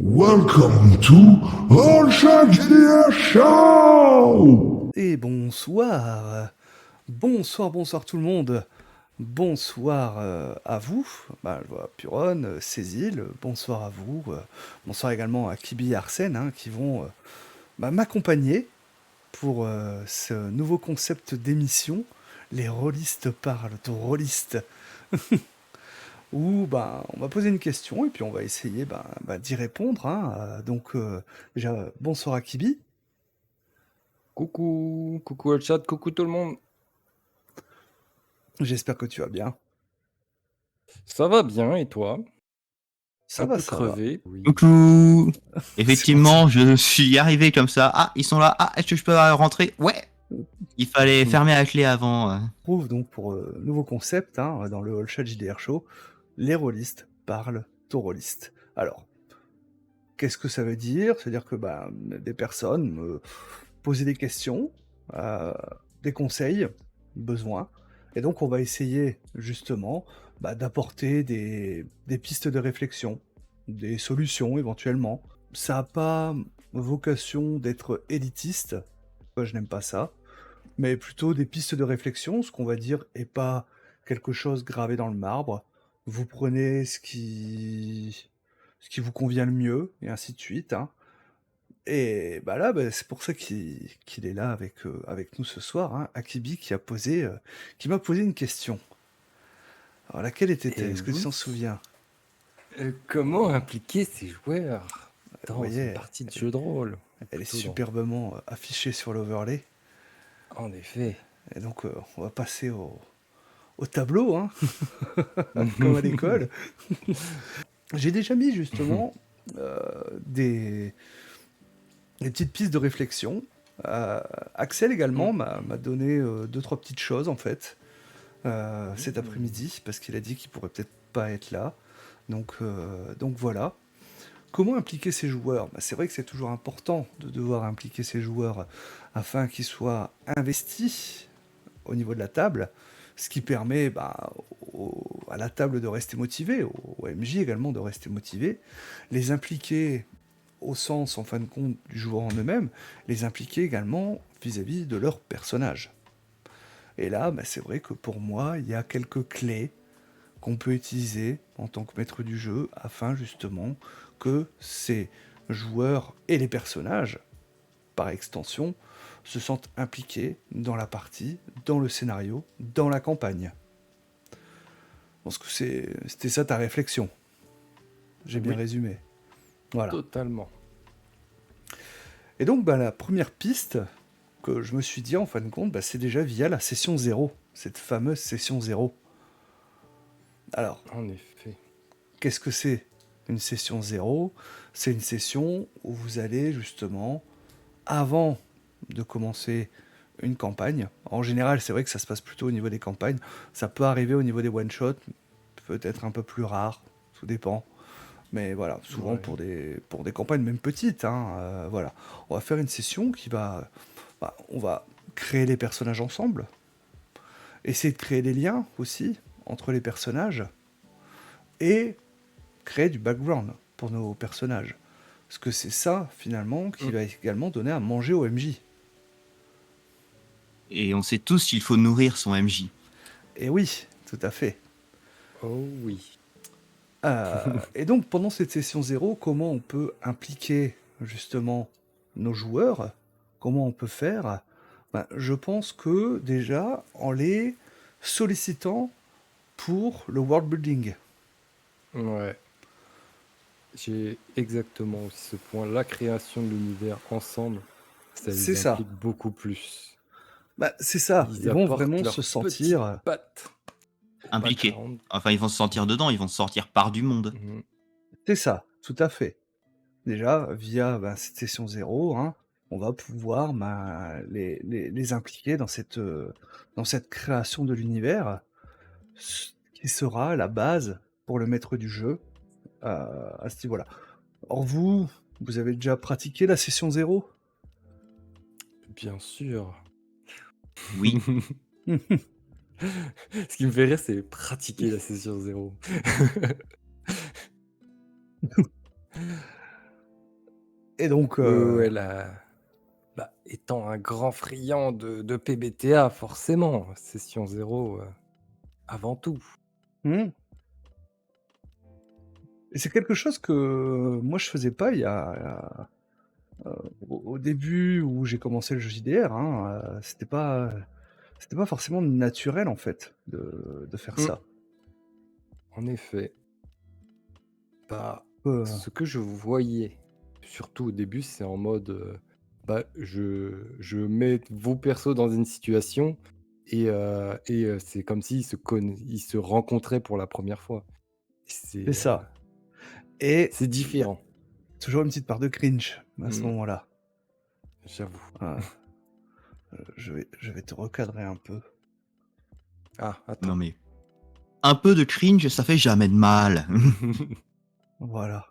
Welcome to All Shark GDR Show! Et bonsoir, bonsoir tout le monde, bonsoir à vous, je vois Puron, Cécile, bonsoir à vous, bonsoir également à Kibi et Arsène qui vont m'accompagner pour ce nouveau concept d'émission, les rôlistes parlent aux rôlistes, où on va poser une question et puis on va essayer d'y répondre. Déjà, bonsoir à Kibi. Coucou, coucou le chat, coucou tout le monde. J'espère que tu vas bien. Ça va bien et toi? Ça Un va, peu ça va. crevé. Oui. Coucou. C'est Effectivement, je suis arrivé comme ça. Ah, ils sont là. Ah, est-ce que je peux rentrer? Ouais. Il fallait fermer la clé avant. On retrouve donc pour nouveau concept dans le All Chat JDR Show, les rôlistes parlent aux rôlistes. Alors, qu'est-ce que ça veut dire? C'est-à-dire que des personnes me posaient des questions, des conseils, besoins, et donc on va essayer justement d'apporter des pistes de réflexion, des solutions éventuellement. Ça n'a pas vocation d'être élitiste, moi je n'aime pas ça, mais plutôt des pistes de réflexion, ce qu'on va dire est pas quelque chose gravé dans le marbre. Vous prenez ce qui vous convient le mieux, et ainsi de suite. Et là, c'est pour ça qu'il est là avec nous ce soir, Akibi, qui m'a posé une question. Alors, laquelle était-elle? Est-ce que tu t'en souviens? Comment impliquer ces joueurs dans voyez, une partie de jeu de rôle? Elle est Plutôt dans- superbement affichée sur l'overlay. En effet. Et donc, on va passer au tableau, comme à l'école. J'ai déjà mis justement des petites pistes de réflexion. Axel également m'a donné 2-3 petites choses en fait cet après-midi, parce qu'il a dit qu'il pourrait peut-être pas être là. Donc voilà. Comment impliquer ces joueurs? C'est vrai que c'est toujours important de devoir impliquer ces joueurs afin qu'ils soient investis au niveau de la table, ce qui permet à la table de rester motivé, au MJ également de rester motivé, les impliquer au sens en fin de compte du joueur en eux-mêmes, les impliquer également vis-à-vis de leur personnage. Et là, c'est vrai que pour moi, il y a quelques clés qu'on peut utiliser en tant que maître du jeu afin justement que ces joueurs et les personnages, par extension, se sentent impliqués dans la partie, dans le scénario, dans la campagne. Je pense que c'était ça ta réflexion. J'ai bien résumé. Voilà. Totalement. Et donc la première piste que je me suis dit en fin de compte, c'est déjà via la session 0, cette fameuse session 0. Alors, En effet. qu'est-ce que c'est une session 0? C'est une session où vous allez justement, avant de commencer une campagne, en général c'est vrai que ça se passe plutôt au niveau des campagnes, ça peut arriver au niveau des one-shots, peut-être un peu plus rare, tout dépend. Mais voilà, souvent pour des campagnes même petites, voilà. On va faire une session qui va... on va créer les personnages ensemble, essayer de créer des liens aussi entre les personnages, et créer du background pour nos personnages. Parce que c'est ça, finalement, qui va également donner à manger au MJ. Et on sait tous qu'il faut nourrir son MJ. Et oui, tout à fait. Oh oui. Et donc, pendant cette session 0, comment on peut impliquer, justement, nos joueurs? Comment on peut faire? Je pense que, déjà, en les sollicitant pour le world building. Ouais. J'ai exactement aussi ce point. La création de l'univers ensemble, ça C'est les ça. implique beaucoup plus. C'est ça. Ils vont apportent vraiment leur se sentir... petite patte. Impliqués. Background. Enfin, ils vont se sentir dedans, ils vont se sortir par du monde. C'est ça, tout à fait. Déjà, via cette session 0, on va pouvoir les impliquer dans cette création de l'univers, qui sera la base pour le maître du jeu à ce niveau-là. Or vous avez déjà pratiqué la session 0? Bien sûr. Oui. Ce qui me fait rire, c'est pratiquer la session 0. Et donc, Ouais, bah, étant un grand friand de PBTA, forcément, session zéro, avant tout. hmm. Et c'est quelque chose que moi je faisais pas au début où j'ai commencé le jeu JDR. Hein, c'était pas forcément naturel en fait de faire Mm. ça. En effet, bah, Euh, ce que je voyais, surtout au début, c'est en mode, bah, je mets vos persos dans une situation et c'est comme ils se rencontraient pour la première fois. c'est ça. Et C'est il y a différent, toujours une petite part de cringe à ce mm, moment-là. j'avoue. Euh, je vais te recadrer un peu. Ah, Non attends. mais un peu de cringe, ça fait jamais de mal. Voilà.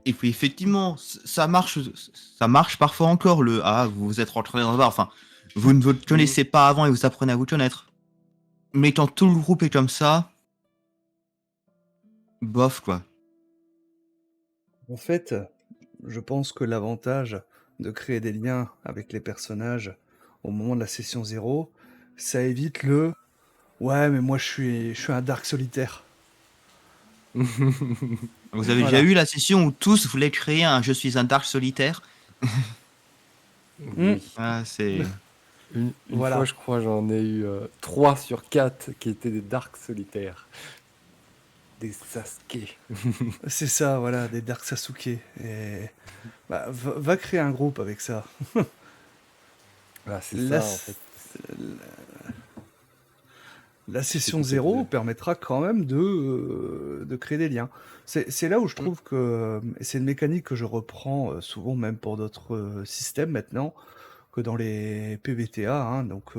Et puis effectivement, ça marche parfois encore le ah vous vous êtes rentré dans un bar. Enfin, vous ne vous connaissez pas avant et vous apprenez à vous connaître. Mais quand tout le groupe est comme ça, bof quoi. En fait, je pense que l'avantage de créer des liens avec les personnages au moment de la session 0, ça évite le ouais, mais moi je suis un dark solitaire. Vous avez déjà Voilà. eu la session où tous voulaient créer un je suis un dark solitaire. Hmm. Oui. Ah c'est Une fois, Voilà. je crois, j'en ai eu 3 sur 4 qui étaient des dark solitaires. Des Sasuke. C'est ça, voilà, des Dark Sasuke. Et bah, va créer un groupe avec ça. Ah, c'est La, ça, en fait. la C'est session complètement 0 permettra quand même de créer des liens. C'est là où je Mm. trouve que, et c'est une mécanique que je reprends souvent même pour d'autres systèmes maintenant, que dans les PBTA, hein, donc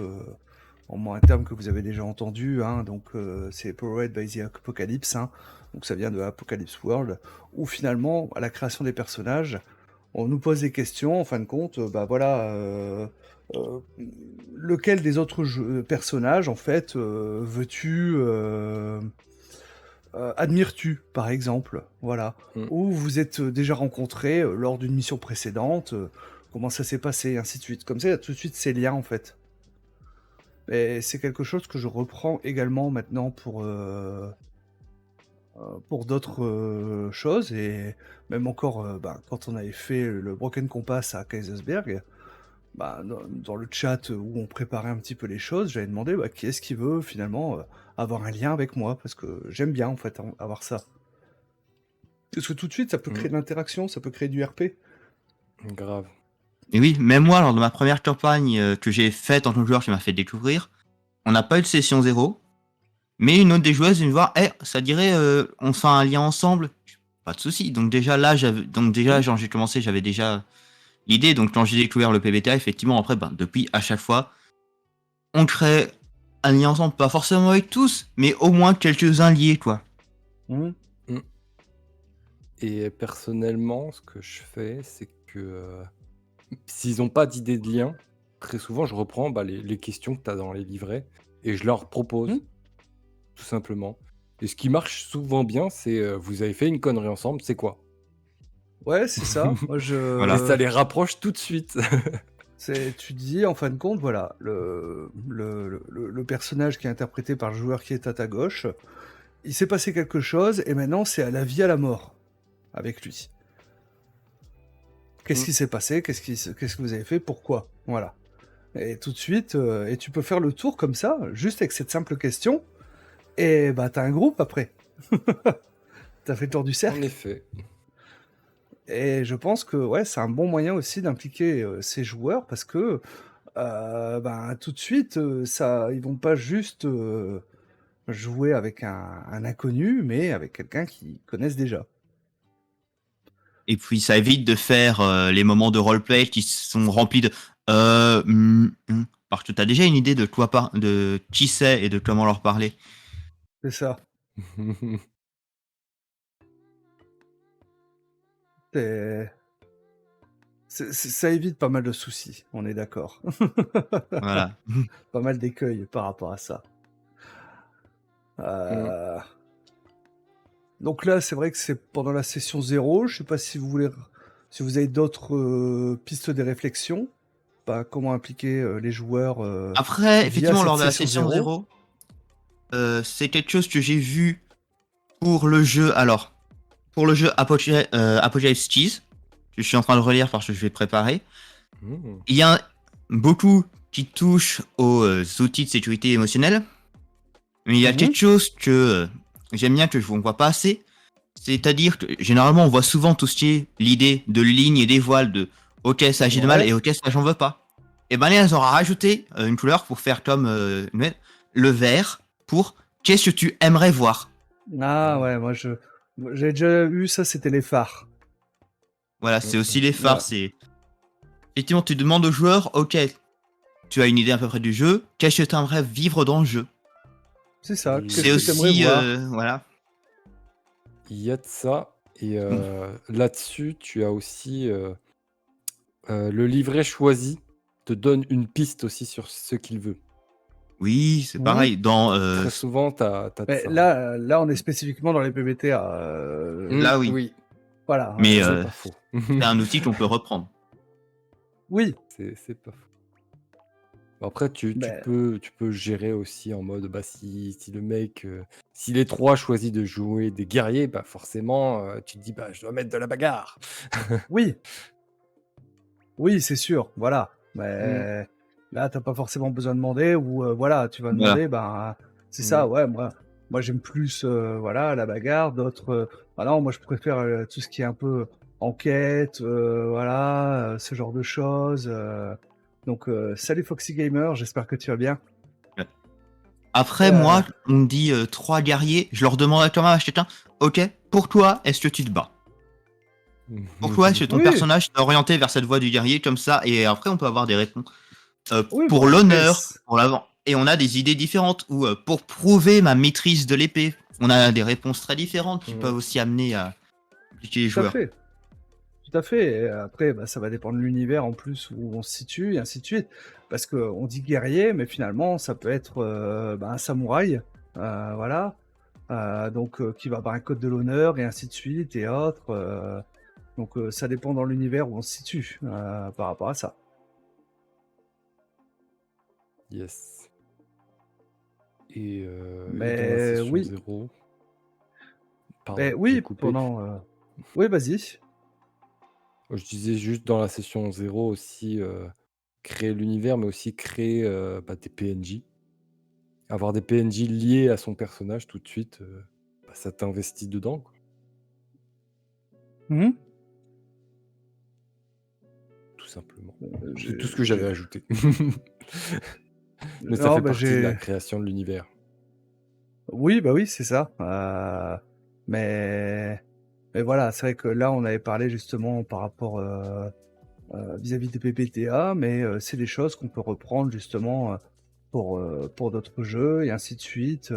en moins un terme que vous avez déjà entendu, hein, donc c'est Powered by the Apocalypse, hein, donc ça vient de Apocalypse World, où finalement, à la création des personnages, on nous pose des questions, en fin de compte, bah voilà, euh, lequel des autres personnages, en fait, veux-tu, admires-tu, par exemple, voilà, Mm. ou vous êtes déjà rencontrés lors d'une mission précédente, comment ça s'est passé, ainsi de suite. Comme ça, il y a tout de suite ces liens, en fait. Et c'est quelque chose que je reprends également maintenant pour d'autres choses, et même encore bah, quand on avait fait le Broken Compass à Kaisersberg, bah, dans le chat où on préparait un petit peu les choses, j'avais demandé bah, qui est-ce qui veut finalement avoir un lien avec moi, parce que j'aime bien en fait avoir ça. Parce que tout de suite, ça peut Mm. créer de l'interaction, ça peut créer du RP. Grave. Et oui, même moi lors de ma première campagne que j'ai faite en tant que joueur qui m'a fait découvrir, on n'a pas eu de session 0. Mais une autre des joueuses vient me voir, ça dirait, on fait un lien ensemble. Pas de souci. Donc déjà là, Mm. j'ai commencé, j'avais déjà l'idée. Donc quand j'ai découvert le PBTA, effectivement, après, ben, depuis à chaque fois, on crée un lien ensemble, pas forcément avec tous, mais au moins quelques-uns liés, quoi. Mm. Mm. Et personnellement, ce que je fais, c'est que s'ils n'ont pas d'idée de lien, très souvent, je reprends bah, les questions que tu as dans les livrets et je leur propose, Mm. tout simplement. Et ce qui marche souvent bien, c'est vous avez fait une connerie ensemble, c'est quoi? Ouais, c'est ça. Moi, Et Voilà. ça les rapproche tout de suite. tu dis, en fin de compte, voilà, le personnage qui est interprété par le joueur qui est à ta gauche, il s'est passé quelque chose, et maintenant c'est à la vie à la mort avec lui. Qu'est-ce Mm. qui s'est passé? Qu'est-ce que vous avez fait? Pourquoi? Voilà. Et tout de suite, et tu peux faire le tour comme ça, juste avec cette simple question, et bah t'as un groupe après. T'as fait le tour du En cercle. effet. Et je pense que ouais, c'est un bon moyen aussi d'impliquer ces joueurs, parce que ben, tout de suite, ils vont pas juste jouer avec un inconnu, mais avec quelqu'un qu'ils connaissent déjà. Et puis ça évite de faire les moments de roleplay qui sont remplis de parce que t'as déjà une idée de de qui c'est et de comment leur parler. C'est ça. C'est- ça évite pas mal de soucis, on est d'accord. Voilà. Pas mal d'écueils par rapport à ça. Mm. Donc là, c'est vrai que c'est pendant la session 0. Je sais pas si vous voulez si vous avez d'autres pistes de réflexion, bah, comment impliquer les joueurs Après, via effectivement, cette lors de la session session 0. 0, c'est quelque chose que j'ai vu pour le jeu. Alors, pour le jeu Apocalypse Cheese, que je suis en train de relire parce que je vais préparer. Mmh. Il y a beaucoup qui touche aux outils de sécurité émotionnelle. Mais il y a Mhm. quelque chose que j'aime bien, que je ne vois pas assez. C'est-à-dire que généralement, on voit souvent tout ce qui est l'idée de lignes et des voiles de OK, ça agit de mal Ouais. et OK, ça j'en veux pas. Et ben là, elles auront rajouté une couleur pour faire comme le vert pour qu'est-ce que tu aimerais voir. Ah ouais, moi j'ai déjà eu ça, c'était les phares. Voilà, c'est Ok. aussi les phares. Ouais. C'est effectivement, tu demandes aux joueurs OK, tu as une idée à peu près du jeu, qu'est-ce que tu aimerais vivre dans le jeu. C'est ça. Il- Qu'est-ce C'est que t'aimerais aussi voir? voilà. Il y a de ça. Et là-dessus, tu as aussi le livret choisi te donne une piste aussi sur ce qu'il veut. Oui, c'est Mhm. pareil. Dans Très souvent, tu as de Mais ça. là, on est spécifiquement dans les PBTA. là, oui. Oui, Voilà. Mais c'est pas faux. c'est un outil qu'on peut reprendre. Oui. C'est pas faux. Après, tu Ben, peux gérer aussi en mode, bah, si le mec, si les trois choisissent de jouer des guerriers, bah forcément, tu te dis, bah, je dois mettre de la bagarre. oui. Oui, c'est sûr. Voilà. Mm. Mais là, t'as pas forcément besoin de demander ou voilà, tu vas Voilà. demander. Ben, c'est ça. Ouais, moi j'aime plus voilà la bagarre. D'autres, voilà, moi je préfère tout ce qui est un peu enquête, voilà, ce genre de choses. Donc, salut Foxy Gamer, j'espère que tu vas bien. Après, moi, on me dit 3 guerriers, je leur demande quand même à chacun, ok, pour toi, est-ce que tu te bats? Pourquoi est-ce que ton Oui. personnage est orienté vers cette voie du guerrier comme ça? Et après, on peut avoir des réponses. Oui, Pour bon, après, l'honneur, pour l'avant. Et on a des idées différentes. Ou pour prouver ma maîtrise de l'épée, on a des réponses très différentes qui peuvent aussi amener à impliquer les Tout à joueurs. fait. Tout à fait. Et après, bah, ça va dépendre de l'univers en plus où on se situe, et ainsi de suite. Parce qu'on dit guerrier, mais finalement, ça peut être bah, un samouraï, voilà. Donc, qui va avoir un code de l'honneur, et ainsi de suite, et autres. Donc, ça dépend dans l'univers où on se situe par rapport à ça. Yes. Et dans la Mais session oui, 0, pardon, mais j'ai oui, coupé. pendant. Oui, vas-y. Je disais juste dans la session 0 aussi, créer l'univers, mais aussi créer bah, des PNJ. Avoir des PNJ liés à son personnage tout de suite, bah, ça t'investit dedans, quoi. Mhm. Tout simplement. j'ai- C'est tout ce que j'avais ajouté. Mais ça Non, fait bah, partie de la création de l'univers. Oui, bah oui, c'est ça. Mais... mais voilà, c'est vrai que là, on avait parlé justement par rapport vis-à-vis des PPTA, mais c'est des choses qu'on peut reprendre justement pour d'autres jeux et ainsi de suite.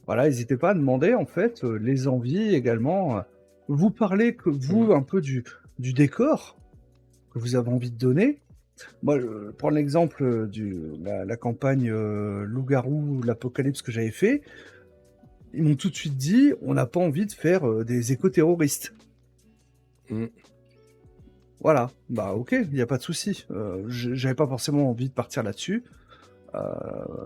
Voilà, n'hésitez pas à demander en fait les envies également. Vous parlez que vous un peu du décor que vous avez envie de donner. Moi, je prends l'exemple la campagne Loup-garou, l'Apocalypse que j'avais fait. Ils m'ont tout de suite dit, on n'a pas envie de faire des éco-terroristes. Mm. Voilà, bah ok, il n'y a pas de souci. J'avais pas forcément envie de partir là-dessus.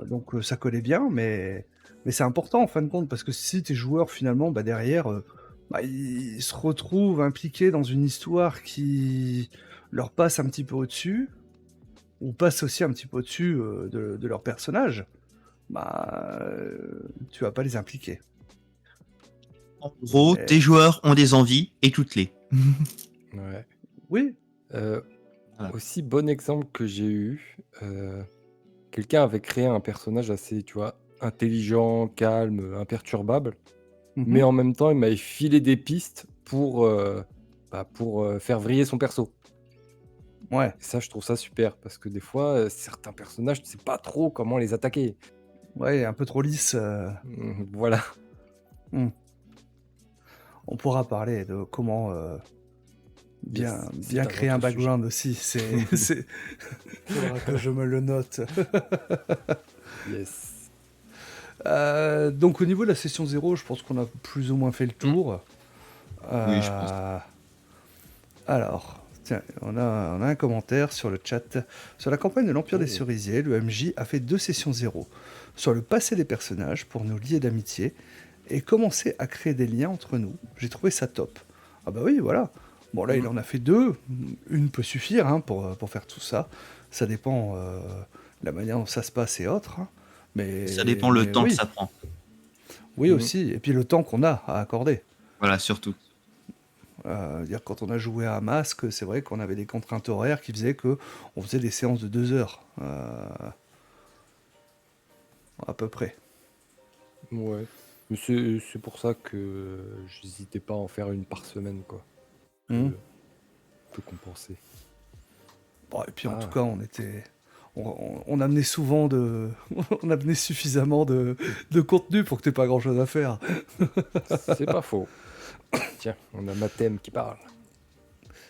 Donc ça collait bien, mais c'est important en fin de compte, parce que si tes joueurs finalement, bah, derrière, bah, ils se retrouvent impliqués dans une histoire qui leur passe un petit peu au-dessus, ou passe aussi un petit peu au-dessus de leur personnage, bah tu vas pas les impliquer. En gros, tes joueurs ont des envies, écoute-les. Ouais. Oui. Voilà. Aussi, bon exemple que j'ai eu, quelqu'un avait créé un personnage assez, tu vois, intelligent, calme, imperturbable, mais en même temps, il m'avait filé des pistes pour faire vriller son perso. Ouais. Et ça, je trouve ça super, parce que des fois, certains personnages, tu sais pas trop comment les attaquer. Ouais, un peu trop lisse. Voilà. On pourra parler de comment bien c'est créer un un autre sujet. background aussi. Faudra que je me le note. Yes. Donc au niveau de la session 0, je pense qu'on a plus ou moins fait le tour. Oui, je pense. Alors, tiens, on a un commentaire sur le chat. Sur la campagne de l'Empire des Oh. Cerisiers, le MJ a fait 2 sessions 0 sur le passé des personnages pour nous lier d'amitié et commencer à créer des liens entre nous. J'ai trouvé ça top. Ah bah oui, voilà. Bon, là, il en a fait 2. Une peut suffire hein, pour faire tout ça. Ça dépend de la manière dont ça se passe et autres. Hein. Ça dépend le Mais temps que oui, ça prend. oui Mhm. aussi. Et puis le temps qu'on a à accorder. Voilà, surtout. Dire quand on a joué à Masque, c'est vrai qu'on avait des contraintes horaires qui faisaient que on faisait des séances de 2 heures, à peu près. Ouais. Mais c'est pour ça que j'hésitais pas à en faire une par semaine, quoi. Hmm. Que peut compenser. Bon, et puis en tout Ah, cas, on amenait souvent on amenait suffisamment de contenu pour que t'aies pas grand-chose à faire. c'est pas faux. Tiens, on a Mathem qui parle.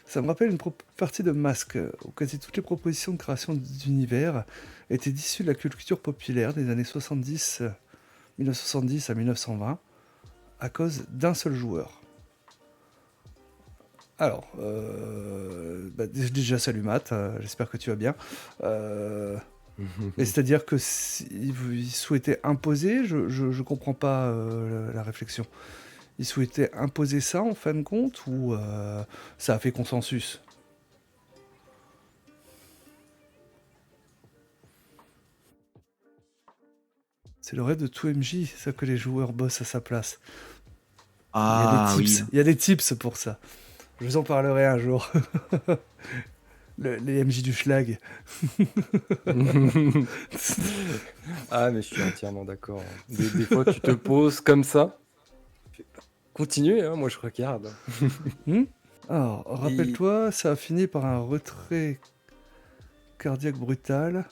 Ça me rappelle une partie de Masque, où quasi toutes les propositions de création d'univers étaient issues de la culture populaire des années 1970 à 1920, à cause d'un seul joueur. Alors, déjà salut Matt, j'espère que tu vas bien. Et c'est-à-dire que il souhaitait imposer, je comprends pas la réflexion. Il souhaitait imposer ça en fin de compte ou ça a fait consensus? C'est le rêve de tout MJ, ça que les joueurs bossent à sa place. Il y a des Ah oui. tips, il y a des tips pour ça. Je vous en parlerai un jour. Les MJ du schlag. Ah, mais je suis entièrement d'accord. Des fois, tu te poses comme ça. Continuez, hein, moi je regarde. Alors, rappelle-toi, ça a fini par un retrait cardiaque brutal.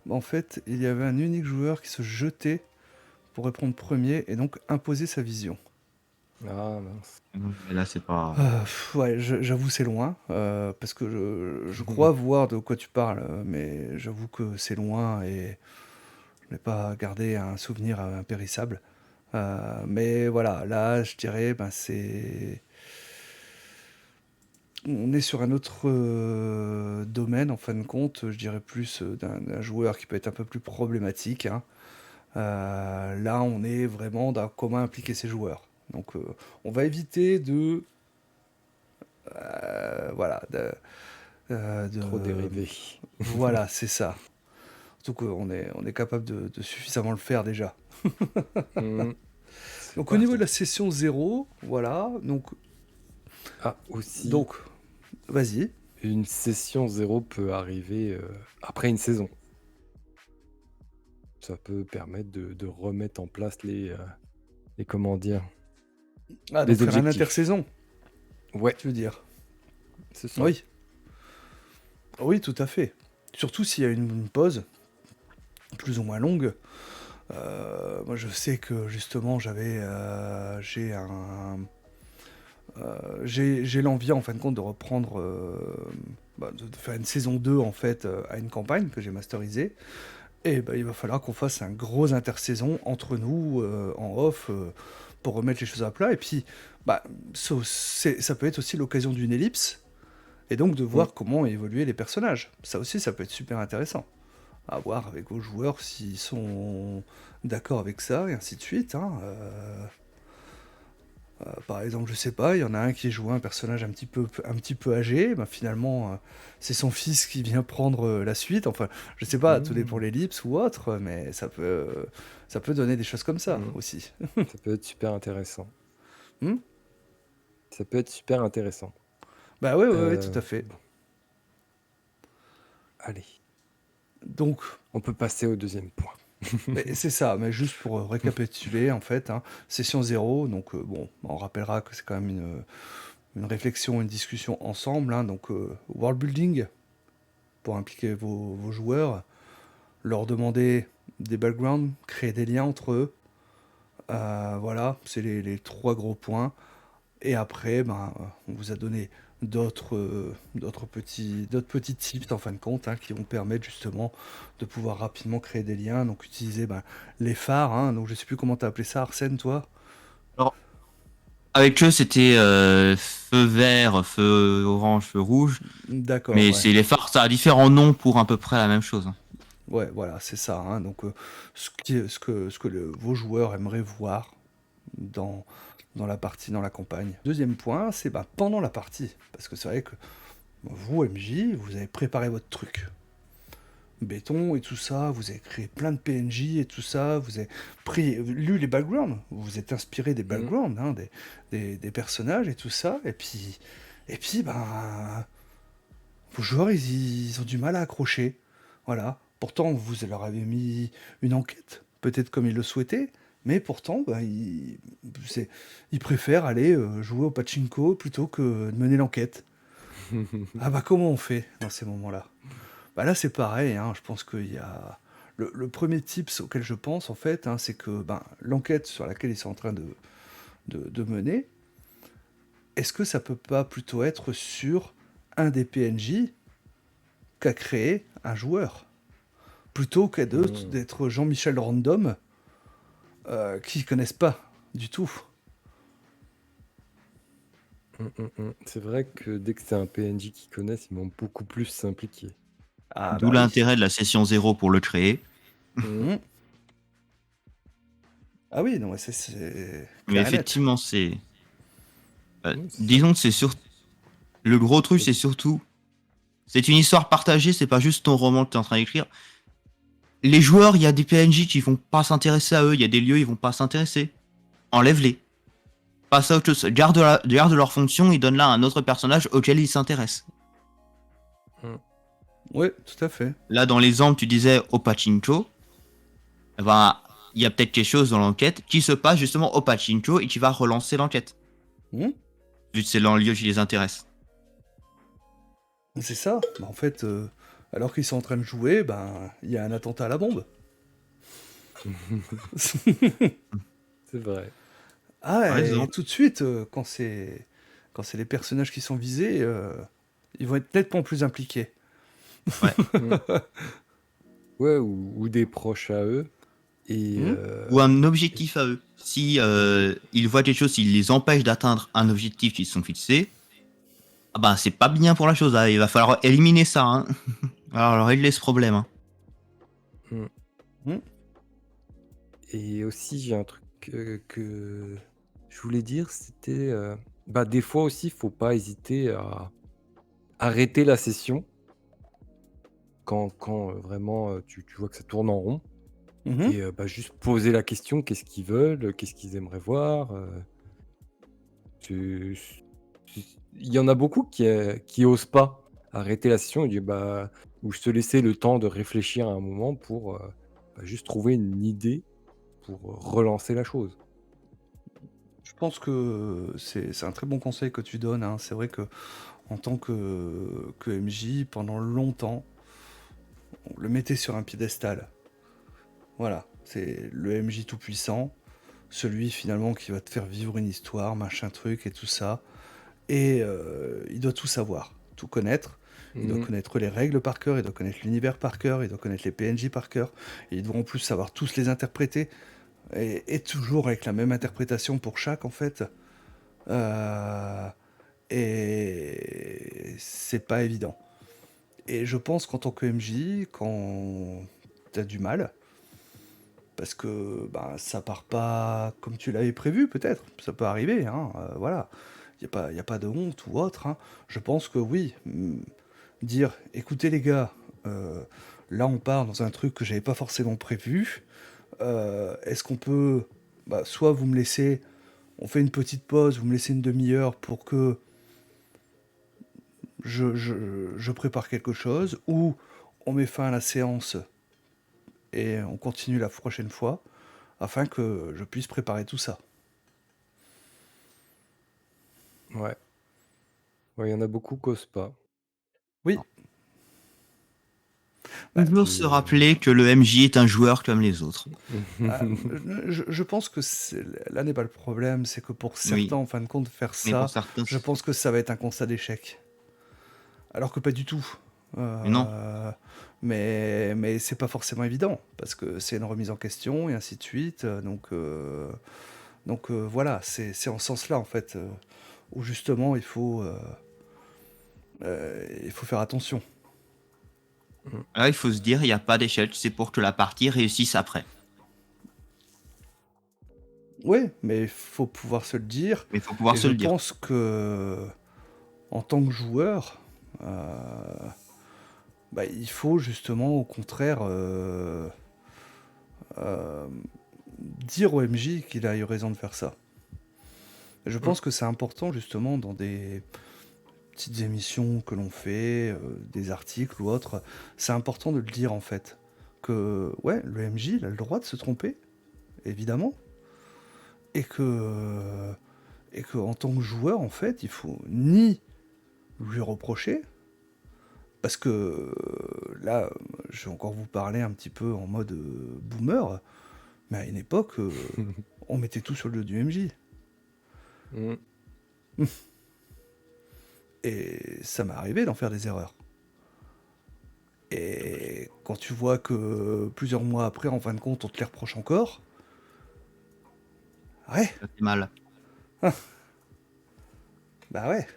En fait, il y avait un unique joueur qui se jetait pour répondre premier et donc imposer sa vision. Ah, mince. Mais là, c'est pas. Ouais, j'avoue c'est loin, parce que je crois voir de quoi tu parles, mais j'avoue que c'est loin et je n'ai pas gardé un souvenir impérissable. Mais voilà, là je dirais, ben c'est... On est sur un autre domaine en fin de compte, je dirais plus d'un joueur qui peut être un peu plus problématique. Hein. Là on est vraiment dans comment impliquer ses joueurs. Donc on va éviter de... voilà, Trop dérivé. Voilà, c'est ça. Surtout qu'on on est capable de suffisamment le faire déjà. C'est Donc au niveau de la parti. session 0, voilà. Ah, aussi, Donc vas-y. une session 0 peut arriver après une saison. Ça peut permettre de remettre en place les comment dire, Ah, les donc faire un objectifs. intersaison, Ouais, tu veux dire? c'est ça. Oui. Oui, tout à fait. Surtout s'il y a une pause, plus ou moins longue. Moi, je sais que justement, j'ai l'envie en fin de compte de reprendre, de faire une saison 2 en fait à une campagne que j'ai masterisée. Et il va falloir qu'on fasse un gros intersaison entre nous en off pour remettre les choses à plat. Et puis, ça peut être aussi l'occasion d'une ellipse et donc de voir comment évoluer les personnages. Ça aussi, ça peut être super intéressant. À voir avec vos joueurs s'ils sont d'accord avec ça et ainsi de suite. Hein. Par exemple, je sais pas, il y en a un qui joue un personnage un petit peu âgé, finalement, c'est son fils qui vient prendre la suite. Enfin, je sais pas, tout dépend l'ellipse ou autre, mais ça peut donner des choses comme ça aussi. Ça peut être super intéressant. Hmm. Ça peut être super intéressant. Bah oui, tout à fait. Allez, Donc, on peut passer au deuxième point. mais c'est ça, mais juste pour récapituler, en fait, hein, session 0, donc bon, on rappellera que c'est quand même une réflexion, une discussion ensemble, hein, donc world building, pour impliquer vos joueurs, leur demander des backgrounds, créer des liens entre eux, voilà, c'est les 3 gros points, et après, on vous a donné d'autres petits tips en fin de compte hein, qui vont permettre justement de pouvoir rapidement créer des liens. Donc utiliser les phares. Hein, donc je sais plus comment tu as appelé ça, Arsène, toi. Alors, Avec eux, c'était feu vert, feu orange, feu rouge. D'accord, Mais ouais. c'est les phares, ça a différents noms pour à peu près la même chose. Ouais, voilà, c'est ça, hein. Donc, vos joueurs aimeraient voir dans, dans la partie, dans la campagne. Deuxième point, c'est bah, pendant la partie. Parce que c'est vrai que vous, MJ, vous avez préparé votre truc. Béton et tout ça, vous avez créé plein de PNJ et tout ça, vous avez lu les backgrounds, vous vous êtes inspiré des Mhm. backgrounds, hein, des personnages et tout ça, et puis ben, vos joueurs, ils ont du mal à accrocher. Voilà. Pourtant, vous leur avez mis une enquête, peut-être comme ils le souhaitaient, mais pourtant, ben, ils préfèrent aller jouer au pachinko plutôt que de mener l'enquête. Ah bah comment on fait dans ces moments-là? Bah là, c'est pareil, hein, je pense qu'il y a... Le premier tips auquel je pense, en fait, hein, c'est que ben, l'enquête sur laquelle ils sont en train de mener, est-ce que ça peut pas plutôt être sur un des PNJ qu'a créé un joueur, plutôt que Mhm. d'être Jean-Michel Random, qui connaissent pas du tout. C'est vrai que dès que c'est un PNJ qu'ils connaissent, ils vont beaucoup plus s'impliquer. Ah D'où bah oui. l'intérêt de la session 0 pour le créer. Mhm. Hmm. Ah oui, non, mais c'est Mais clair et net. effectivement, c'est. Oui, c'est ça. Disons que c'est sur. Le gros truc, c'est surtout. C'est une histoire partagée, c'est pas juste ton roman que tu es en train d'écrire. Les joueurs, il y a des PNJ qui vont pas s'intéresser à eux, il y a des lieux, ils vont pas s'intéresser. Enlève-les. Passe à autre chose. Garde leur fonction et donne-la à un autre personnage auquel ils s'intéressent. Mhm. Oui, tout à fait. Là, dans l'exemple, tu disais au pachinko. Eh ben, il y a peut-être quelque chose dans l'enquête qui se passe justement au pachinko et qui va relancer l'enquête. Hmm. Vu que c'est l'enlieu qui les intéresse. C'est ça. Bah, en fait, alors qu'ils sont en train de jouer, ben, il y a un attentat à la bombe. C'est vrai. Ah, Par et exemple. tout de suite, quand c'est les personnages qui sont visés, ils vont être nettement plus impliqués. Ouais. Mhm. Ouais, ou des proches à eux. Et Hmm. Ou un objectif à eux. Si ils voient quelque chose, s'ils les empêchent d'atteindre un objectif qu'ils se sont fixés, ah ben c'est pas bien pour la chose. Hein. Il va falloir éliminer ça. Hein. Alors régler ce problème. Hein. Mhm. Hmm. Et aussi, j'ai un truc que je voulais dire, c'était bah, des fois aussi, il faut pas hésiter à arrêter la session quand vraiment tu vois que ça tourne en rond. Mhm. Et bah, juste poser la question, qu'est-ce qu'ils veulent, qu'est-ce qu'ils aimeraient voir. Tu- Il y en a beaucoup qui osent pas arrêter la session et dire, bah, ou se laisser le temps de réfléchir à un moment pour bah, juste trouver une idée pour relancer la chose. Je pense que c'est un très bon conseil que tu donnes, hein. C'est vrai que en tant que MJ, pendant longtemps, on le mettait sur un piédestal. Voilà, c'est le MJ tout puissant, celui finalement qui va te faire vivre une histoire, machin truc et tout ça. Et il doit tout savoir, tout connaître. Il doit Mhm. connaître les règles par cœur, il doit connaître l'univers par cœur, il doit connaître les PNJ par cœur. Et il doit en plus savoir tous les interpréter. Et toujours avec la même interprétation pour chaque, en fait. Euh, et c'est pas évident. Et je pense qu'en tant que MJ, quand t'as du mal, parce que bah, ça part pas comme tu l'avais prévu, peut-être, ça peut arriver, hein, voilà. Y a pas de honte ou autre, hein. Je pense que oui, dire, écoutez les gars, euh, là on part dans un truc que j'avais pas forcément prévu, est-ce qu'on peut, bah, soit vous me laissez, on fait une petite pause, vous me laissez une demi-heure pour que je prépare quelque chose, ou on met fin à la séance et on continue la prochaine fois, afin que je puisse préparer tout ça. Ouais. Ouais, il y en a beaucoup qui osent pas. Oui, Non. bah, Toujours Puis, se rappeler que le MJ est un joueur comme les autres. ah, je pense que là n'est pas le problème, c'est que pour certains, Oui, en fin de compte, faire mais pour ça, certains, je pense que ça va être un constat d'échec. Alors que pas du tout. mais non. Mais c'est pas forcément évident, parce que c'est une remise en question, et ainsi de suite. Donc Donc voilà, c'est en ce sens-là, en fait, où justement il faut faire attention. Là, il faut se dire, il n'y a pas d'échelle, c'est pour que la partie réussisse après. Oui, mais il faut pouvoir se le dire. Mais il faut pouvoir Et se je le dire. pense que, en tant que joueur, euh, bah, il faut justement, au contraire, euh, dire au MJ qu'il a eu raison de faire ça. Je Mm. pense que c'est important, justement, dans des petites émissions que l'on fait, des articles ou autres, c'est important de le dire, en fait. Que, ouais, le MJ, il a le droit de se tromper, évidemment. Et que en tant que joueur, en fait, il faut ni lui reprocher, parce que là, je vais encore vous parler un petit peu en mode boomer, mais à une époque, on mettait tout sur le dos du MJ. Mm. Et ça m'est arrivé d'en faire des erreurs. Et quand tu vois que plusieurs mois après, en fin de compte, on te les reproche encore, ouais, Ça fait mal. bah ouais.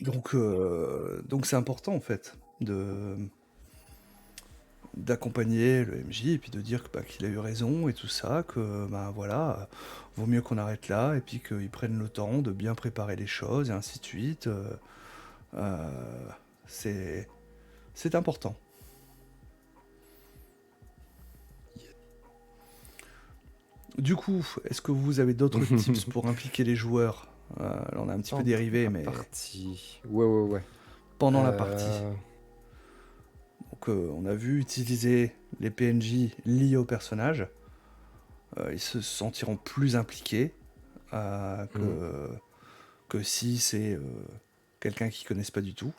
Donc c'est important en fait d'accompagner le MJ et puis de dire qu'il a eu raison et tout ça, que bah voilà, vaut mieux qu'on arrête là et puis qu'ils prennent le temps de bien préparer les choses et ainsi de suite. Euh, c'est c'est important. Du coup, est-ce que vous avez d'autres tips pour impliquer les joueurs? Là, on a un petit peu Pendant dérivé, la mais partie. Ouais. pendant la partie. Euh, Donc on a vu utiliser les PNJ liés au personnage. Ils se sentiront plus impliqués mm. que si c'est quelqu'un qu'ils connaissent pas du tout.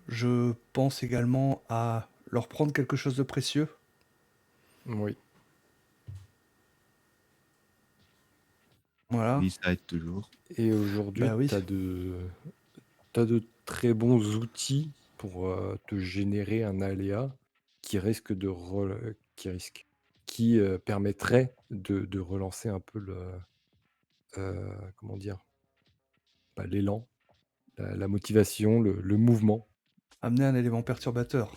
Je pense également à leur prendre quelque chose de précieux. Oui. Voilà. Oui, ça aide toujours. Et aujourd'hui, Bah oui. t'as de très bons outils pour te générer un aléa qui risque qui permettrait de relancer un peu comment dire, l'élan, la motivation, le mouvement. Amener un élément perturbateur.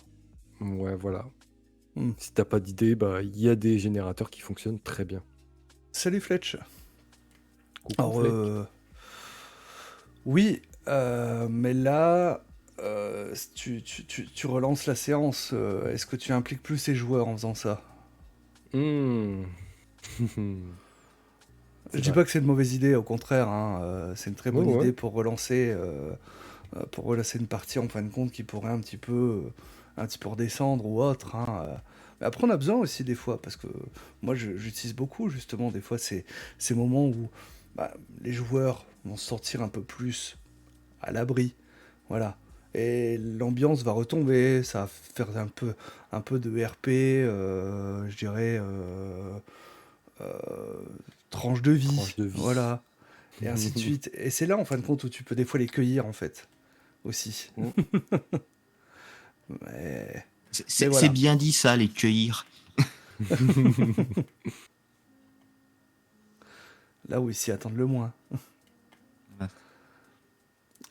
Ouais, voilà. Hmm. Si t'as pas d'idée, il y a des générateurs qui fonctionnent très bien. Salut Fletch. Coucou Alors, Fletch. oui, mais là, tu relances la séance. Est-ce que tu impliques plus les joueurs en faisant ça? Hmm. Je C'est dis vrai. pas que c'est une mauvaise idée, au contraire, hein, c'est une très Ouais, bonne ouais. idée pour relancer une partie en fin de compte qui pourrait un petit peu redescendre ou autre, hein. Mais après, on a besoin aussi des fois, parce que moi, j'utilise beaucoup justement des fois ces moments où bah, les joueurs vont se sentir un peu plus à l'abri, voilà. Et l'ambiance va retomber, ça va faire un peu de RP, je dirais, euh, tranche de Tranche vie, de vie. voilà, et ainsi de suite. Et c'est là, en fin de compte, où tu peux des fois les cueillir, en fait, aussi. Mm. Mais, mais C'est voilà. bien dit ça, les cueillir. Là où ils s'y attendent le moins. Ouais.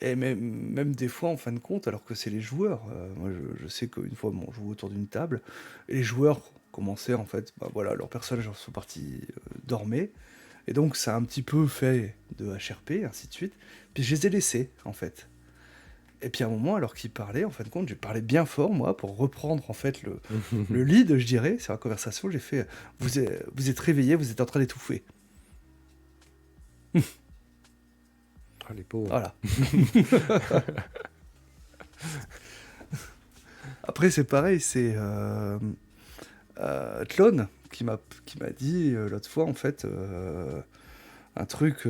Et même des fois, en fin de compte, alors que c'est les joueurs, moi je sais qu'une fois, bon, on jouait autour d'une table, et les joueurs commençaient, en fait, bah voilà, leurs personnages sont partis dormir, et donc ça a un petit peu fait de HRP, ainsi de suite, puis je les ai laissés, en fait. Et puis à un moment, alors qu'ils parlaient, en fin de compte, j'ai parlé bien fort, moi, pour reprendre, en fait, le lead, je dirais, sur la conversation, j'ai fait, vous êtes réveillés, vous êtes en train d'étouffer. Ah, les pauvres. Voilà. Après, c'est pareil, c'est Tlon qui m'a dit l'autre fois, en fait, un truc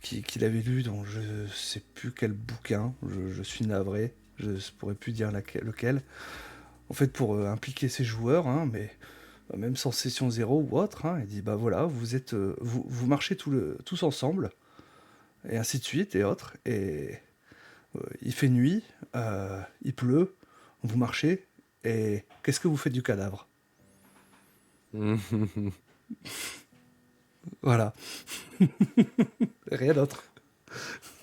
qu'il avait lu dans je sais plus quel bouquin, je suis navré, je ne pourrais plus dire lequel. En fait, pour impliquer ses joueurs, hein, mais même sans session zéro ou autre, hein, il dit bah voilà, vous marchez tous ensemble, et ainsi de suite, et autres, et Il fait nuit, il pleut, vous marchez, et qu'est-ce que vous faites du cadavre? Voilà. Rien d'autre.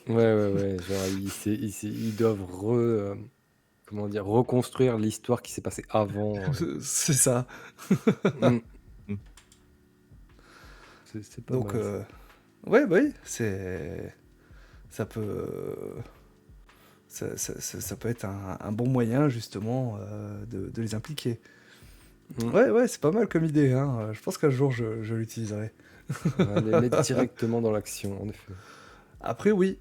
Ouais. Genre, ils doivent comment dire, reconstruire l'histoire qui s'est passée avant. C'est ça. Mm. Mm. C'est pas Donc, mal. Ça. ouais, bah oui, c'est... Ça peut... Ça peut être un bon moyen, justement, de les impliquer. Mm. Ouais, c'est pas mal comme idée, hein. Je pense qu'un jour, je l'utiliserai. Les mettre directement dans l'action, en effet. Après, oui,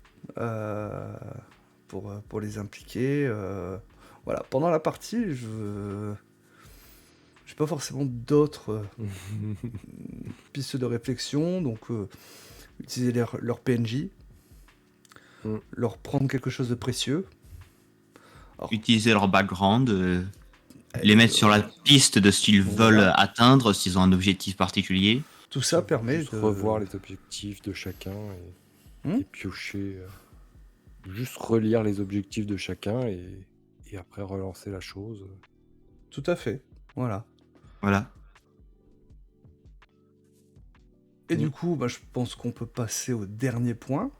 pour les impliquer, voilà. Pendant la partie, j'ai pas forcément d'autres pistes de réflexion, donc utiliser leur PNJ, Mm. leur prendre quelque chose de précieux. Utiliser leur background, Et, les mettre sur la piste de ce qu'ils voilà. veulent atteindre, s'ils ont un objectif particulier. Tout ça permet Juste de revoir les objectifs de chacun Hmm et piocher. Juste relire les objectifs de chacun et après relancer la chose. Tout à fait, voilà. Voilà. Et Mm. du coup, bah, je pense qu'on peut passer au dernier point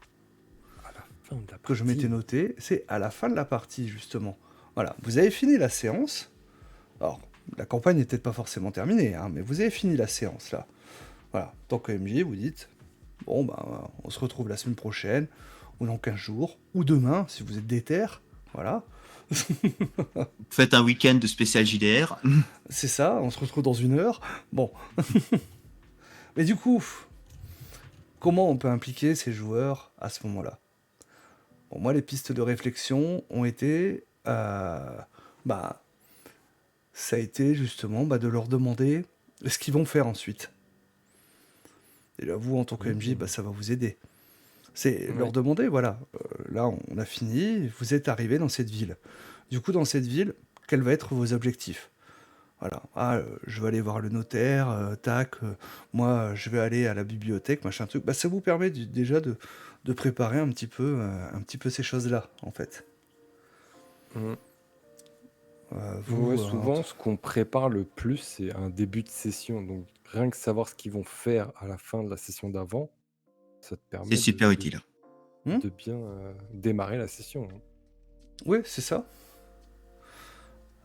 À la fin de la que je m'étais partie. noté, c'est à la fin de la partie, justement. Voilà, vous avez fini la séance. Alors, la campagne n'est peut-être pas forcément terminée, hein, mais vous avez fini la séance, là. Voilà, tant que MJ, vous dites, bon, bah, on se retrouve la semaine prochaine, ou dans 15 jours, ou demain, si vous êtes déter, voilà. Faites un week-end de spécial JDR. C'est ça, on se retrouve dans 1 heure. Bon. Mais du coup, comment on peut impliquer ces joueurs à ce moment-là? Bon, moi, les pistes de réflexion ont été... bah, ça a été justement de leur demander ce qu'ils vont faire ensuite. Et là, vous, en tant que MJ, ça va vous aider. C'est leur Ouais. demander, voilà, là, on a fini, vous êtes arrivé dans cette ville. Du coup, dans cette ville, quels vont être vos objectifs? Voilà, je vais aller voir le notaire, tac, moi, je vais aller à la bibliothèque, machin truc. Bah, ça vous permet déjà de préparer un petit peu ces choses-là, en fait. Mm. Vous, Ouais, souvent, ce qu'on prépare le plus, c'est un début de session. Donc, rien que savoir ce qu'ils vont faire à la fin de la session d'avant, ça te C'est permet super utile. de bien démarrer la session. Hein. oui, c'est ça.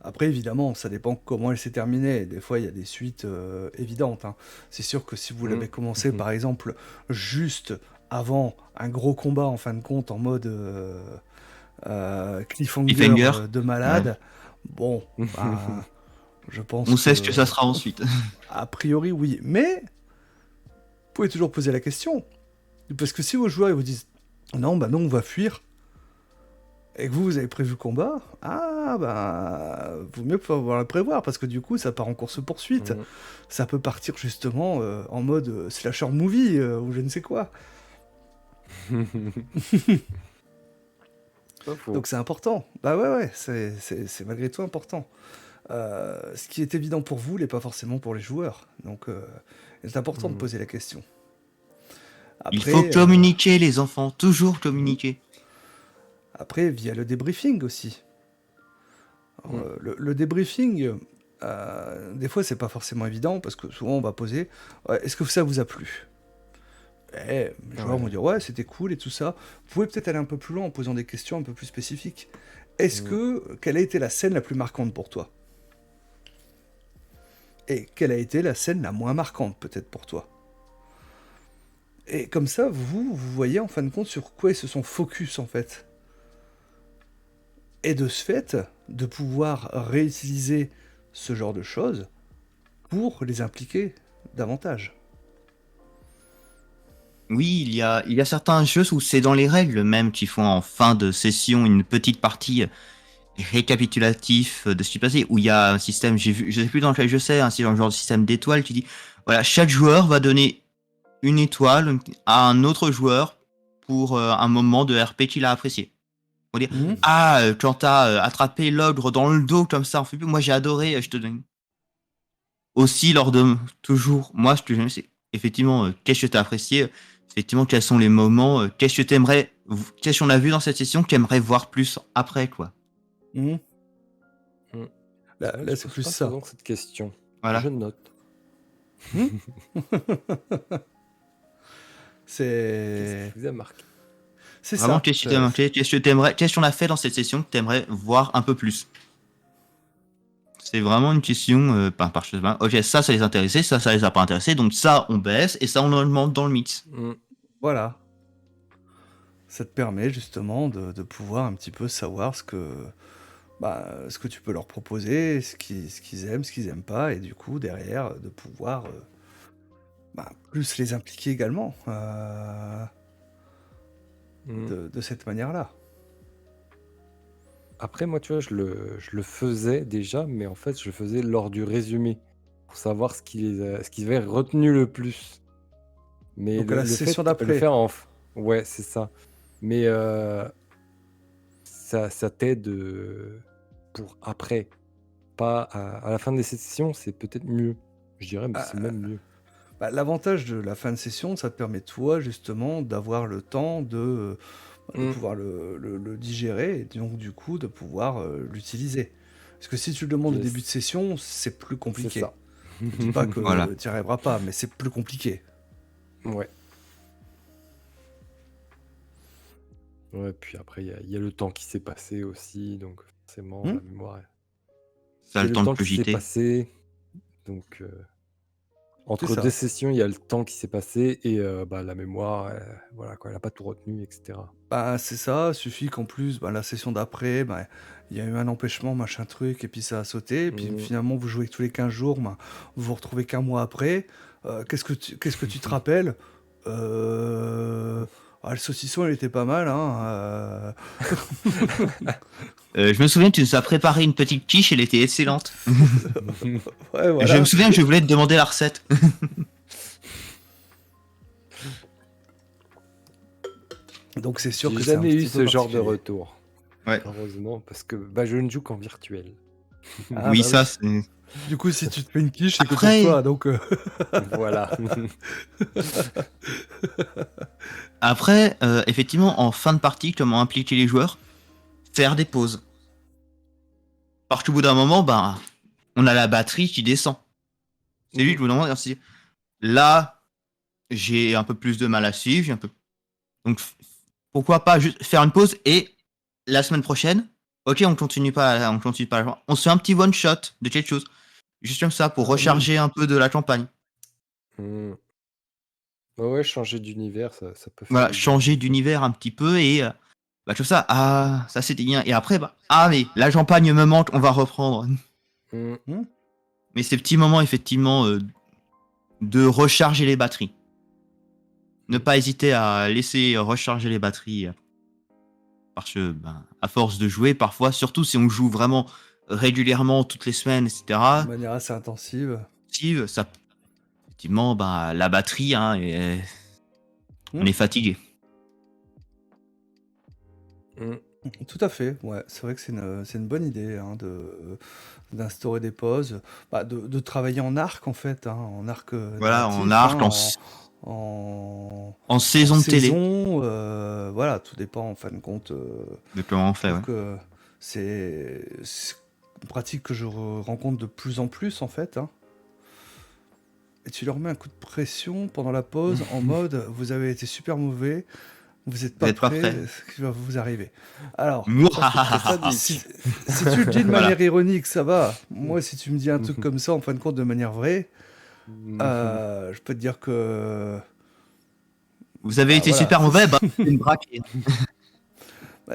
Après, évidemment, ça dépend comment elle s'est terminée. Des fois, il y a des suites évidentes, hein. C'est sûr que si vous l'avez commencé, par exemple, juste avant un gros combat, en fin de compte, en mode cliffhanger Cliffhanger. de malade, bon, bah, je pense On sait ce que ça sera ensuite. a priori, oui. Mais, vous pouvez toujours poser la question. Parce que si vos joueurs ils vous disent « Non, bah non, on va fuir », et que vous avez prévu le combat, vaut mieux pouvoir le prévoir, parce que du coup, ça part en course-poursuite. Mhm. Ça peut partir justement en mode slasher movie, ou je ne sais quoi. Pas faux. Donc c'est important. Bah ouais, c'est malgré tout important. Ce qui est évident pour vous n'est pas forcément pour les joueurs. Donc il est important de poser la question. Il faut Après, communiquer, les enfants, toujours communiquer. après, via le débriefing aussi. Alors, le débriefing, des fois, c'est pas forcément évident parce que souvent on va poser ouais, est-ce que ça vous a plu? Les joueurs vont dire ouais, c'était cool et tout ça. Vous pouvez peut-être aller un peu plus loin en posant des questions un peu plus spécifiques. Quelle a été la scène la plus marquante pour toi? Et quelle a été la scène la moins marquante peut-être pour toi? Et comme ça, vous voyez en fin de compte sur quoi ils se sont focus en fait. Et de ce fait, de pouvoir réutiliser ce genre de choses pour les impliquer davantage. Oui, il y a certains jeux où c'est dans les règles même qui font en fin de session une petite partie récapitulatif de ce qui s'est passé, où il y a un système, je sais plus dans quel jeu c'est, dans le genre de système d'étoiles, tu dis, voilà, chaque joueur va donner une étoile à un autre joueur pour un moment de RP qu'il a apprécié. On dit, quand t'as attrapé l'ogre dans le dos comme ça, moi j'ai adoré, je te donne. Aussi, lors de toujours, moi ce que j'aime, c'est effectivement, qu'est-ce que t'as apprécié? effectivement, quels sont les moments, qu'est-ce qu'on a vu dans cette session que tu aimerais voir plus après, quoi. Mhm. Mm. Là, c'est plus ça. Cette question. Voilà. Je note. C'est Qu'est-ce qui vous a marqué? c'est Vraiment, ça. qu'est-ce qu'on a fait dans cette session que tu aimerais voir un peu plus? C'est vraiment une question par chemin. Ok, ça les intéressait, ça les a pas intéressés, donc ça, on baisse, et ça, on augmente dans le mix. Voilà. Ça te permet justement de pouvoir un petit peu savoir ce que tu peux leur proposer, ce qu'ils aiment, ce qu'ils aiment pas, et du coup, derrière, de pouvoir plus les impliquer également de cette manière-là. Après, moi, tu vois, je le faisais déjà, mais en fait, je le faisais lors du résumé pour savoir ce qu'ils avaient retenu le plus. Mais Donc à la le session fait de d'après. le faire ouais, c'est ça. Mais ça t'aide pour après. Pas à la fin des sessions, c'est peut-être mieux. Je dirais, mais c'est même mieux. L'avantage de la fin de session, ça te permet toi justement d'avoir le temps de pouvoir le digérer et donc du coup de pouvoir l'utiliser. Parce que si tu le demandes au Yes. début de session, c'est plus compliqué. C'est ça. Je dis pas que Voilà. tu n'y arriveras pas, mais c'est plus compliqué. Ouais. Ouais, puis après, il y a le temps qui s'est passé aussi, donc forcément, la mémoire. Ça a Il y le a temps de qui s'est cogiter. passé, donc entre C'est ça. deux sessions, il y a le temps qui s'est passé et la mémoire, voilà quoi, elle a pas tout retenu, etc. C'est ça, suffit qu'en plus, la session d'après, il y a eu un empêchement, machin truc, et puis ça a sauté, et puis finalement vous jouez que tous les 15 jours, vous vous retrouvez qu'un mois après. Qu'est-ce que tu te rappelles le saucisson, il était pas mal, hein. Je me souviens que tu nous as préparé une petite quiche, elle était excellente. Ouais, voilà. Je me souviens que je voulais te demander la recette. Donc c'est sûr J'ai que c'est un jamais eu petit ce peu genre de particulier. retour, Ouais. heureusement, parce que je ne joue qu'en virtuel. Ah, Oui, bah ça, oui. c'est... Du coup, si tu te fais une quiche, c'est que Après- pour toi, donc... Voilà. Après, effectivement, en fin de partie, comment impliquer les joueurs? Faire des pauses. Parce qu'au bout d'un moment, on a la batterie qui descend. C'est lui, au bout d'un moment, on se dit, là, j'ai un peu plus de mal à suivre, donc pourquoi pas juste faire une pause et la semaine prochaine, ok, on continue pas, on se fait un petit one shot de quelque chose, juste comme ça pour recharger un peu de la campagne. Ouais, changer d'univers, ça peut faire Voilà, du bien. changer d'univers un petit peu et comme ça, ça c'était bien. Et après, mais la campagne me manque, on va reprendre. Mais ces petits moments, effectivement, de recharger les batteries. Ne pas hésiter à laisser recharger les batteries. Parce que, à force de jouer, parfois, surtout si on joue vraiment régulièrement, toutes les semaines, etc., De manière assez intensive. ça, effectivement, la batterie, on est fatigué. Tout à fait, ouais. C'est vrai que c'est une bonne idée d'instaurer des pauses, de travailler en arc en fait, en arc Voilà, narratif, en arc, en saison de télé. Voilà, tout dépend en fin de compte. De comment on fait, Je ouais. trouve que c'est une pratique que je rencontre de plus en plus en fait. Et tu leur mets un coup de pression pendant la pause en mode vous avez été super mauvais, vous n'êtes pas prêts, ce qui va vous arriver. Alors, si tu le dis de manière ironique, ça va. Moi, si tu me dis un truc comme ça, en fin de compte, de manière vraie, je peux te dire que... Vous avez été super mauvais, c'est une braquée.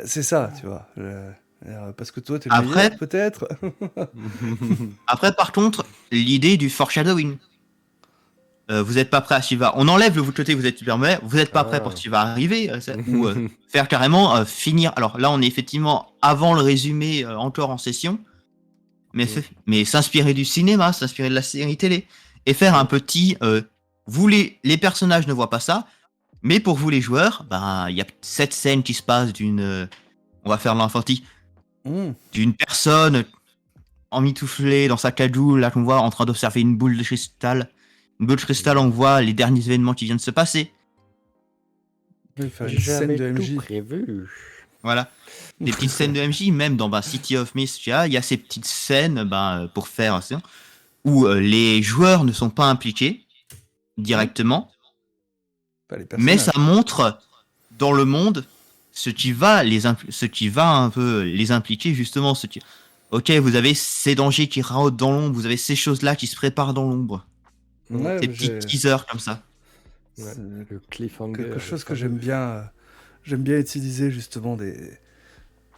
C'est ça, tu vois. Parce que toi, t'es le meilleur, peut-être. Après, par contre, l'idée du foreshadowing. Vous n'êtes pas prêt à ce qui va. On enlève le côté vous êtes super mauvais, vous n'êtes pas prêt pour ce qui va arriver. Ou faire carrément finir. Alors là, on est effectivement avant le résumé encore en session. Mais s'inspirer du cinéma, s'inspirer de la série télé. Et faire un petit. Vous, les personnages ne voient pas ça. Mais pour vous, les joueurs, il y a cette scène qui se passe d'une. On va faire l'enfantie. D'une personne emmitouflée dans sa cagoule, là qu'on voit en train d'observer une boule de cristal. Une boule de cristal, on voit les derniers événements qui viennent de se passer. Oui, faire une scène J'avais de tout MJ. prévu. Voilà. Des petites scènes de MJ, même dans City of Mist, il y a ces petites scènes pour faire où les joueurs ne sont pas impliqués directement, Pas les mais ça personnages. montre dans le monde ce qui va un peu les impliquer justement. Ok, vous avez ces dangers qui rôdent dans l'ombre, vous avez ces choses-là qui se préparent dans l'ombre. Ouais, Ces mais petits teasers comme ça. Ouais, c'est le cliffhanger. quelque chose que fameux. j'aime bien. J'aime bien utiliser justement des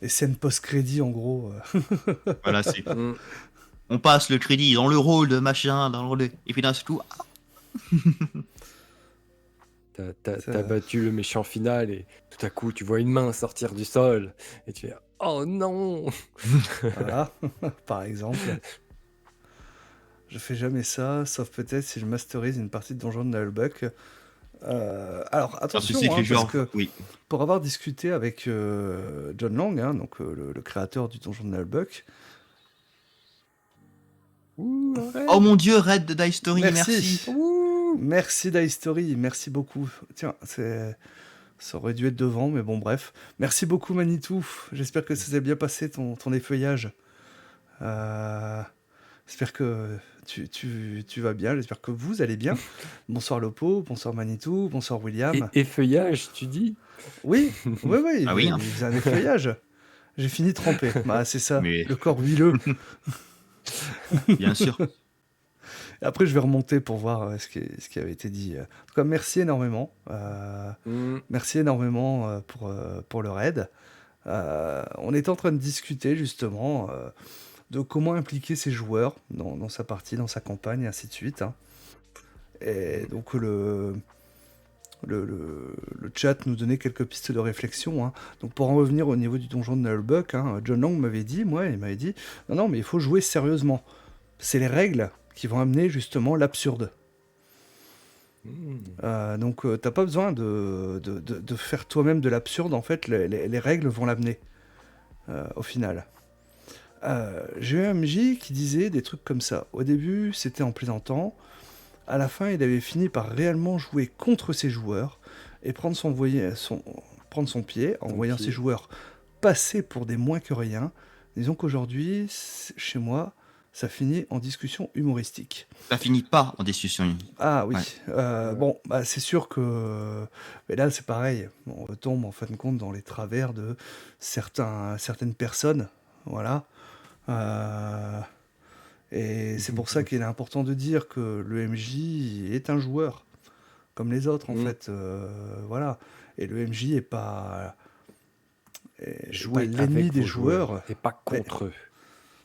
scènes post-crédit en gros. Voilà, c'est. Mm. On passe le crédit dans le rôle de machin, et puis d'un seul coup, T'as battu le méchant final et tout à coup tu vois une main sortir du sol et tu fais oh non. Voilà, par exemple. Je fais jamais ça, sauf peut-être si je masterise une partie de Donjon de Nullbuck. Alors attention, c'est que les parce joueurs. que Oui. pour avoir discuté avec John Lang, hein, donc le créateur du Donjon de Nullbuck. Ouh, arrête. Oh mon dieu, Red de Die Story, merci. Ouh. Merci Daistory, merci beaucoup. Tiens, ça aurait dû être devant, mais bon, bref. Merci beaucoup Manitou. J'espère que ça s'est bien passé ton effeuillage. J'espère que tu vas bien, j'espère que vous allez bien. Bonsoir Lopo, bonsoir Manitou, bonsoir William. Et feuillage, tu dis? Oui, oui, Ah oui, hein. il faisait un effeuillage. J'ai fini trempé. Bah, c'est ça, Mais- le corps huileux. Bien sûr. Et après, je vais remonter pour voir ce qui avait été dit. En tout cas, merci énormément. Merci énormément pour le raid. On est en train de discuter justement de comment impliquer ses joueurs dans sa partie, dans sa campagne, et ainsi de suite. Hein. Et donc le chat nous donnait quelques pistes de réflexion. Hein. Donc pour en revenir au niveau du donjon de Nullbuck, hein, John Lang m'avait dit, non, mais il faut jouer sérieusement. C'est les règles qui vont amener justement l'absurde. Donc t'as pas besoin de faire toi-même de l'absurde, en fait, les règles vont l'amener au final. J'ai eu un MJ qui disait des trucs comme ça. Au début, c'était en plaisantant. À la fin, il avait fini par réellement jouer contre ses joueurs et prendre son pied en voyant ses joueurs passer pour des moins que rien. Disons qu'aujourd'hui, chez moi, ça finit en discussion humoristique. Ça finit pas en discussion. Ah oui. Ouais. Bon, bah, c'est sûr que... Mais là, c'est pareil. On retombe en fin de compte dans les travers de certaines personnes. Voilà. Et c'est pour ça qu'il est important de dire que le MJ est un joueur, comme les autres en fait. Voilà. Et le MJ est pas Jouer l'ennemi avec des vos joueurs. et pas contre eux.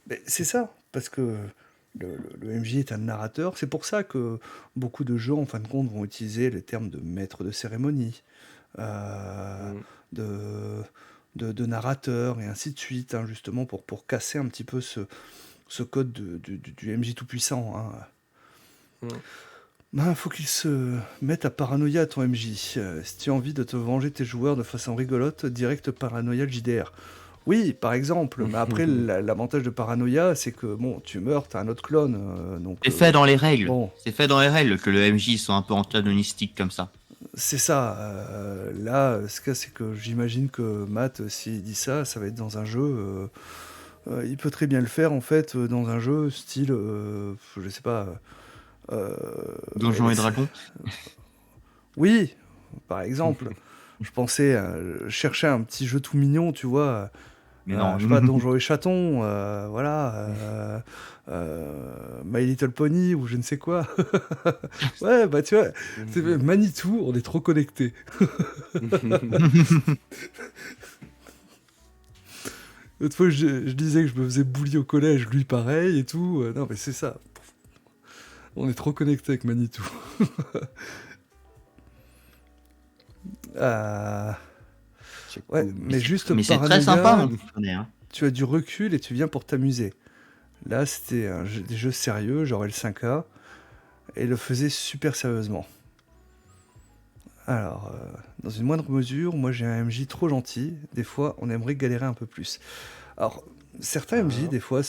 Mais c'est ça, parce que le MJ est un narrateur. C'est pour ça que beaucoup de jeux, en fin de compte, vont utiliser les termes de maître de cérémonie, de narrateur, et ainsi de suite, hein, justement pour casser un petit peu ce code du MJ tout-puissant. Hein. Ben, faut qu'il se mette à paranoïa ton MJ. Si tu as envie de te venger tes joueurs de façon rigolote, direct paranoïa le JDR. Oui, par exemple, mais après, l'avantage de paranoïa, c'est que bon, tu meurs, t'as un autre clone. Donc, C'est fait dans les règles. bon. C'est fait dans les règles que le MJ soit un peu antagonistique comme ça. C'est ça. Là, ce cas, c'est que j'imagine que Matt, s'il dit ça, ça va être dans un jeu. Il peut très bien le faire, en fait, dans un jeu style, je sais pas. Donjons et Dragons. Oui, par exemple. Je pensais chercher un petit jeu tout mignon, tu vois. Mais non. Je sais pas, Donjons et Chatons, voilà. My Little Pony ou je ne sais quoi. Ouais, bah tu vois, c'est Manitou, on est trop connectés. L'autre fois, je disais que je me faisais bully au collège, lui pareil et tout. Non, mais c'est ça. On est trop connectés avec Manitou. Ouais, mais juste Mais c'est paranoïa, très sympa, mon petit hein. tu as du recul et tu viens pour t'amuser. Là, c'était des jeux sérieux, genre L5A, et il le faisait super sérieusement. Alors, dans une moindre mesure, moi j'ai un MJ trop gentil, des fois on aimerait galérer un peu plus. Alors, certains MJ, des fois,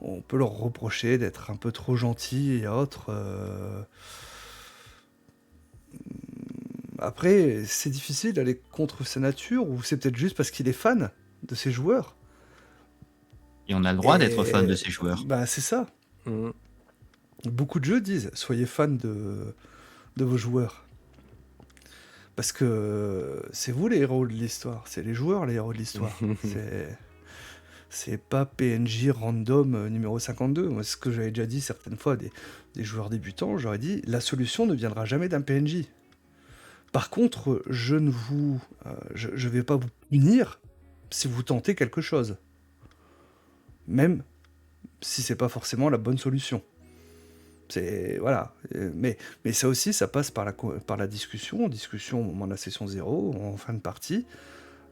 on peut leur reprocher d'être un peu trop gentils et autres. Après, c'est difficile d'aller contre sa nature, ou c'est peut-être juste parce qu'il est fan de ses joueurs. Et on a le droit d'être fan de Et ces joueurs. bah c'est ça. Mm. Beaucoup de jeux disent soyez fan de vos joueurs. Parce que c'est vous les héros de l'histoire, c'est les joueurs les héros de l'histoire. C'est pas PNJ random numéro 52. Moi, c'est ce que j'avais déjà dit certaines fois à des joueurs débutants, j'aurais dit la solution ne viendra jamais d'un PNJ. Par contre, je vais pas vous punir si vous tentez quelque chose. Même si c'est pas forcément la bonne solution. C'est voilà. Mais ça aussi, ça passe par la discussion au moment de la session 0, en fin de partie,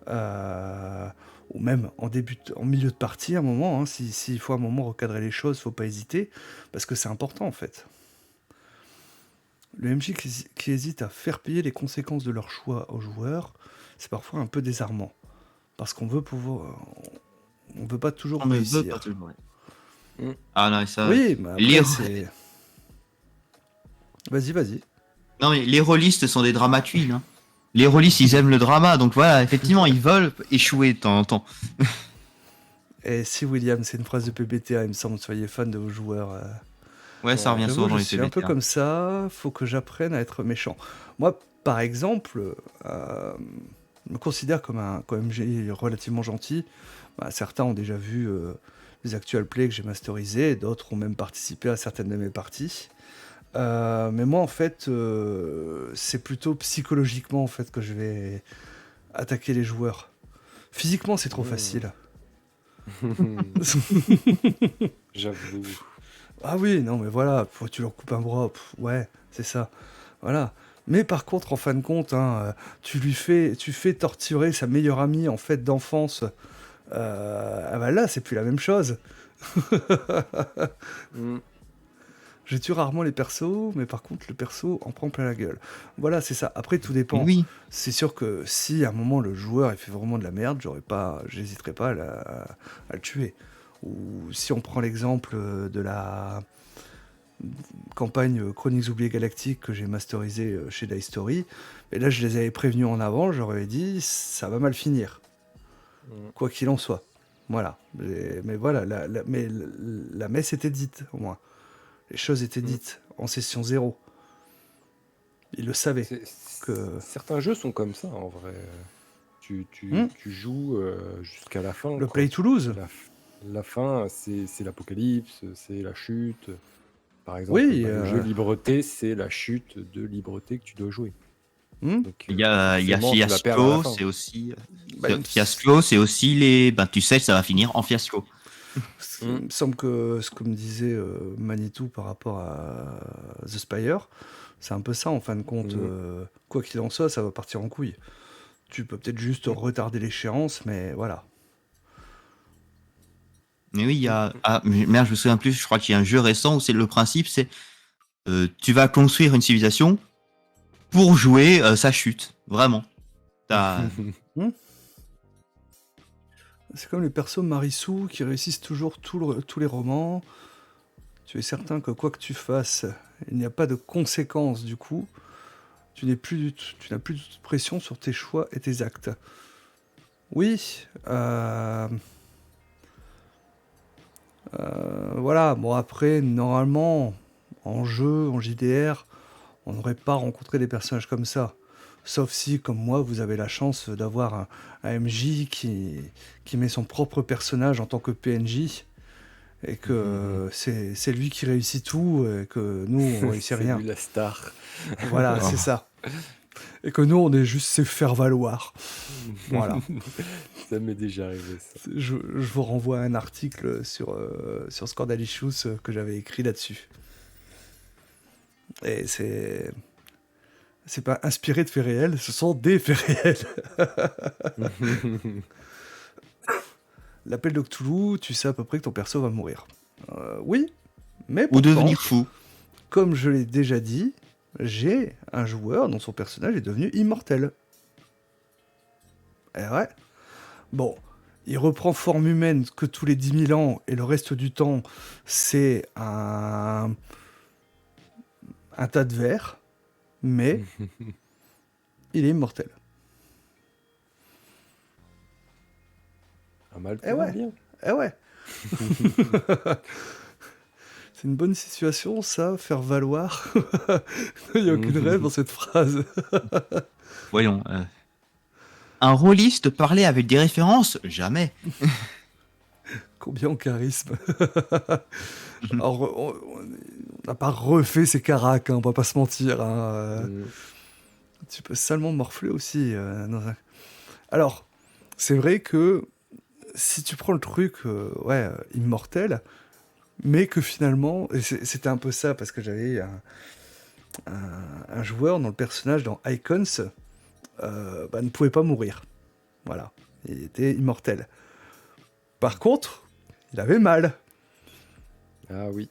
ou même en milieu de partie, à un moment. Hein, s'il faut à un moment recadrer les choses, faut pas hésiter, parce que c'est important en fait. Le MJ qui hésite à faire payer les conséquences de leur choix aux joueurs, c'est parfois un peu désarmant, parce qu'on veut pouvoir, on veut pas toujours On ne veut réussir. pas toujours. Mm. Ah non, ça. Oui, mais après Les- c'est. Vas-y. Non, mais les rôlistes sont des drama queens. Hein. Les rôlistes, ils aiment le drama, donc voilà, effectivement, ils veulent échouer de temps en temps. Et si William, c'est une phrase de PBTA, il me semble, soyez fan de vos joueurs. Ouais, ça revient J'avoue, souvent dans je les suis un peu PBTA. comme ça, faut que j'apprenne à être méchant. Moi, par exemple, je me considère comme un MJ relativement gentil. Bah, certains ont déjà vu les actual plays que j'ai masterisés, d'autres ont même participé à certaines de mes parties. Mais moi, en fait, c'est plutôt psychologiquement en fait que je vais attaquer les joueurs. Physiquement, c'est trop facile. J'avoue. Ah oui, non, mais voilà, tu leur coupes un bras, ouais, c'est ça. Voilà. Mais par contre, en fin de compte, hein, tu fais torturer sa meilleure amie en fait d'enfance. Ah bah là, c'est plus la même chose. Mm. Je tue rarement les persos, mais par contre, le perso en prend plein la gueule. Voilà, c'est ça. Après, tout dépend. Oui, C'est sûr que si à un moment le joueur il fait vraiment de la merde, j'hésiterai pas à le tuer. Ou si on prend l'exemple de la campagne Chroniques oubliées galactiques que j'ai masterisée chez Dice Story, et là je les avais prévenus en avant, j'aurais dit ça va mal finir, Mm. quoi qu'il en soit. Voilà. Mais voilà, la messe était dite au moins. Les choses étaient dites en session 0. Ils le savaient. que- Certains jeux sont comme ça en vrai. Tu Hmm. joues jusqu'à la fin. Le quoi. Play Toulouse. La fin, c'est l'apocalypse, c'est la chute. Par exemple, Oui, le jeu Libreté, c'est la chute de Libreté que tu dois jouer. hmm. Donc, il y a forcément, tu vas perdre à la Fiasco, fin. c'est aussi. Bah, Fiasco, c'est aussi les. Ben, tu sais que ça va finir en fiasco. Il me semble que ce que me disait Manitou par rapport à The Spire, c'est un peu ça en fin de compte. Mhm. Quoi qu'il en soit, ça va partir en couille. Tu peux peut-être juste retarder l'échéance, mais voilà. Mais oui, il y a. Ah, merde, je me souviens plus, je crois qu'il y a un jeu récent où c'est le principe, c'est. Tu vas construire une civilisation pour jouer sa chute. Vraiment. T'as. C'est comme les persos Marissou qui réussissent toujours tous les romans. Tu es certain que quoi que tu fasses, il n'y a pas de conséquences du coup. Tu n'as plus de pression sur tes choix et tes actes. Oui. Voilà. Bon après, normalement, en jeu, en JDR, on n'aurait pas rencontré des personnages comme ça. Sauf si, comme moi, vous avez la chance d'avoir un MJ qui met son propre personnage en tant que PNJ et que c'est lui qui réussit tout et que nous, on réussit C'est rien. lui la star. Voilà, c'est ça. Et que nous, on est juste ses faire-valoir. Voilà. Ça m'est déjà arrivé, ça. Je vous renvoie à un article sur Scordalicious que j'avais écrit là-dessus. Et c'est pas inspiré de faits réels, ce sont des faits réels. L'appel de Cthulhu, tu sais à peu près que ton perso va mourir. Oui, mais Ou pourtant, devenir fou. comme je l'ai déjà dit, j'ai un joueur dont son personnage est devenu immortel. Eh ouais. Bon, il reprend forme humaine que tous les 10 000 ans, et le reste du temps, c'est un tas de verre. Mais il est immortel. Un mal Eh pour un ouais. bien. Eh ouais. C'est une bonne situation, ça, faire valoir. Il n'y a aucune rêve dans cette phrase. Voyons. Un rôliste parler avec des références? Jamais. Combien en charisme. Alors, on n'a pas refait ses caracs, hein, on va pas se mentir. Hein. Tu peux salement morfler aussi. Alors, c'est vrai que si tu prends le truc immortel, mais que finalement, et c'était un peu ça, parce que j'avais un joueur dont le personnage dans Icons ne pouvait pas mourir. Voilà, il était immortel. Par contre, il avait mal. Ah oui.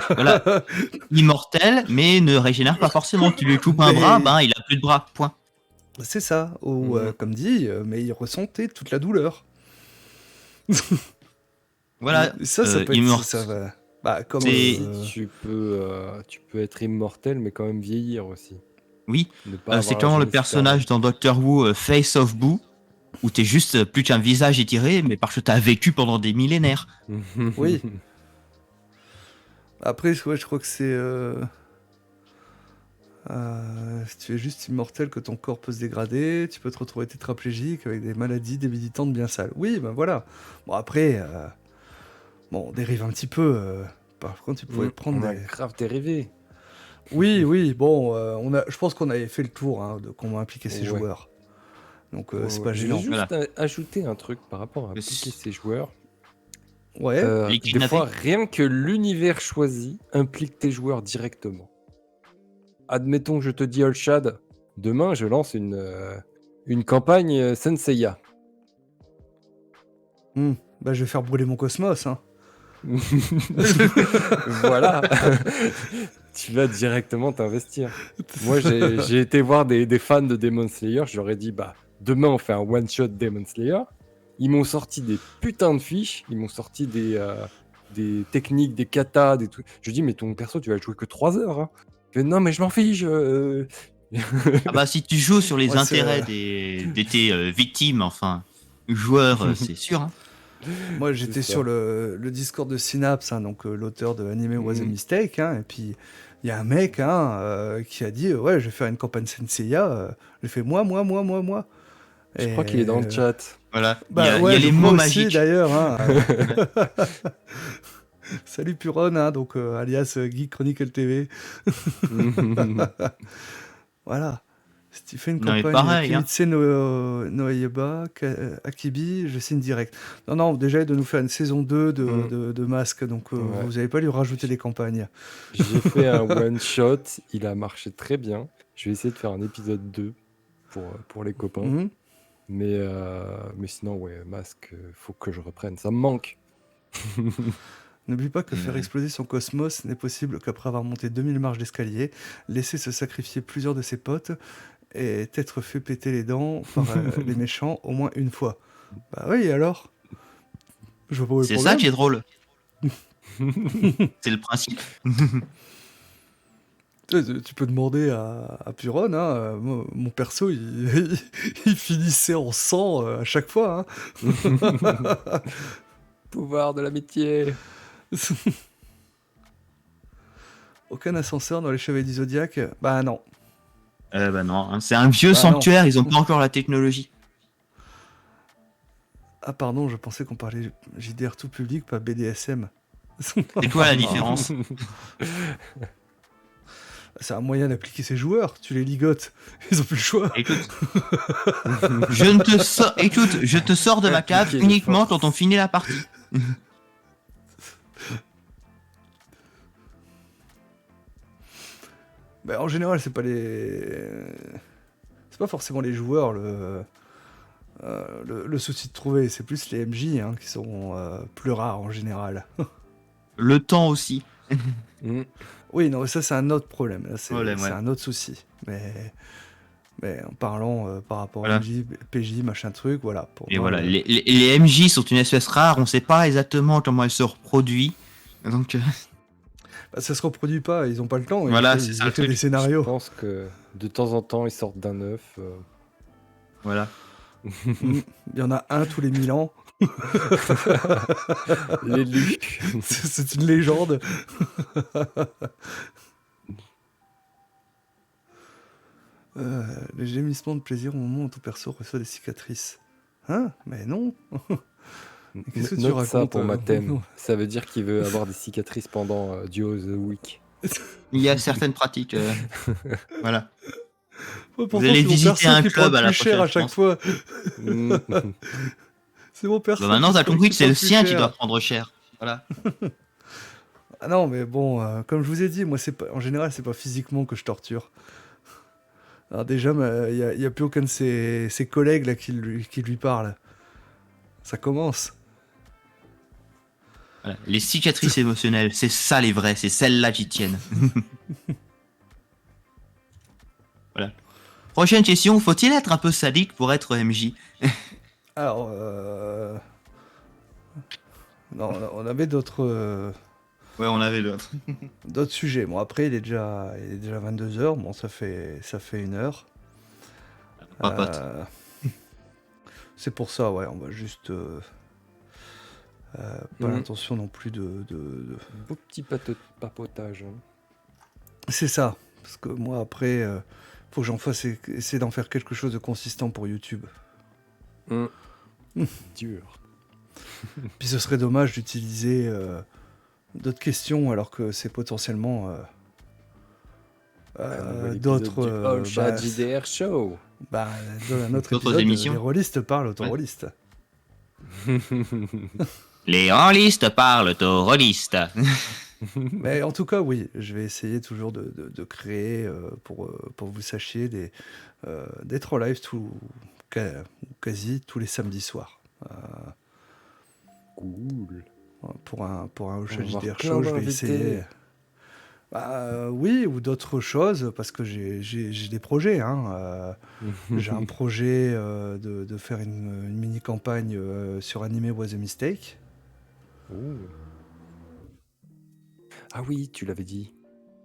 Voilà. Immortel, mais ne régénère pas forcément. Tu lui coupes un Mais- bras, il a plus de bras. Point. C'est ça, ou comme dit, mais il ressentait toute la douleur. Voilà. Ça peut immort- être... Ça va... Bah, comme... C'est- Tu peux être immortel, mais quand même vieillir aussi. Oui. Ne pas C'est avoir comme la le jeunesse personnage dans Doctor Who, Face of Boo, où t'es juste plus qu'un visage étiré, mais parce que t'as vécu pendant des millénaires. éternelle. Oui. Après, ouais, je crois que c'est... si tu es juste immortel, que ton corps peut se dégrader, tu peux te retrouver tétraplégique avec des maladies débilitantes bien sales. Oui, ben voilà. Bon, après... on dérive un petit peu. Par contre, tu pouvais prendre On a des... grave dérivé. Oui, bon, je pense qu'on avait fait le tour de comment impliquer ces Ouais. joueurs. Donc, c'est Ouais, pas je gênant. vais juste Voilà. ajouter un truc par rapport à Mais impliquer si- ces joueurs. Ouais, Les Des kidnappés. fois, rien que l'univers choisi implique tes joueurs directement. Admettons que je te dis Olshad, demain je lance une campagne Senseiya. bah, je vais faire brûler mon cosmos. Hein. Voilà. Tu vas directement t'investir. Moi, j'ai été voir des fans de Demon Slayer. Je leur ai dit, bah, demain, on fait un one-shot Demon Slayer. Ils m'ont sorti des putains de fiches. Ils m'ont sorti des techniques, des katas, des trucs. Je dis, mais ton perso, tu vas jouer que 3 heures. Hein. Je fais, non, mais je m'en fiche. Ah bah si tu joues sur les Ouais, c'est intérêts vrai. de tes victimes, enfin, joueurs, c'est sûr. Hein. Moi, j'étais ça. sur le Discord de Synapse, donc l'auteur de Anime Was a Mistake, et puis il y a un mec qui a dit ouais, je vais faire une campagne Senseiya. J'ai fait moi. Je crois qu'il est dans le chat. Voilà. Bah, il y ouais, a je les crois mots aussi, magiques. d'ailleurs. Salut Puron, donc alias Geek Chronicle TV. Voilà. Si tu fais une Non, mais campagne pareil, hein. Kimitsu no Yaiba, Akibi, je signe direct. Non, déjà, de nous faire une saison 2 de Masque, donc Ouais. vous n'avez pas lui rajouter des campagnes. J'ai fait un one-shot. Il a marché très bien. Je vais essayer de faire un épisode 2 pour les copains. Mhm. Mais sinon, ouais, Masque, faut que je reprenne. Ça me manque. N'oublie pas que faire exploser son cosmos n'est possible qu'après avoir monté 2000 marches d'escalier, laisser se sacrifier plusieurs de ses potes et être fait péter les dents par les méchants au moins une fois. Bah oui, alors je vois pas où est le C'est ça problème. qui est drôle. C'est le principe. Tu peux demander à Puron, moi, mon perso, il finissait en sang à chaque fois. Hein. Pouvoir de l'amitié. Aucun ascenseur dans les Chevaliers du Zodiaque? Bah non. Bah non, hein, c'est un vieux Bah sanctuaire, ils ont pas encore la technologie. Ah pardon, je pensais qu'on parlait JDR tout public, pas BDSM. C'est quoi la différence? C'est un moyen d'appliquer ses joueurs, tu les ligotes, ils ont plus le choix. Écoute, je te sors de ma cave Appliquer de uniquement force. quand on finit la partie. Bah, en général, c'est pas forcément les joueurs le souci de trouver, c'est plus les MJ qui sont plus rares en général. Le temps aussi. Mm. Oui, non, ça c'est un autre problème. Là, c'est Problème, ouais. un autre souci. Mais en parlant par rapport Voilà. à MJ, PJ, machin truc, voilà. Pour Et moi, voilà, les MJ sont une espèce rare, on sait pas exactement comment elle se reproduit. Donc, Bah, ça se reproduit pas, ils ont pas le temps. Voilà, Après, c'est ils ça le écrivent truc. des Je scénarios. pense que de temps en temps, ils sortent d'un œuf. Voilà. Il y en a un tous les 1000 ans. L'élu. C'est une légende. Les gémissements de plaisir au moment où ton perso reçoit des cicatrices. Hein? Mais non. Qu'est-ce que tu Note ça racontes, pour ma thème. non. Ça veut dire qu'il veut avoir des cicatrices pendant Duo the Week. Il y a certaines pratiques. Voilà. Ouais, pourtant, allez c'est mon visiter perso un qui prend club le à la plus cher à prochaine, chaque je fois. Mm. C'est mon perso. Bah maintenant, qui t'as prend- compris qui que c'est prend le plus sien qui cher. doit prendre cher. Voilà. Ah non, mais bon, comme je vous ai dit, moi, c'est pas, en général, c'est pas physiquement que je torture. Alors déjà, il y a plus aucun de ses collègues là qui lui parle. Ça commence. Voilà. Les cicatrices émotionnelles, c'est ça les vraies, c'est celles-là qui tiennent. Voilà. Prochaine question, faut-il être un peu sadique pour être MJ? Alors, non, on avait d'autres Ouais, on avait l'autre. d'autres sujets. Bon, après, il est déjà 22h. Bon, ça fait 1 heure. Papote. C'est pour ça, ouais, on va juste... pas Mhm. l'intention non plus de... Beau petit papotage. Hein. C'est ça. Parce que moi, après, faut que j'en fasse... essayer d'en faire quelque chose de consistant pour YouTube. Dur. Puis ce serait dommage d'utiliser d'autres questions alors que c'est potentiellement d'autres... Du All Chat JDR Show. Bah, dans un autre D'autres épisode, émissions. les rôlistes parlent aux rôlistes. Les rôlistes parlent aux rôlistes. Mais en tout cas, oui, je vais essayer toujours de créer pour que vous sachiez des troll lives quasi tous les samedis soirs. Cool. Pour un All Chat On va JDR plein Show, je vais d'invités. essayer. Oui, ou d'autres choses, parce que j'ai des projets. Hein. J'ai un projet de faire une mini-campagne sur Anime Was a Mistake. Oh. Ah oui, tu l'avais dit.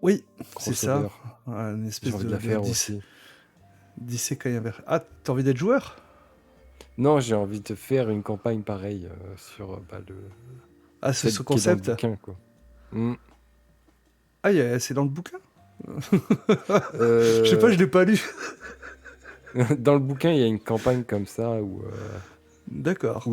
Oui, c'est ça. Crossover. Une J'ai espèce envie de de la faire d'ice- aussi. d'isekai inverse. Ah, t'as envie d'être joueur? Non, j'ai envie de faire une campagne pareille sur le Ah, c'est celle ce qui est dans le concept. bouquin, quoi. Mm. Ah, c'est dans le bouquin? Je sais pas, je l'ai pas lu. Dans le bouquin, il y a une campagne comme ça où, D'accord.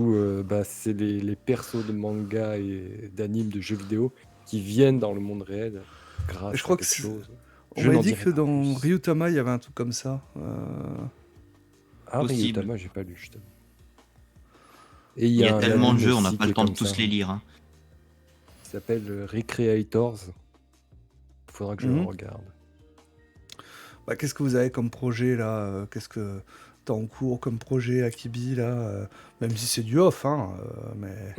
c'est les persos de manga et d'animes de jeux vidéo qui viennent dans le monde réel grâce Je crois à que quelque c'est- chose. On Je m'a n'en dit dirai que pas dans plus. Ryutama, il y avait un truc comme ça. Ah, Possible. Ryutama, j'ai pas lu, je t'avoue. Et Il y a un tellement de anime jeux, on n'a aussi pas qui le est temps de comme tous ça, les lire. Hein. qui s'appelle Recreators. Faudra que je le Mhm. regarde. Bah, qu'est-ce que vous avez comme projet là? Qu'est-ce que t'as en cours comme projet Akibi là? Même si c'est du off, hein, mais...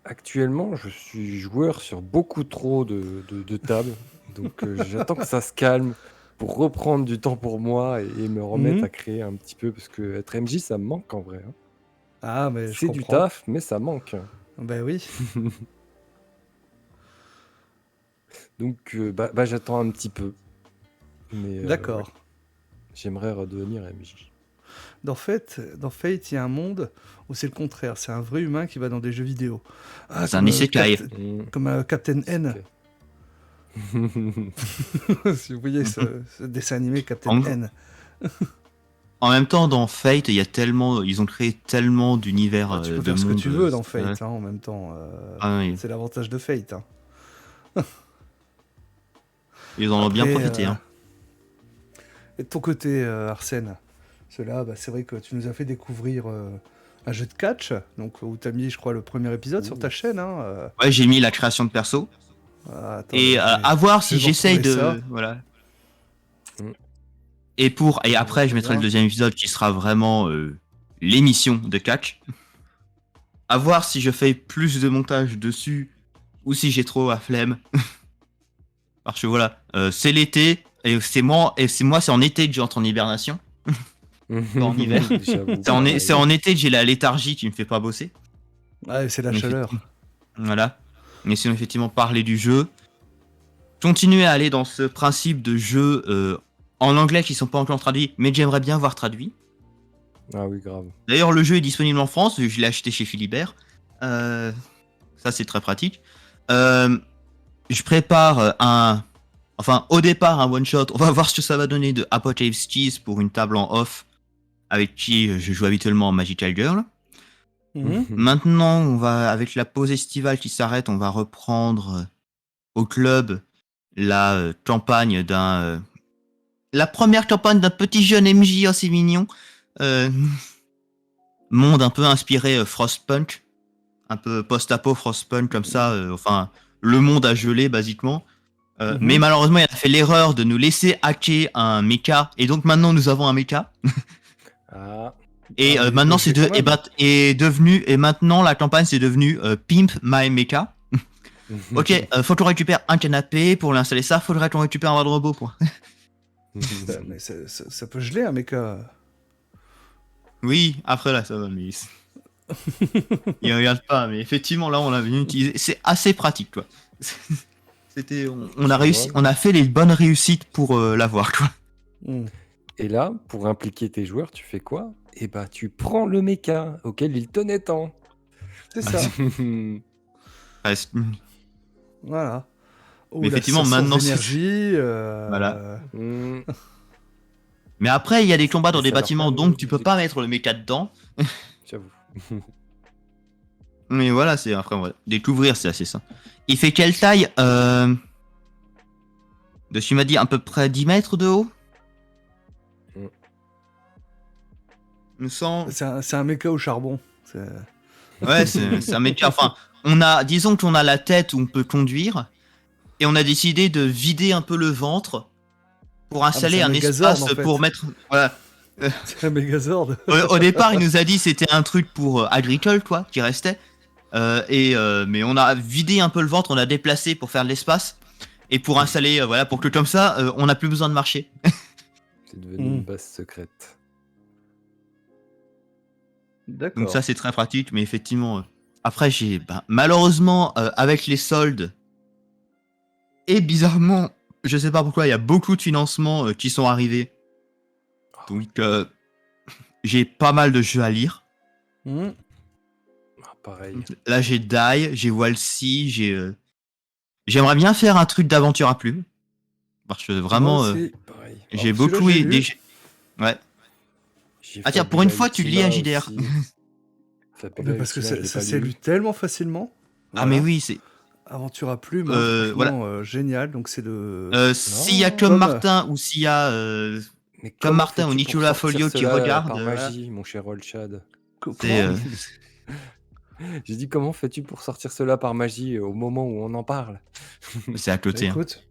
Actuellement, je suis joueur sur beaucoup trop de tables. Donc j'attends que ça se calme pour reprendre du temps pour moi et me remettre Mhm. à créer un petit peu. Parce que être MJ, ça me manque en vrai. Hein. Ah, mais je C'est du comprends. taf, mais ça manque. Bah oui. Donc j'attends un petit peu. Mais D'accord. ouais, j'aimerais redevenir MJ. Dans Fate, il y a un monde où c'est le contraire. C'est un vrai humain qui va dans des jeux vidéo. Ah, C'est un comme, isekai. comme Captain N. Ok. Si vous voyez ce dessin animé Captain En- N. En même temps, dans Fate, ils ont créé tellement d'univers Ah, tu peux de faire ce que mondes, tu veux dans ouais. Fate, hein, en même temps. Ah oui, C'est l'avantage de Fate. Hein. ils en ont bien Après, profité. Hein. Et de ton côté, Arsène, cela, c'est vrai que tu nous as fait découvrir un jeu de catch, donc où tu as mis, je crois, le premier épisode sur ta chaîne. Hein, Ouais, j'ai mis la création de perso. attends, Et à voir si je vais j'essaye de. retrouver ça. Voilà. Mm. Et après, je mettrai le deuxième épisode qui sera vraiment l'émission de catch. À voir si je fais plus de montage dessus ou si j'ai trop la flemme. Parce que voilà, c'est l'été et c'est moi, c'est en été que j'entre en hibernation. En hiver. J'avoue. C'est en été que j'ai la léthargie qui me fait pas bosser. Ouais, c'est la Mais chaleur. Voilà. Mais sinon, effectivement, parler du jeu. continuer à aller dans ce principe de jeu en anglais qui sont pas encore traduits, mais que j'aimerais bien voir traduits. Ah oui, grave. D'ailleurs, le jeu est disponible en France, je l'ai acheté chez Philibert. Ça, c'est très pratique. Je prépare au départ, un one-shot. On va voir ce que ça va donner de Apocalypse Cheese pour une table en off avec qui je joue habituellement en Magical Girl. Maintenant, avec la pause estivale qui s'arrête, on va reprendre au club la campagne la première campagne d'un petit jeune MJ assez mignon. Monde un peu inspiré Frostpunk, un peu post-apo Frostpunk comme ça, enfin le monde a gelé basiquement. Mais malheureusement il a fait l'erreur de nous laisser hacker un mecha et donc maintenant nous avons un mecha. Ah. Et mais maintenant c'est c'est quand même. est devenu et maintenant la campagne c'est devenu Pimp My Mecha. Ok, faut qu'on récupère un canapé pour l'installer ça, faudrait qu'on récupère un bras de robot pour. Putain, mais ça peut geler un mecha. Oui, après là ça va mais il regarde pas, mais effectivement là on l'a bien utilisé, c'est assez pratique quoi. C'était, on a réussi, on a fait les bonnes réussites pour l'avoir quoi. Et là, pour impliquer tes joueurs, tu fais quoi? Eh ben, tu prends le mecha auquel ils tenaient tant. C'est ça. Presque. Voilà. Ou Mais la effectivement, source maintenant, c'est- d'énergie. Voilà. Hmm, Mais après, il y a des combats dans Et des ça leur bâtiments, permet donc tu peux de- pas mettre le mecha dedans. J'avoue. Mais voilà, c'est après, ouais. Découvrir, c'est assez ça. Il fait quelle taille tu m'as dit à peu près 10 mètres de haut. Mm. Me semble. C'est un mecha au charbon. Ouais, c'est un mecha. Enfin, disons qu'on a la tête où on peut conduire, et on a décidé de vider un peu le ventre pour installer c'est un un Megazord, espace en fait. pour mettre. Voilà. C'est un Megazord. Au départ, il nous a dit c'était un truc pour agricole, quoi, qui restait. Mais on a vidé un peu le ventre, on a déplacé pour faire de l'espace et pour installer, voilà, pour que comme ça, on n'a plus besoin de marcher. C'est devenu une base secrète. D'accord. Donc ça, c'est très pratique, mais effectivement, après, malheureusement, avec les soldes et bizarrement, je sais pas pourquoi, il y a beaucoup de financements qui sont arrivés. Donc, j'ai pas mal de jeux à lire. Hmm. Ah, pareil. Là, j'ai Die, j'ai Walsy, j'aimerais bien faire un truc d'aventure à plumes. Parce que vraiment, Moi aussi. Pareil. j'ai Alors, celui-là, beaucoup j'ai aidé. lu. Ouais. J'ai Ah tiens, Fabula pour une fois, tu lis un Ultima JDR. aussi. Fabula Mais parce que Ultima, je l'ai ça pas s'est lu. lu tellement facilement. Ah mais Voilà. oui, c'est Aventure à plumes, hein, voilà. franchement, génial. Donc c'est de. S'il y a Non. comme Comme- Martin ou s'il y a Mais comme comment Martin ou fais-tu pour Nicolas sortir Folio qui cela regarde, par magie, mon cher Olchad? c'est Comment J'ai dit comment fais-tu pour sortir cela par magie au moment où on en parle? c'est à Bah, côté. Hein. écoute,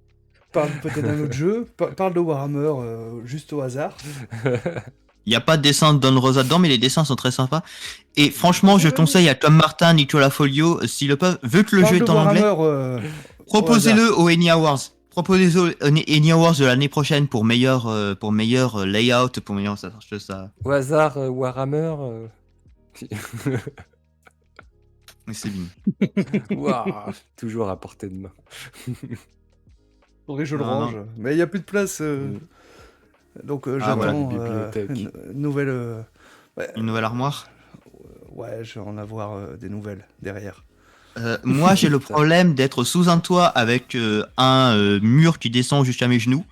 parle peut-être d'un autre jeu. Parle de Warhammer juste au hasard. Il n'y a pas de dessin de Don Rosa dedans, mais les dessins sont très sympas. Et franchement, je conseille à comme Martin, Nicolas Folio, s'ils le peuvent, vu que le Parle jeu de est en anglais, Warhammer. proposez-le aux Eni Awards. Proposez-le aux Eni Awards de l'année prochaine pour meilleur layout, pour meilleur ça. Au hasard, Warhammer. Mais c'est bien. Waouh, toujours à portée de main. Faudrait que je le Non, range. Mais il n'y a plus de place. Donc Ah, voilà, j'attends des bibliothèques. une nouvelle. Une nouvelle armoire. Ouais, je vais en avoir des nouvelles derrière. Moi, j'ai le Putain. problème d'être sous un toit avec un mur qui descend jusqu'à mes genoux.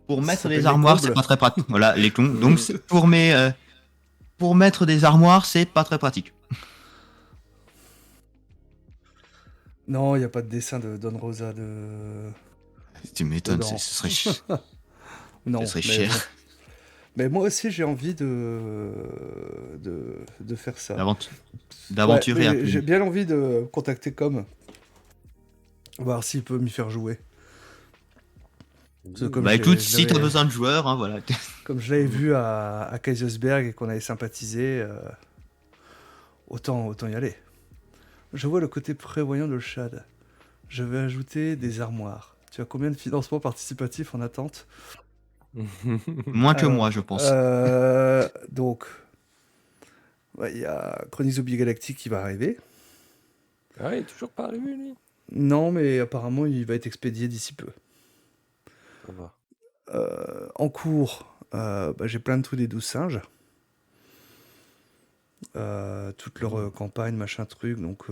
Pour Ça mettre s'appelle des les armoires, combles. c'est pas très pratique. Voilà, les clons. Donc, pour mettre des armoires, c'est pas très pratique. Non, il n'y a pas de dessin de Don Rosa de. Tu m'étonnes, Dedans. ce serait ch- Non, ça serait mais cher. bon. Mais moi aussi, j'ai envie de faire ça. D'aventurer Ouais, un mais peu. j'ai bien envie de contacter Com. Voir s'il peut m'y faire jouer. Parce que comme Bah j'ai- écoute, je si t'as l'avais- besoin de joueurs, hein, voilà. Comme je l'avais vu à Kaisersberg et qu'on avait sympathisé, autant y aller. Je vois le côté prévoyant de le Chad. Je vais ajouter des armoires. Tu as combien de financements participatifs en attente? Moins que Alors, moi, je pense. Donc, ouais, il y a Chroniques Zombie Galactique qui va arriver. Ah, il est toujours pas arrivé, lui. Non, mais apparemment, il va être expédié d'ici peu. Ça va. En cours, j'ai plein de trucs des 12 singes. Toute leur campagne, machin truc. Donc,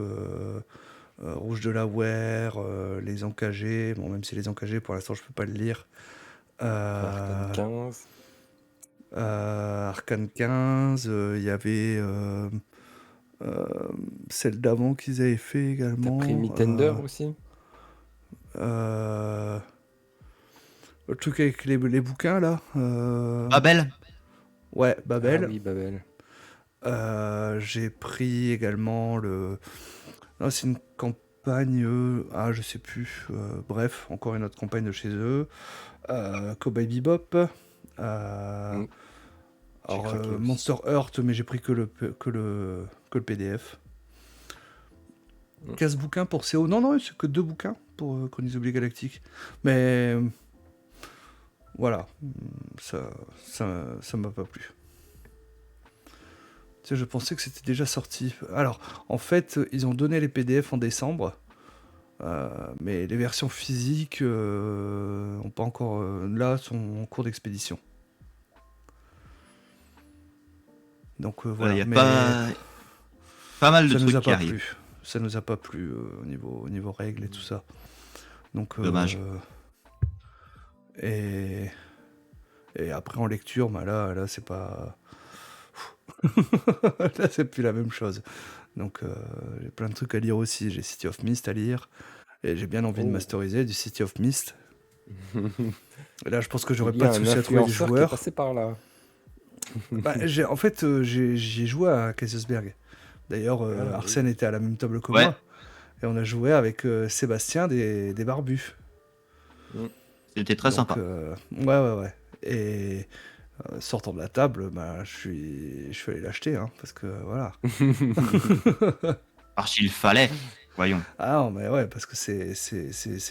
Rouge de la Ware, les Encagés. Bon, même si les Encagés, pour l'instant, je peux pas le lire. Arcane Euh, 15. Arcane 15, il y avait euh, celle d'avant qu'ils avaient fait T'as également. pris Mitender aussi? Euh, le truc avec les bouquins là. Babel. Ouais, Ah Babel. oui, Babel. J'ai pris également le. Non, c'est une campagne. Je sais plus. Bref, encore une autre campagne de chez eux. Cowboy Bebop. Mm, J'ai Alors, craqué aussi. Monster Heart, mais j'ai pris que le PDF. Mm. 15 bouquins pour CO. Non, c'est que 2 bouquins pour Chroniques Oubliées Galactiques. Mais voilà, ça m'a pas plu. Tu sais, je pensais que c'était déjà sorti. Alors, en fait, ils ont donné les PDF en décembre, mais les versions physiques ont pas encore. Là, sont en cours d'expédition. Donc Il voilà, y a mais pas mal de ça nous trucs a qui pas arrivent. plu. Ça nous a pas plu au niveau règles et tout ça. Donc Dommage. et après en lecture, là c'est pas. Là c'est plus la même chose. Donc j'ai plein de trucs à lire aussi. J'ai City of Mist à lire et j'ai bien envie de Oh. masteriser du City of Mist. Et là je pense que j'aurais Il y pas a de un souci à trouver des influenceur qui est joueurs. passé par là. En fait j'y ai joué à Kaisersberg. D'ailleurs Ah, oui. Arsène était à la même table que Ouais. moi et on a joué avec Sébastien des Barbus. C'était très Donc, sympa. ouais. Et sortant de la table, je suis allé l'acheter, hein, parce que voilà. Archi il fallait. Voyons. Ah non, mais ouais, parce que c'est